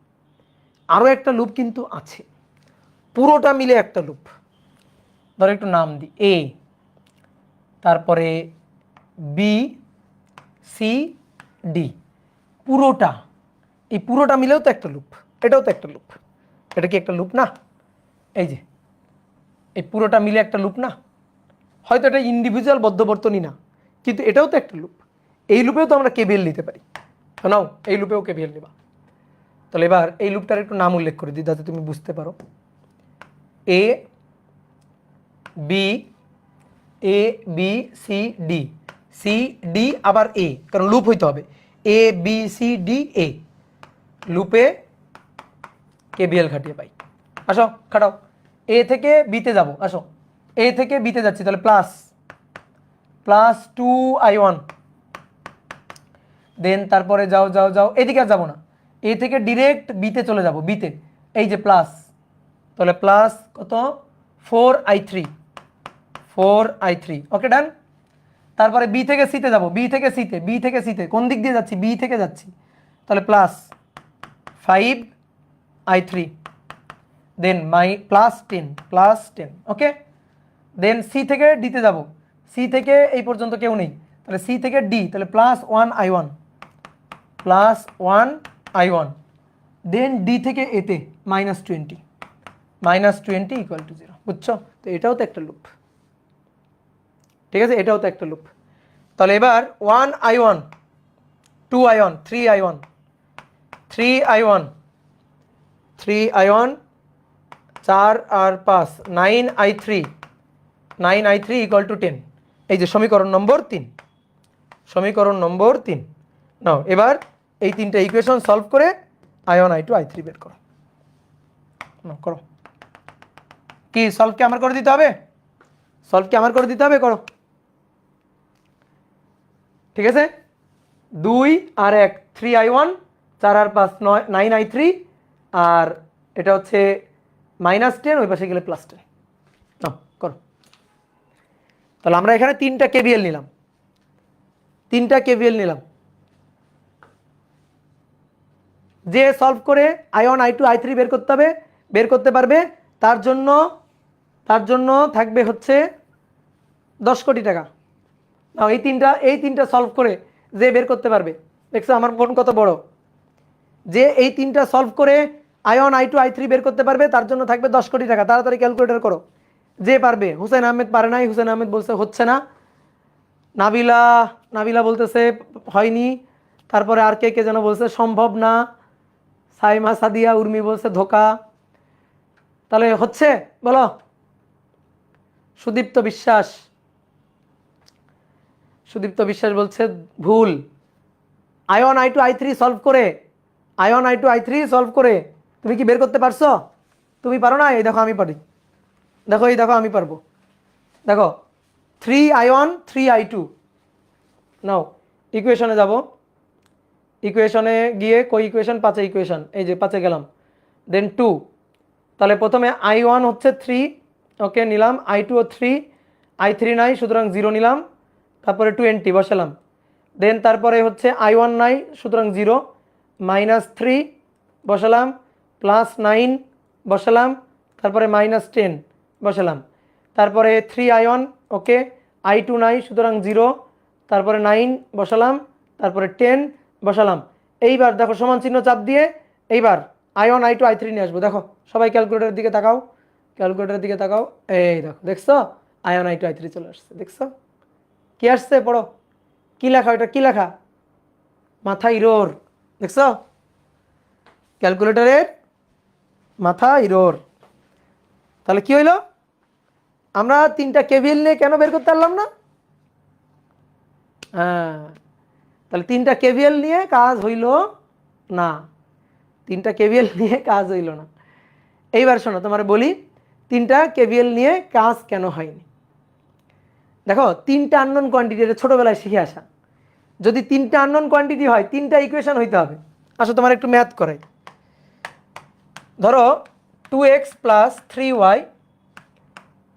আরও একটা লুপ কিন্তু আছে, পুরোটা মিলে একটা লুপ। ধরো একটু নাম দিই, A, তারপরে B, C, D, পুরোটা, এই পুরোটা মিলেও তো একটা লুপ, এটাও তো একটা লুপ। এটা কি একটা লুপ না? এই যে এই পুরোটা মিলে একটা লুপ না? হয়তো এটা ইন্ডিভিজুয়াল বদ্ধবর্তনী না, কিন্তু এটাও তো একটা লুপ। এই লুপেও তো আমরা KVL নিতে পারি, নাও এই লুপেও KVL নিবা। তাহলে এবার এই লুপটার একটু নাম উল্লেখ করে দিই যাতে তুমি বুঝতে পারো। A B C D আবার A, কারণ লুপ হইতে হবে, A B C D A, লুপে KVL খাটিয়ে পাই। আসো খাটাও, A থেকে B তে যাবো, আসো A থেকে B তে যাচ্ছি, তাহলে প্লাস 2i1, দেন তারপরে যাও এদিকে আর যাবো না, A থেকে ডিরেক্ট B তে চলে যাবো, B তে, এই যে প্লাস, তাহলে প্লাস কত? 4i3, ওকে ডান। তারপরে B থেকে C তে যাবো, B থেকে C তে কোন দিক দিয়ে যাচ্ছি? B থেকে যাচ্ছি, তাহলে প্লাস 5i3, দেন প্লাস 10, ওকে। দেন C থেকে D তে যাবো, C থেকে এই পর্যন্ত কেউ নেই, তাহলে C থেকে D, তাহলে প্লাস 1i1, দেন D থেকে A তে -20 ইকুয়াল টু 0, বুঝছো? তো এটাও তো একটা লুপ, ঠিক আছে, এটাও তো একটা লুপ। তাহলে এবার 1i1 2i1 3i1 4 R 5 9i3 9i3 equal to 10। এই যে সমীকরণ নম্বর 3, সমীকরণ নম্বর 3 নাও। এবার এই তিনটা ইকুয়েশন সলভ করে i1 i2 i3 বের করো। নাও করো। কি সলভ কি আমার করে দিতে হবে? সলভ কি আমার করে দিতে হবে? করো। ঠিক আছে, 2 আর 1 3i1, 4 আর 5 9i3, আর এটা হচ্ছে -10, ওই পাশে গেলে +10। নাও করো। তাহলে আমরা এখানে 3টা কেভিএল নিলাম, 3টা কেভিএল নিলাম। যে সলভ করে i1 i2 i3 বের করতে হবে, বের করতে পারবে, তার জন্য থাকবে হচ্ছে 10 কোটি টাকা। নাও এই তিনটা সলভ করে যে বের করতে পারবে, দেখছো আমার ফোন কত বড়, যে এই তিনটা সলভ করে i1 i2 i3 বের করতে পারবে তার জন্য থাকবে 10 কোটি টাকা। তাড়াতাড়ি ক্যালকুলেটর করো। যে পারবে। হুসেন আহমেদ পারে নাই, হুসেন আহমেদ বলছে হচ্ছে না। নাবিলা বলতেছে হয়নি। তারপরে আর কে কে যেন বলছে সম্ভব না। সাইমা সাদিয়া উর্মি বলছে ধোকা। তাহলে হচ্ছে বলো। সুদীপ্ত বিশ্বাস বলছে ভুল। i1 i2 i3 সলভ করে, i1 i2 i3 সলভ করে তুমি কি বের করতে পারছো? তুমি পারো না? এই দেখো আমি পারি। দেখো এই দেখো আমি পারবো। দেখো 3i1 3i2। নাও ইকুয়েশনে যাব। ইকুয়েশনে গিয়ে কই ইকুয়েশন? 5 ইকুয়েশন। এই যে 5 গেলাম, দেন 2। তাহলে প্রথমে i1 হচ্ছে 3, ওকে নিলাম। i2 ও 3, i3 নাই সুতরাং 0 নিলাম। তারপরে 20 বসালাম। দেন তারপরে হচ্ছে i1 নাই সুতরাং 0, -3 বসালাম, +9 বসালাম, তারপরে -10 বসালাম। তারপরে 3i1, ওকে। i2 নাই সুতরাং 0, তারপরে 9 বসালাম, তারপরে 10 বসালাম। এইবার দেখো সমান চিহ্ন চাপ দিয়ে এইবার i1 i2 i3 নিয়ে আসবো। দেখো সবাই ক্যালকুলেটরের দিকে তাকাও, ক্যালকুলেটরের দিকে তাকাও। এই দেখো, দেখছো i1 i2 i3 চলে আসছে। দেখছো কি আসছে? পড়ো কি লেখা, ওইটা কি লেখা? মাথা ইরোর। দেখছো ক্যালকুলেটরের মাথা ইরোর। তাহলে কি হইলো? আমরা 3টা কেভিএল নিয়ে কেন বের করতে পারলাম না? হ্যাঁ, তাহলে 3টা কেভিএল নিয়ে কাজ হইল না। 3টা কেভিএল নিয়ে কাজ হইল না। এইবার শোনো, তোমার বলি 3টা কেভিএল নিয়ে কাজ কেন হয়নি। দেখো 3টা আননোন কোয়ান্টিটি, এটা ছোটবেলায় শিখে আসা। যদি 3টা আননোন কোয়ান্টিটি হয় 3টা ইকুয়েশন হইতে হবে। আসো তোমার একটু ম্যাথ করাই। ধরো 2x + 3y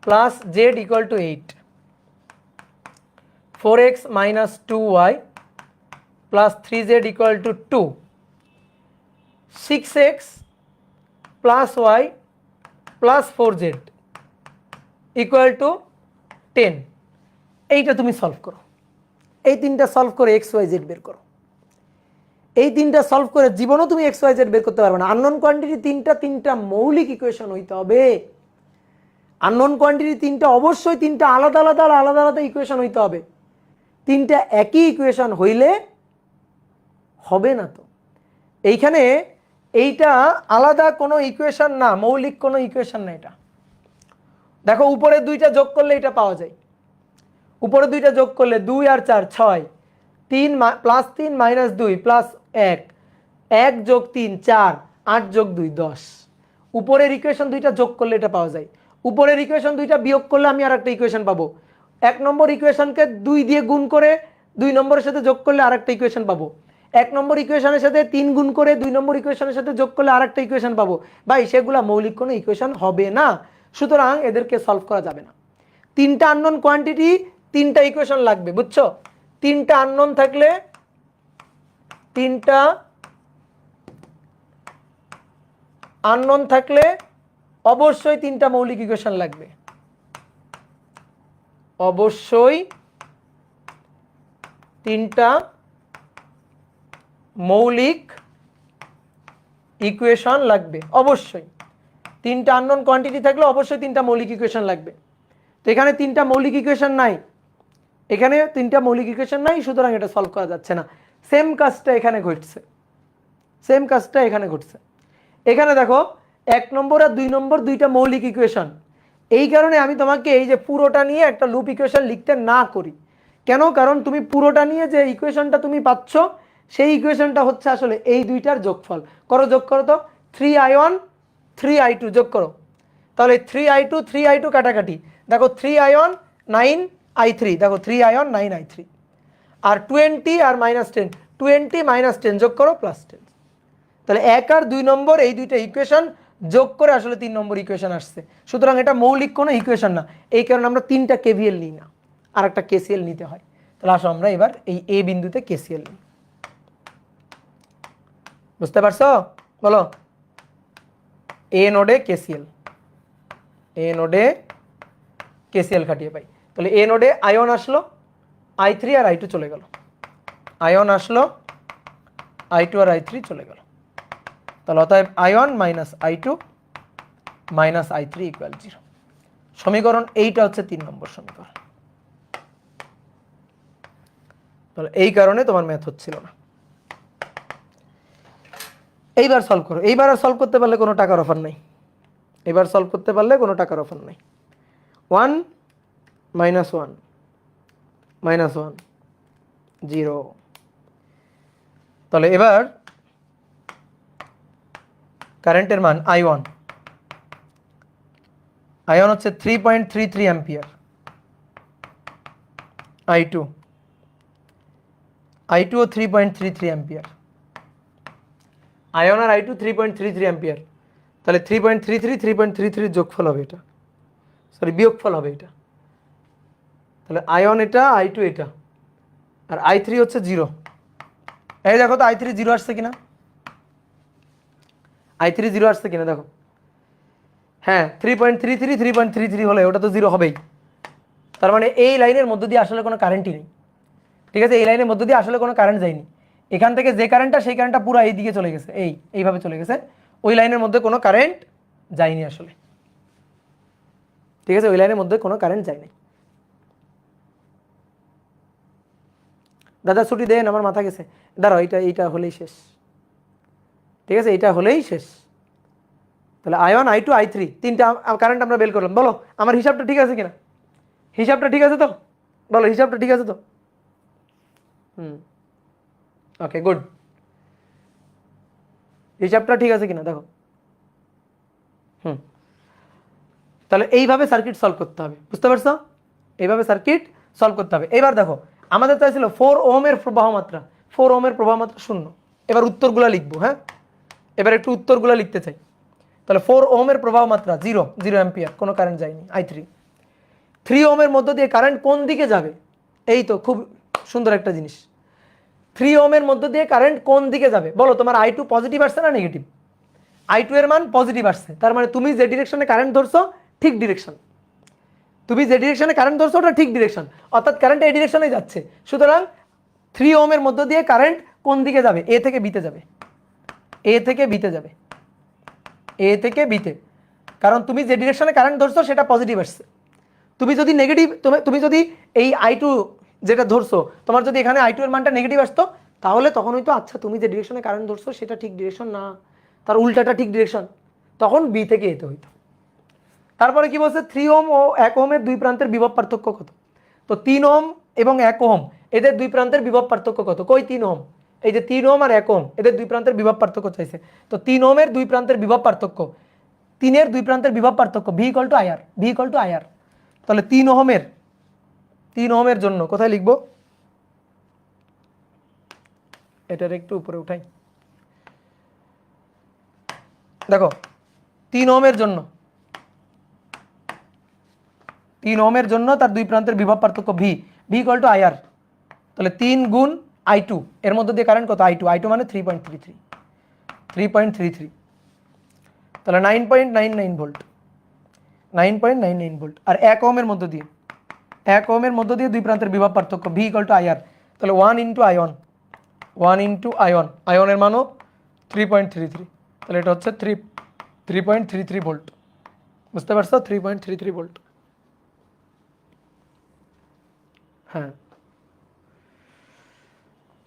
+ z = 8, 4x - 2y + 3z = 2, 6x + y + 4z = 10। এইটা তুমি সলভ করো। এই 3টা সলভ করে xyz বের করো। এই 3টা সলভ করে জীবনও তুমি xyz বের করতে পারবে না। আননোন কোয়ান্টিটি 3টা মৌলিক ইকুয়েশন হইতে হবে। আননোন কোয়ান্টিটি 3টা অবশ্যই 3টা আলাদা আলাদা ইকুয়েশন হইতে হবে। 3টা একই ইকুয়েশন হইলে হবে না। তো এইখানে এইটা আলাদা কোনো ইকুয়েশন না, মৌলিক কোনো ইকুয়েশন না এটা। দেখো উপরে 2টা যোগ করলে এটা পাওয়া যায়। উপরে 2টা যোগ করলে 2 আর 4 6, 3 +3 - 2 +1, 1 + 3 4, 8 + 2 10। উপরের ইকুয়েশন 2টা যোগ করলে এটা পাওয়া যায়। উপরের ইকুয়েশন 2টা বিয়োগ করলে আমি আরেকটা ইকুয়েশন পাবো। 1 নম্বর ইকুয়েশনকে 2 দিয়ে গুণ করে 2 নম্বরের সাথে যোগ করলে আরেকটা ইকুয়েশন পাবো। 1 নম্বর ইকুয়েশনের সাথে 3 গুণ করে 2 নম্বর ইকুয়েশনের সাথে যোগ করলে আরেকটা ইকুয়েশন পাবো। ভাই সেগুলা মৌলিক কোনো ইকুয়েশন হবে না, সুতরাং এদেরকে সলভ করা যাবে না। 3টা আননোন কোয়ান্টিটি 3টা ইকুয়েশন লাগবে, বুঝছো? 3টা আননোন থাকলে 3টা আননোন থাকলে অবশ্যই 3টা মৌলিক ইকুয়েশন লাগবে। অবশ্যই 3টা মৌলিক ইকুয়েশন লাগবে। অবশ্যই 3টা আননোন কোয়ান্টিটি থাকলে অবশ্যই 3টা মৌলিক ইকুয়েশন লাগবে। তো এখানে 3টা মৌলিক ইকুয়েশন নাই, এখানে 3টা মৌলিক ইকুয়েশন নাই, সুতরাং এটা সলভ করা যাচ্ছে না। সেম কাজটা এখানে ঘটছে, সেম কাজটা এখানে ঘটছে। এখানে দেখো 1 নম্বর আর 2 নম্বর 2টা মৌলিক ইকুয়েশন। এই কারণে আমি তোমাকে এই যে পুরোটা নিয়ে একটা লুপ ইকুয়েশন লিখতে না করি। কেন? কারণ তুমি পুরোটা নিয়ে যে ইকুয়েশনটা তুমি পাচ্ছ সেই ইকুয়েশনটা হচ্ছে আসলে এই দুইটার যোগফল। যোগ করো তো, 3i1 3i2 যোগ করো। তাহলে 3i2 3i2 কাটাকাটি, দেখো 3i1 9i3, দেখো 3i1 9i3, আর 20 আর -10, 20 -10 যোগ করো +10। তাহলে 1 আর 2 নম্বর এই দুইটা ইকুয়েশন যোগ করে আসলে 3 নম্বর ইকুয়েশন আসছে। সুতরাং এটা মৌলিক কোনো ইকুয়েশন না, এই কারণে আমরা 3টা কেভিএল নিই না, আর একটা কেসিএল নিতে হয়। তাহলে আসো আমরা এবার এই এ বিন্দুতে কেসিএল নিই। বুঝতে পারছো? বলো, এ নোডে কেসিএল, এ নোডে কেসিএল খাটিয়ে পাই। তাহলে এ নোডে আয়ন আসলো, i3 আর i2 চলে গেল, আয়ন আসলো, i2 আর i3 চলে গেল। তাহলে অতএব i1 - i2 - i3 = 0। সমীকরণ এইটা হচ্ছে 3 নম্বর সমীকরণ। তাহলে এই কারণে তোমার ম্যাথ হচ্ছিল না। এইবার সলভ করো। এইবার আর সলভ করতে পারলে কোনো টাকার অফার নাই, এবার সলভ করতে পারলে কোনো টাকার অফার নাই। 1 - 1 -1 0। তাহলে এবার কারেন্টের মান i1, আয়ন হচ্ছে 3.33 অ্যাম্পিয়ার, i2 ও 3.33 অ্যাম্পিয়ার, আয়ন আর i2 3.33 অ্যাম্পিয়ার। তাহলে 3.33 3.33 যোগফল হবে এটা, সরি বিয়োগফল হবে এটা। তাহলে আয়ন এটা, i2 এটা, আর i3 হচ্ছে 0। এই দেখো তো i3 0 আসছে কিনা, i3 0 আসছে কিনা দেখো। হ্যাঁ, 3.33 3.33 হলে ওটা তো 0 হবেই। তার মানে এই লাইনের মধ্য দিয়ে আসলে কোনো কারেন্টই নেই। ঠিক আছে, এই লাইনের মধ্য দিয়ে আসলে কোনো কারেন্ট যায়নি। এখান থেকে যে কারেন্টটা, সেই কারেন্টটা পুরো এই দিকে চলে গেছে, এইভাবে চলে গেছে। ওই লাইনের মধ্যে কোনো কারেন্ট যায়নি আসলে। ঠিক আছে, ওই লাইনের মধ্যে কোনো কারেন্ট যায়নি। দাদা ছুটি দেন, আমার মাথা গেছে। দাঁড়াও, এইটা হলেই শেষ। ঠিক আছে, এইটা হলেই শেষ। তাহলে i1 i2 i3 তিনটা কারেন্ট আমরা বের করলাম। বলো আমার হিসাবটা ঠিক আছে কিনা? হিসাবটা ঠিক আছে তো? বলো হিসাবটা ঠিক আছে তো? ওকে, গুড। হিসাবটা ঠিক আছে কিনা দেখো। তাহলে এইভাবে সার্কিট সলভ করতে হবে, বুঝতে পারছো? এইভাবে সার্কিট সলভ করতে হবে। এবার দেখো, আমাদের চাইছিল 4 ওহমের প্রবাহ মাত্রা, 4 ওহমের প্রবাহ মাত্রা 0। এবার উত্তরগুলো লিখবো। হ্যাঁ, এবার একটু উত্তরগুলো লিখতে চাই। তাহলে 4 ওহমের প্রবাহ মাত্রা 0 অ্যাম্পিয়ার, কোনো কারেন্ট যায়নি। i3 3 ওহমের মধ্য দিয়ে কারেন্ট কোন দিকে যাবে? এই তো খুব সুন্দর একটা জিনিস। 3 ওহমের মধ্য দিয়ে কারেন্ট কোন দিকে যাবে বলো? তোমার i2 পজিটিভ আসছে না নেগেটিভ? i2 এর মান পজিটিভ আসছে, তার মানে তুমি যে ডিরেকশনে কারেন্ট ধরছো ঠিক ডিরেকশন। তুমি যে ডিরেকশনে কারেন্ট ধরছো ওটা ঠিক ডিরেকশন, অর্থাৎ কারেন্ট এই ডিরেকশনেই যাচ্ছে। সুতরাং 3 ওহমের মধ্য দিয়ে কারেন্ট কোন দিকে যাবে? এ থেকে বিতে যাবে, এ থেকে বিতে যাবে, এ থেকে বিতে। কারণ তুমি যে ডিরেকশনে কারেন্ট ধরছো সেটা পজিটিভ আসছে। তুমি যদি নেগেটিভ, তুমি যদি এই i2 যেটা ধরছো, তোমার যদি এখানে i2 এর মানটা নেগেটিভ আসতো, তাহলে তখন হয়তো আচ্ছা তুমি যে ডিরেকশনে কারেন্ট ধরছো সেটা ঠিক ডিরেকশন না, তার উল্টাটা ঠিক ডিরেকশন, তখন বি থেকে এতে হইতো। তারপরে কি বলছে? 3 ওহম ও 1 ওহমের দুই প্রান্তের বিভব পার্থক্য কত? তো 3 ওহম এবং 1 ওহম এদের দুই প্রান্তের বিভব পার্থক্য কত? কই 3 ওহম? এই যে 3 ওহম আর 1 ওহম এদের দুই প্রান্তের বিভব পার্থক্য চাইছে। তো 3 ওহমের দুই প্রান্তের বিভব পার্থক্য, 3 দুই প্রান্তের বিভব পার্থক্য v = IR, v = IR। তাহলে 3 ওহমের জন্য কোথায় লিখবো? এটার একটু উপরে উঠাই। দেখো 3 ওহমের জন্য, 3 ওহমের জন্য তার দুই প্রান্তের বিভব পার্থক্য v = IR। তাহলে 3 গুণ i2, এর মধ্যে দিয়ে কারেন্ট কত? i2 মানে 3.33, তাহলে 9.99 ভোল্ট, 9.99 ভোল্ট। আর 1 ওহমের মধ্য দিয়ে, 1 ওহমের মধ্য দিয়ে দুই প্রান্তের বিভব পার্থক্য v = IR। তাহলে 1 × আয়ন, 1 × আয়ন, আয়নের মানও 3.33, তাহলে এটা হচ্ছে 3.33 ভোল্ট। বুঝতে পারছো? 3.33 ভোল্ট। হ্যাঁ,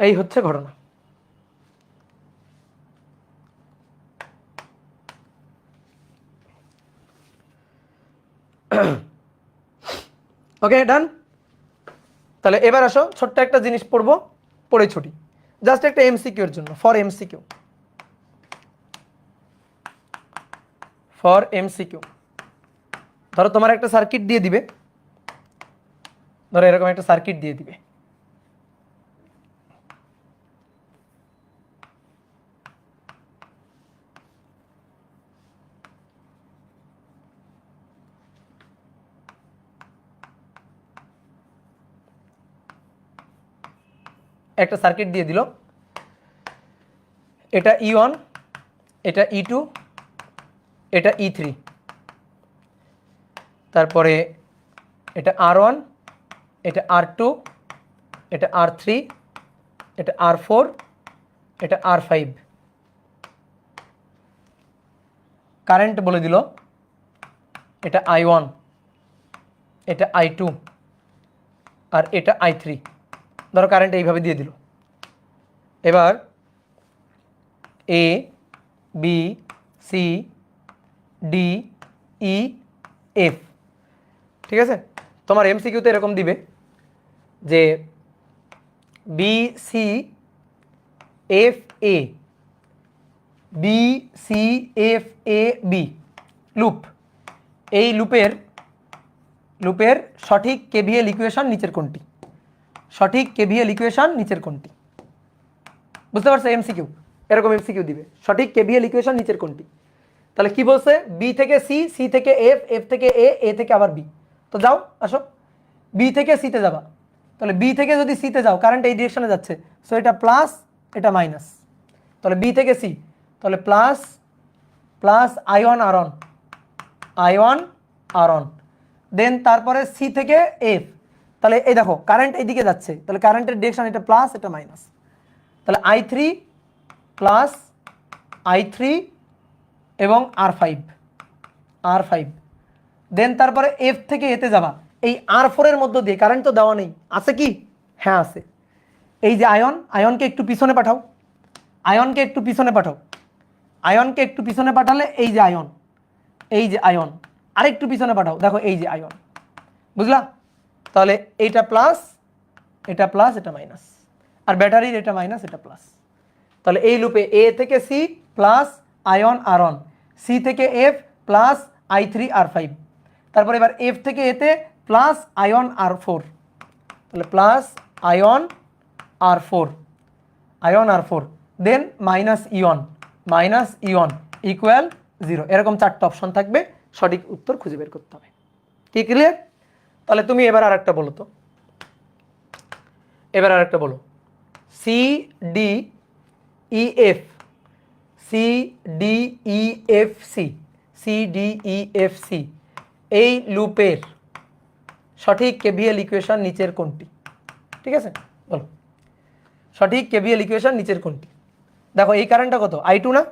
এই হচ্ছে ঘটনা। ওকে ডান। তাহলে এবার আসো ছোট্ট একটা জিনিস পড়বো, পড়ে ছুটি, জাস্ট একটা এমসিকিউ এর জন্য, ফর এমসিকিউ, ফর এমসিকিউ। ধরো তোমার একটা সার্কিট দিয়ে দিবে, ধরো এরকম একটা সার্কিট দিয়ে দিবে, একটা সার্কিট দিয়ে দিল, এটা E1, এটা E2, এটা E3, তারপরে এটা R1, এটা R2, এটা R3, এটা R4, এটা R5। কারেন্ট বলে দিল, এটা I1, এটা I2, আর এটা I3। ধরো কারেন্ট এইভাবে দিয়ে দিল। এবার A B C D E F, ঠিক আছে? তোমার এমসিকিউতে এরকম দিবে যে B C F A, B C F A B loop. এই লুপের সঠিক কেভিএল ইকুয়েশন নিচের কোনটি? সঠিক কেভিএল ইকুয়েশন নিচের কোনটি? বুঝতে পারছো? এমসিকিউ এরকম এমসিকিউ দিবে, সঠিক কেভিএল ইকুয়েশন নিচের কোনটি। তাহলে কি বলছে? বি থেকে সি, সি থেকে এফ, এফ থেকে এ, এ থেকে আবার বি। তো যাও আসো, বি থেকে সিতে যাবা। তাহলে বি থেকে যদি সিতে যাও, কারেন্ট এই ডিরেকশনে যাচ্ছে, সো এটা প্লাস, এটা মাইনাস। তাহলে বি থেকে সি, তাহলে plus plus I1 R1, I1 R1, দেন তারপরে সি থেকে এফ। তাহলে এই দেখো কারেন্ট এইদিকে যাচ্ছে, তাহলে কারেন্টের ডিরেকশন এটা প্লাস, এটা মাইনাস। তাহলে I3 প্লাস I3 এবং R5, দেন তারপরে এফ থেকে এতে যাবা, এই R4 এর মধ্য দিয়ে কারেন্ট তো দেওয়া নেই, আছে কি? হ্যাঁ আছে। এই যে আয়নকে একটু পিছনে পাঠাও, আয়নকে একটু পিছনে পাঠাও, আয়নকে একটু পিছনে পাঠালে এই যে আয়ন, এই যে আয়ন, আরেকটু পিছনে পাঠাও, দেখো এই যে আয়ন। বুঝলা? তাহলে এইটা প্লাস, এটা প্লাস, এটা মাইনাস, আর ব্যাটারির এটা মাইনাস, এটা প্লাস। তাহলে এই লুপে এ থেকে C plus I1 R1, C থেকে এফ প্লাস I3 R5, তারপর এবার এফ থেকে এতে প্লাস I1 R4, তাহলে plus I1 R4, than minus E1 equal 0। এরকম চারটা অপশন থাকবে, সঠিক উত্তর খুঁজে বের করতে হবে। কি ক্লিয়ার? তাহলে তুমি এবার আরেকটা বলো তো, এবার আরেকটা বলো, C D E F, C D E F C, C D E F C, এই লুপের সঠিক কেভিএল ইকুয়েশন নিচের কোনটি? ঠিক আছে, বলো সঠিক কেভিএল ইকুয়েশন নিচের কোনটি? দেখো এই কারেন্টটা কত? I2 না?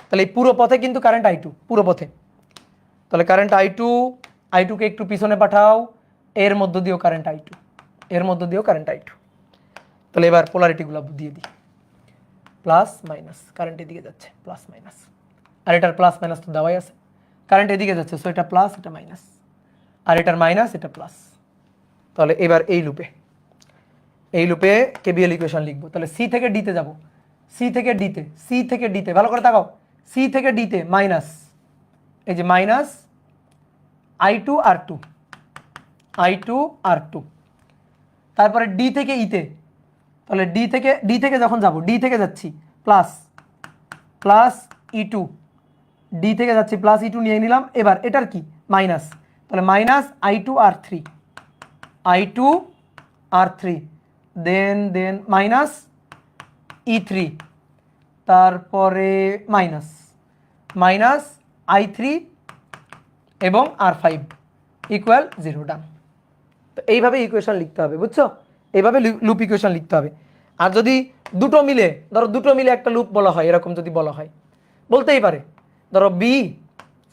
তাহলে এই পুরো পথে কিন্তু কারেন্ট I2, পুরো পথে। তাহলে কারেন্ট I2 কে একটু পিছনে পাঠাও, এর মধ্য দিয়েও কারেন্ট I2, এর মধ্য দিয়েও কারেন্ট I2। তাহলে এবার পোলারিটিগুলো দিয়ে দিই, প্লাস মাইনাস, কারেন্ট এদিকে যাচ্ছে, প্লাস মাইনাস, আর এটার প্লাস মাইনাস তো দেওয়াই আছে, কারেন্ট এদিকে যাচ্ছে, সো এটা প্লাস, এটা মাইনাস, আর এটার মাইনাস, এটা প্লাস। তাহলে এবার এই লুপে কেভিএল ইকুয়েশন লিখবো। তাহলে সি থেকে ডিতে যাব, সি থেকে ডিতে ভালো করে তাকাও, সি থেকে ডিতে মাইনাস, এই যে মাইনাস I2 R2, তারপরে ডি থেকে ইতে, তাহলে ডি থেকে যখন যাব, ডি থেকে যাচ্ছি প্লাস প্লাস E2, ডি থেকে যাচ্ছি প্লাস E2 নিয়ে নিলাম। এবার এটার কি? মাইনাস, তাহলে minus I2 R3, than minus E3, তারপরে মাইনাস I3 এবং R5 ইকুয়াল 0, ডান। তো এইভাবে ইকুয়েশন লিখতে হবে, বুঝছো? এইভাবে লুপ ইকুয়েশন লিখতে হবে। আর যদি দুটো মিলে, ধরো দুটো মিলে একটা লুপ বলা হয়, এরকম যদি বলা হয়, বলতেই পারে, ধরো B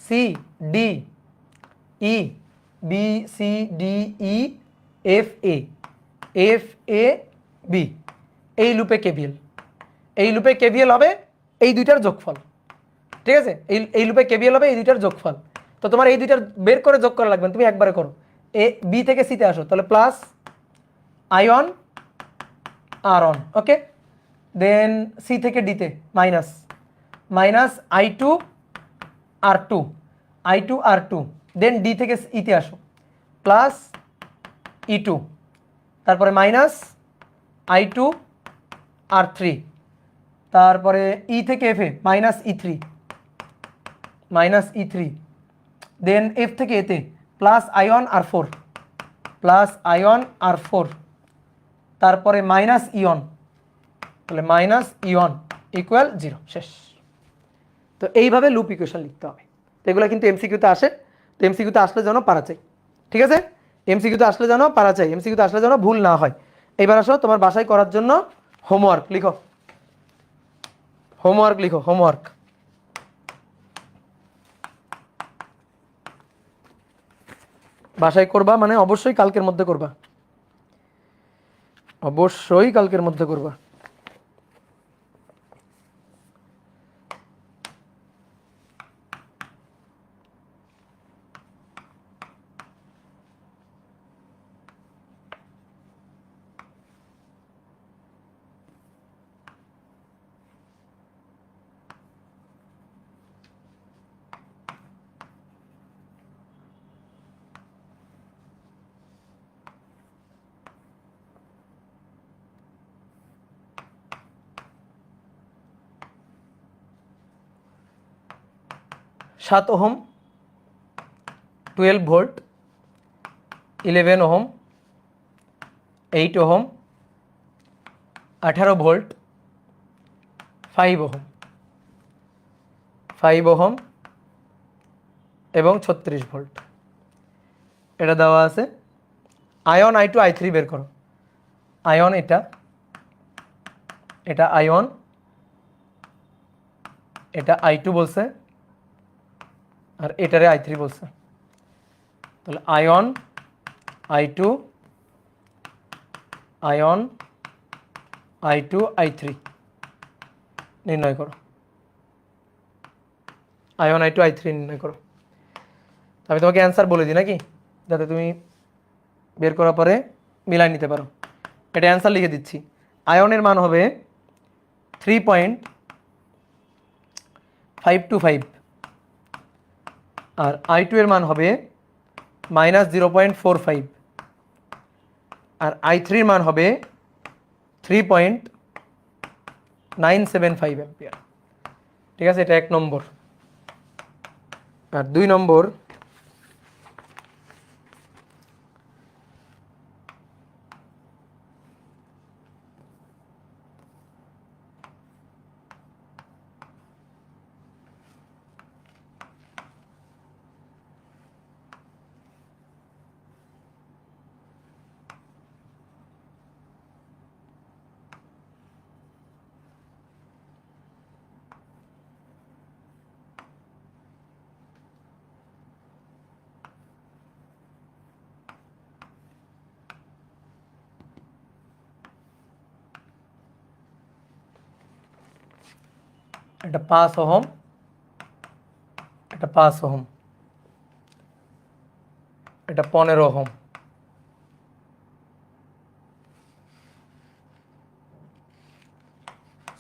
C D E F A B, এই লুপে কেভিএল হবে এই দুইটার যোগফল। ঠিক আছে, এই লুপে কেভিএল হবে এই দুইটার যোগফল। তো তো তোমার এই দুইটার বের করে যোগ করা লাগবে, তুমি একবারে করো। এ বি থেকে সিতে আসো, তাহলে প্লাস আয়ন আর অন, ওকে। দেন সি থেকে ডিতে minus, minus I2 R2, I2 R2। দেন ডি থেকে ইতে আসো, প্লাস E2, তারপরে মাইনাস I2 R3, তারপরে ই থেকে এফে মাইনাস E3, মাইনাস E3। দেন এফ থেকে এতে plus ion R4, plus ion R4, তারপরে মাইনাস ইয়ন, তাহলে মাইনাস ইয়ন ইকুয়াল 0, শেষ। তো এইভাবে লুপ ইকুয়েশন লিখতে হবে। তো এগুলো কিন্তু এমসিকিউতে আসে, তো এমসিকিউতে আসলে যেন পারা চাই, ঠিক আছে? এমসিকিউতে আসলে যেন পারা চাই, এমসিকিউতে আসলে যেন ভুল না হয়। এবার আসো তোমার বাসায় করার জন্য হোমওয়ার্ক লিখো, হোমওয়ার্ক লিখো, হোমওয়ার্ক। বাসায় করবা মানে অবশ্যই কালকের মধ্যে করবা, অবশ্যই কালকের মধ্যে করবা। সাত ohm, 12 volt, 11 ohm, 8 ohm, 18 volt, 5 ohm, 5 ohm এবং 36 ভোল্ট, এটা দেওয়া আছে। আয়ন I2 I3 বের করো। আয়ন এটা, এটা আয়ন, এটা I2 বলছে, আর এটারে I3 বলছে। তাহলে ion I2, ion I2 I3 নির্ণয় করো। আয়ন I2 I3 নির্ণয় করো। আমি তোমাকে অ্যান্সার বলে দিই নাকি, যাতে তুমি বের করার পরে মিলাই নিতে পারো। এটা অ্যান্সার লিখে দিচ্ছি। আয়নের মান হবে 3.525, আর I2 এর মান হবে -0.45, আর I3 এর মান হবে 3.975 অ্যাম্পিয়ার। ঠিক আছে, এটা 1 নম্বর। আর 2 নম্বর, এটা 5 ওহম, এটা 5 ওহম, এটা 15 ওহম,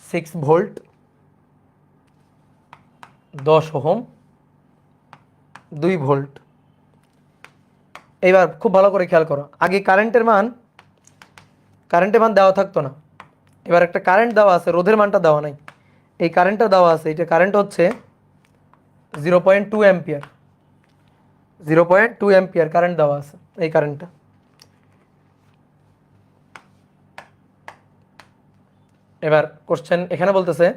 6 ভোল্ট, 10 ওহম, 2 ভোল্ট। এইবার খুব ভালো করে খেয়াল করো, আগে কারেন্টের মান দেওয়া থাকতো না, এবার একটা কারেন্ট দেওয়া আছে, রোধের মানটা দেওয়া নাই। এই কারেন্টটা দেওয়া আছে, এটা কারেন্ট হচ্ছে 0.2 অ্যাম্পিয়ার, 0.2 অ্যাম্পিয়ার কারেন্ট দেওয়া আছে। এই কারেন্টটা এবার কোশ্চেন এখানে বলতেছে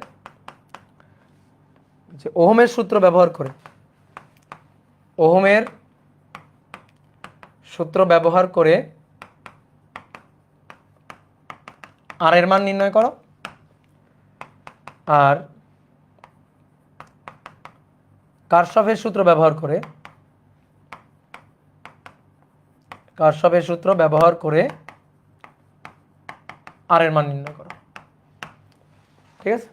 যে ওহমের সূত্র ব্যবহার করে, ওহমের সূত্র ব্যবহার করে আর এর মান নির্ণয় করো, আর কারশফের সূত্র ব্যবহার করে, কারশফের সূত্র ব্যবহার করে আর এর মান নির্ণয় করো। ঠিক আছে,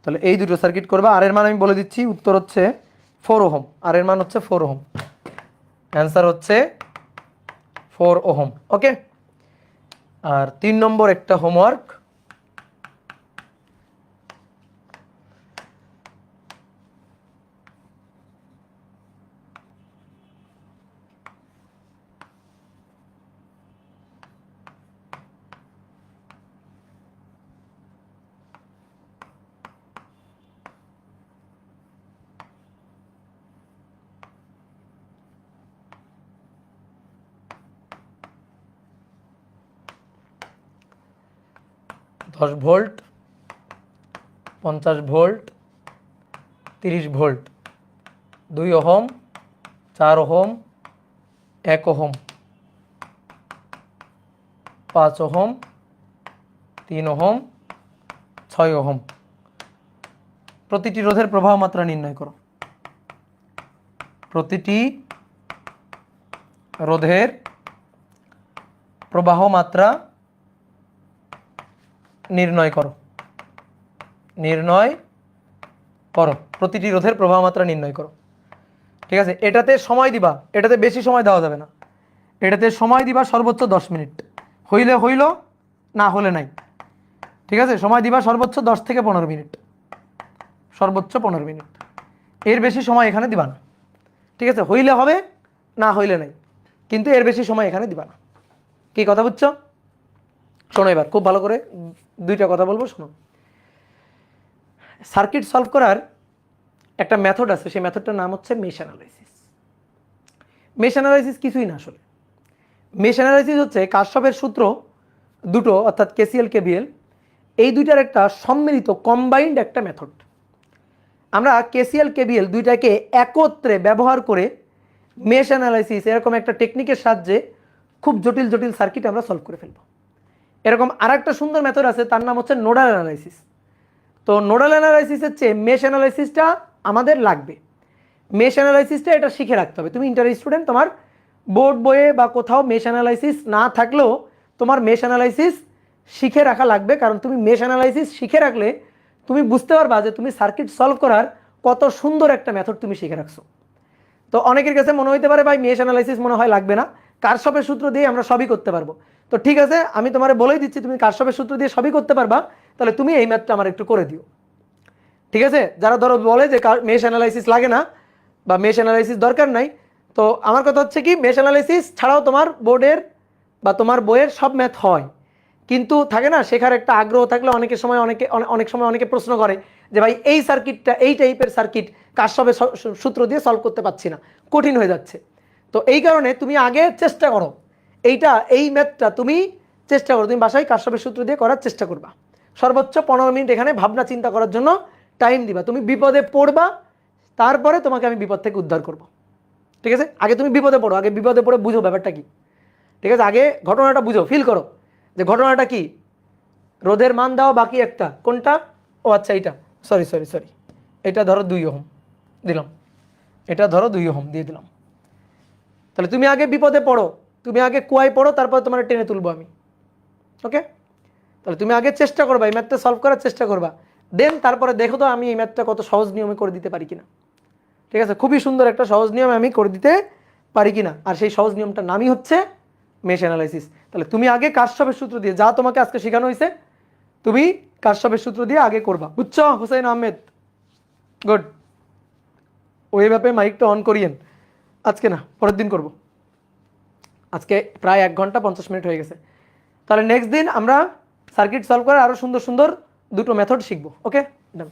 তাহলে এই দুটো সার্কিট করবে। আর এর মান আমি বলে দিচ্ছি, উত্তর হচ্ছে 4 ওহম, আর এর মান হচ্ছে 4 ওহম। অ্যান্সার হচ্ছে 4 ওহম। ওকে, আর 3 নম্বর একটা হোমওয়ার্ক, দশ volt, 50 volt, 30 volt, 2 ohm, 4 ohm, 1 ohm, 5 ohm, 3 ohm, 6 ohm. প্রতিটি রোধের প্রবাহ মাত্রা নির্ণয় করো। প্রতিটি রোধের প্রবাহ মাত্রা নির্ণয় করো। নির্ণয় করো, প্রতিটি রোধের প্রবাহ মাত্রা নির্ণয় করো। ঠিক আছে, এটাতে সময় দিবা, এটাতে বেশি সময় দেওয়া যাবে না। এটাতে সময় দিবা সর্বোচ্চ 10 মিনিট, হইলে হইল, না হলে নাই। ঠিক আছে, সময় দিবা সর্বোচ্চ 10 থেকে 15 মিনিট, সর্বোচ্চ 15 মিনিট, এর বেশি সময় এখানে দিবা না। ঠিক আছে, হইলে হবে, না হইলে নাই, কিন্তু এর বেশি সময় এখানে দিবা না। কি কথা বুঝছো? শোনো এবার খুব ভালো করে, দুইটা কথা বলবো, শোনো। সার্কিট সলভ করার একটা মেথড আছে, সেই মেথডটার নাম হচ্ছে মেশ অ্যানালাইসিস। মেশ অ্যানালাইসিস কিছুই না আসলে। মেশ অ্যানালাইসিস হচ্ছে কারশফের সূত্র দুটো, অর্থাৎ কেসিএল কেভিএল, এই দুইটার একটা সম্মিলিত কম্বাইন্ড একটা মেথড। আমরা কেসিএল কেভিএল দুইটাকে একত্রে ব্যবহার করে মেশ অ্যানালাইসিস এরকম একটা টেকনিকের সাহায্যে খুব জটিল জটিল সার্কিট আমরা সলভ করে ফেলব। এরকম আরেকটা সুন্দর মেথড আছে, তার নাম হচ্ছে নোডাল অ্যানালাইসিস। তো নোডাল অ্যানালাইসিসের চেয়ে মেশ অ্যানালাইসিসটা আমাদের লাগবে। মেশ অ্যানালাইসিসটা এটা শিখে রাখতে হবে। তুমি ইন্টার স্টুডেন্ট, তোমার বোর্ড বইয়ে বা কোথাও মেশ অ্যানালাইসিস না থাকলেও তোমার মেশ অ্যানালাইসিস শিখে রাখা লাগবে, কারণ তুমি মেশ অ্যানালাইসিস শিখে রাখলে তুমি বুঝতে পারবা যে তুমি সার্কিট সলভ করার কত সুন্দর একটা মেথড তুমি শিখে রাখছো। তো অনেকের কাছে মনে হইতে পারে ভাই মেশ অ্যানালাইসিস মনে হয় লাগবে না, কারশফের সূত্র দিয়ে আমরা সবই করতে পারবো। তো ঠিক আছে, আমি তোমার বলেই দিচ্ছি, তুমি কারশফের সূত্র দিয়ে সবই করতে পারবা, তাহলে তুমি এই ম্যাথটা আমার একটু করে দিও। ঠিক আছে, যারা ধরো বলে যে মেশ অ্যানালাইসিস লাগে না বা মেশ অ্যানালাইসিস দরকার নাই, তো আমার কথা হচ্ছে কি, মেশ অ্যানালাইসিস ছাড়াও তোমার বোর্ডের বা তোমার বইয়ের সব ম্যাথ হয়, কিন্তু থাকে না শেখার একটা আগ্রহ থাকলে অনেকের সময় অনেক সময় অনেকে প্রশ্ন করে যে ভাই এই সার্কিটটা, এই টাইপের সার্কিট কারশফের সূত্র দিয়ে সলভ করতে পারছি না, কঠিন হয়ে যাচ্ছে। তো এই কারণে তুমি আগে চেষ্টা করো, এই ম্যাথটা তুমি চেষ্টা করো, তুমি বাসায় কারশফের সূত্র দিয়ে করার চেষ্টা করবা। সর্বোচ্চ 15 মিনিট এখানে ভাবনা চিন্তা করার জন্য টাইম দিবা। তুমি বিপদে পড়বা, তারপরে তোমাকে আমি বিপদ থেকে উদ্ধার করব। ঠিক আছে, আগে তুমি বিপদে পড়ো, আগে বিপদে পড়ে বুঝো ব্যাপারটা কি। ঠিক আছে, আগে ঘটনাটা বুঝো, ফিল করো যে ঘটনাটা কি। রোধের মান দাও বাকি একটা, কোনটা? ও আচ্ছা, এইটা, সরি সরি সরি, এটা ধরো 2 ওহম দিলাম, এটা ধরো 2 ওহম দিয়ে দিলাম। তাহলে তুমি আগে বিপদে পড়ো, তুমি আগে কুয়ায় পড়ো, তারপর তোমার টেনে তুলবো আমি। ওকে, তাহলে তুমি আগে চেষ্টা করবা, এই ম্যাথটা সলভ করার চেষ্টা করবা, দেন তারপরে দেখো তো আমি এই ম্যাথটা কত সহজ নিয়মে করে দিতে পারি কিনা। ঠিক আছে, খুবই সুন্দর একটা সহজ নিয়মে আমি করে দিতে পারি কিনা, আর সেই সহজ নিয়মটার নামই হচ্ছে মেশ অ্যানালাইসিস। তাহলে তুমি আগে কারশফের সূত্র দিয়ে, যা তোমাকে আজকে শেখানো হয়েছে, তুমি কারশফের সূত্র দিয়ে আগে করবা। বুঝছো হুসাইন আহমেদ? গুড। ওই ব্যাপারে মাইকটা অন করিয়েন, আজকে না পরের দিন করব। আজকে প্রায় 1 ঘন্টা 50 মিনিট হয়ে গেছে। তাহলে নেক্সট দিন আমরা সার্কিট সলভ করার আরও সুন্দর সুন্দর দুটো মেথড শিখবো। ওকে, ডান।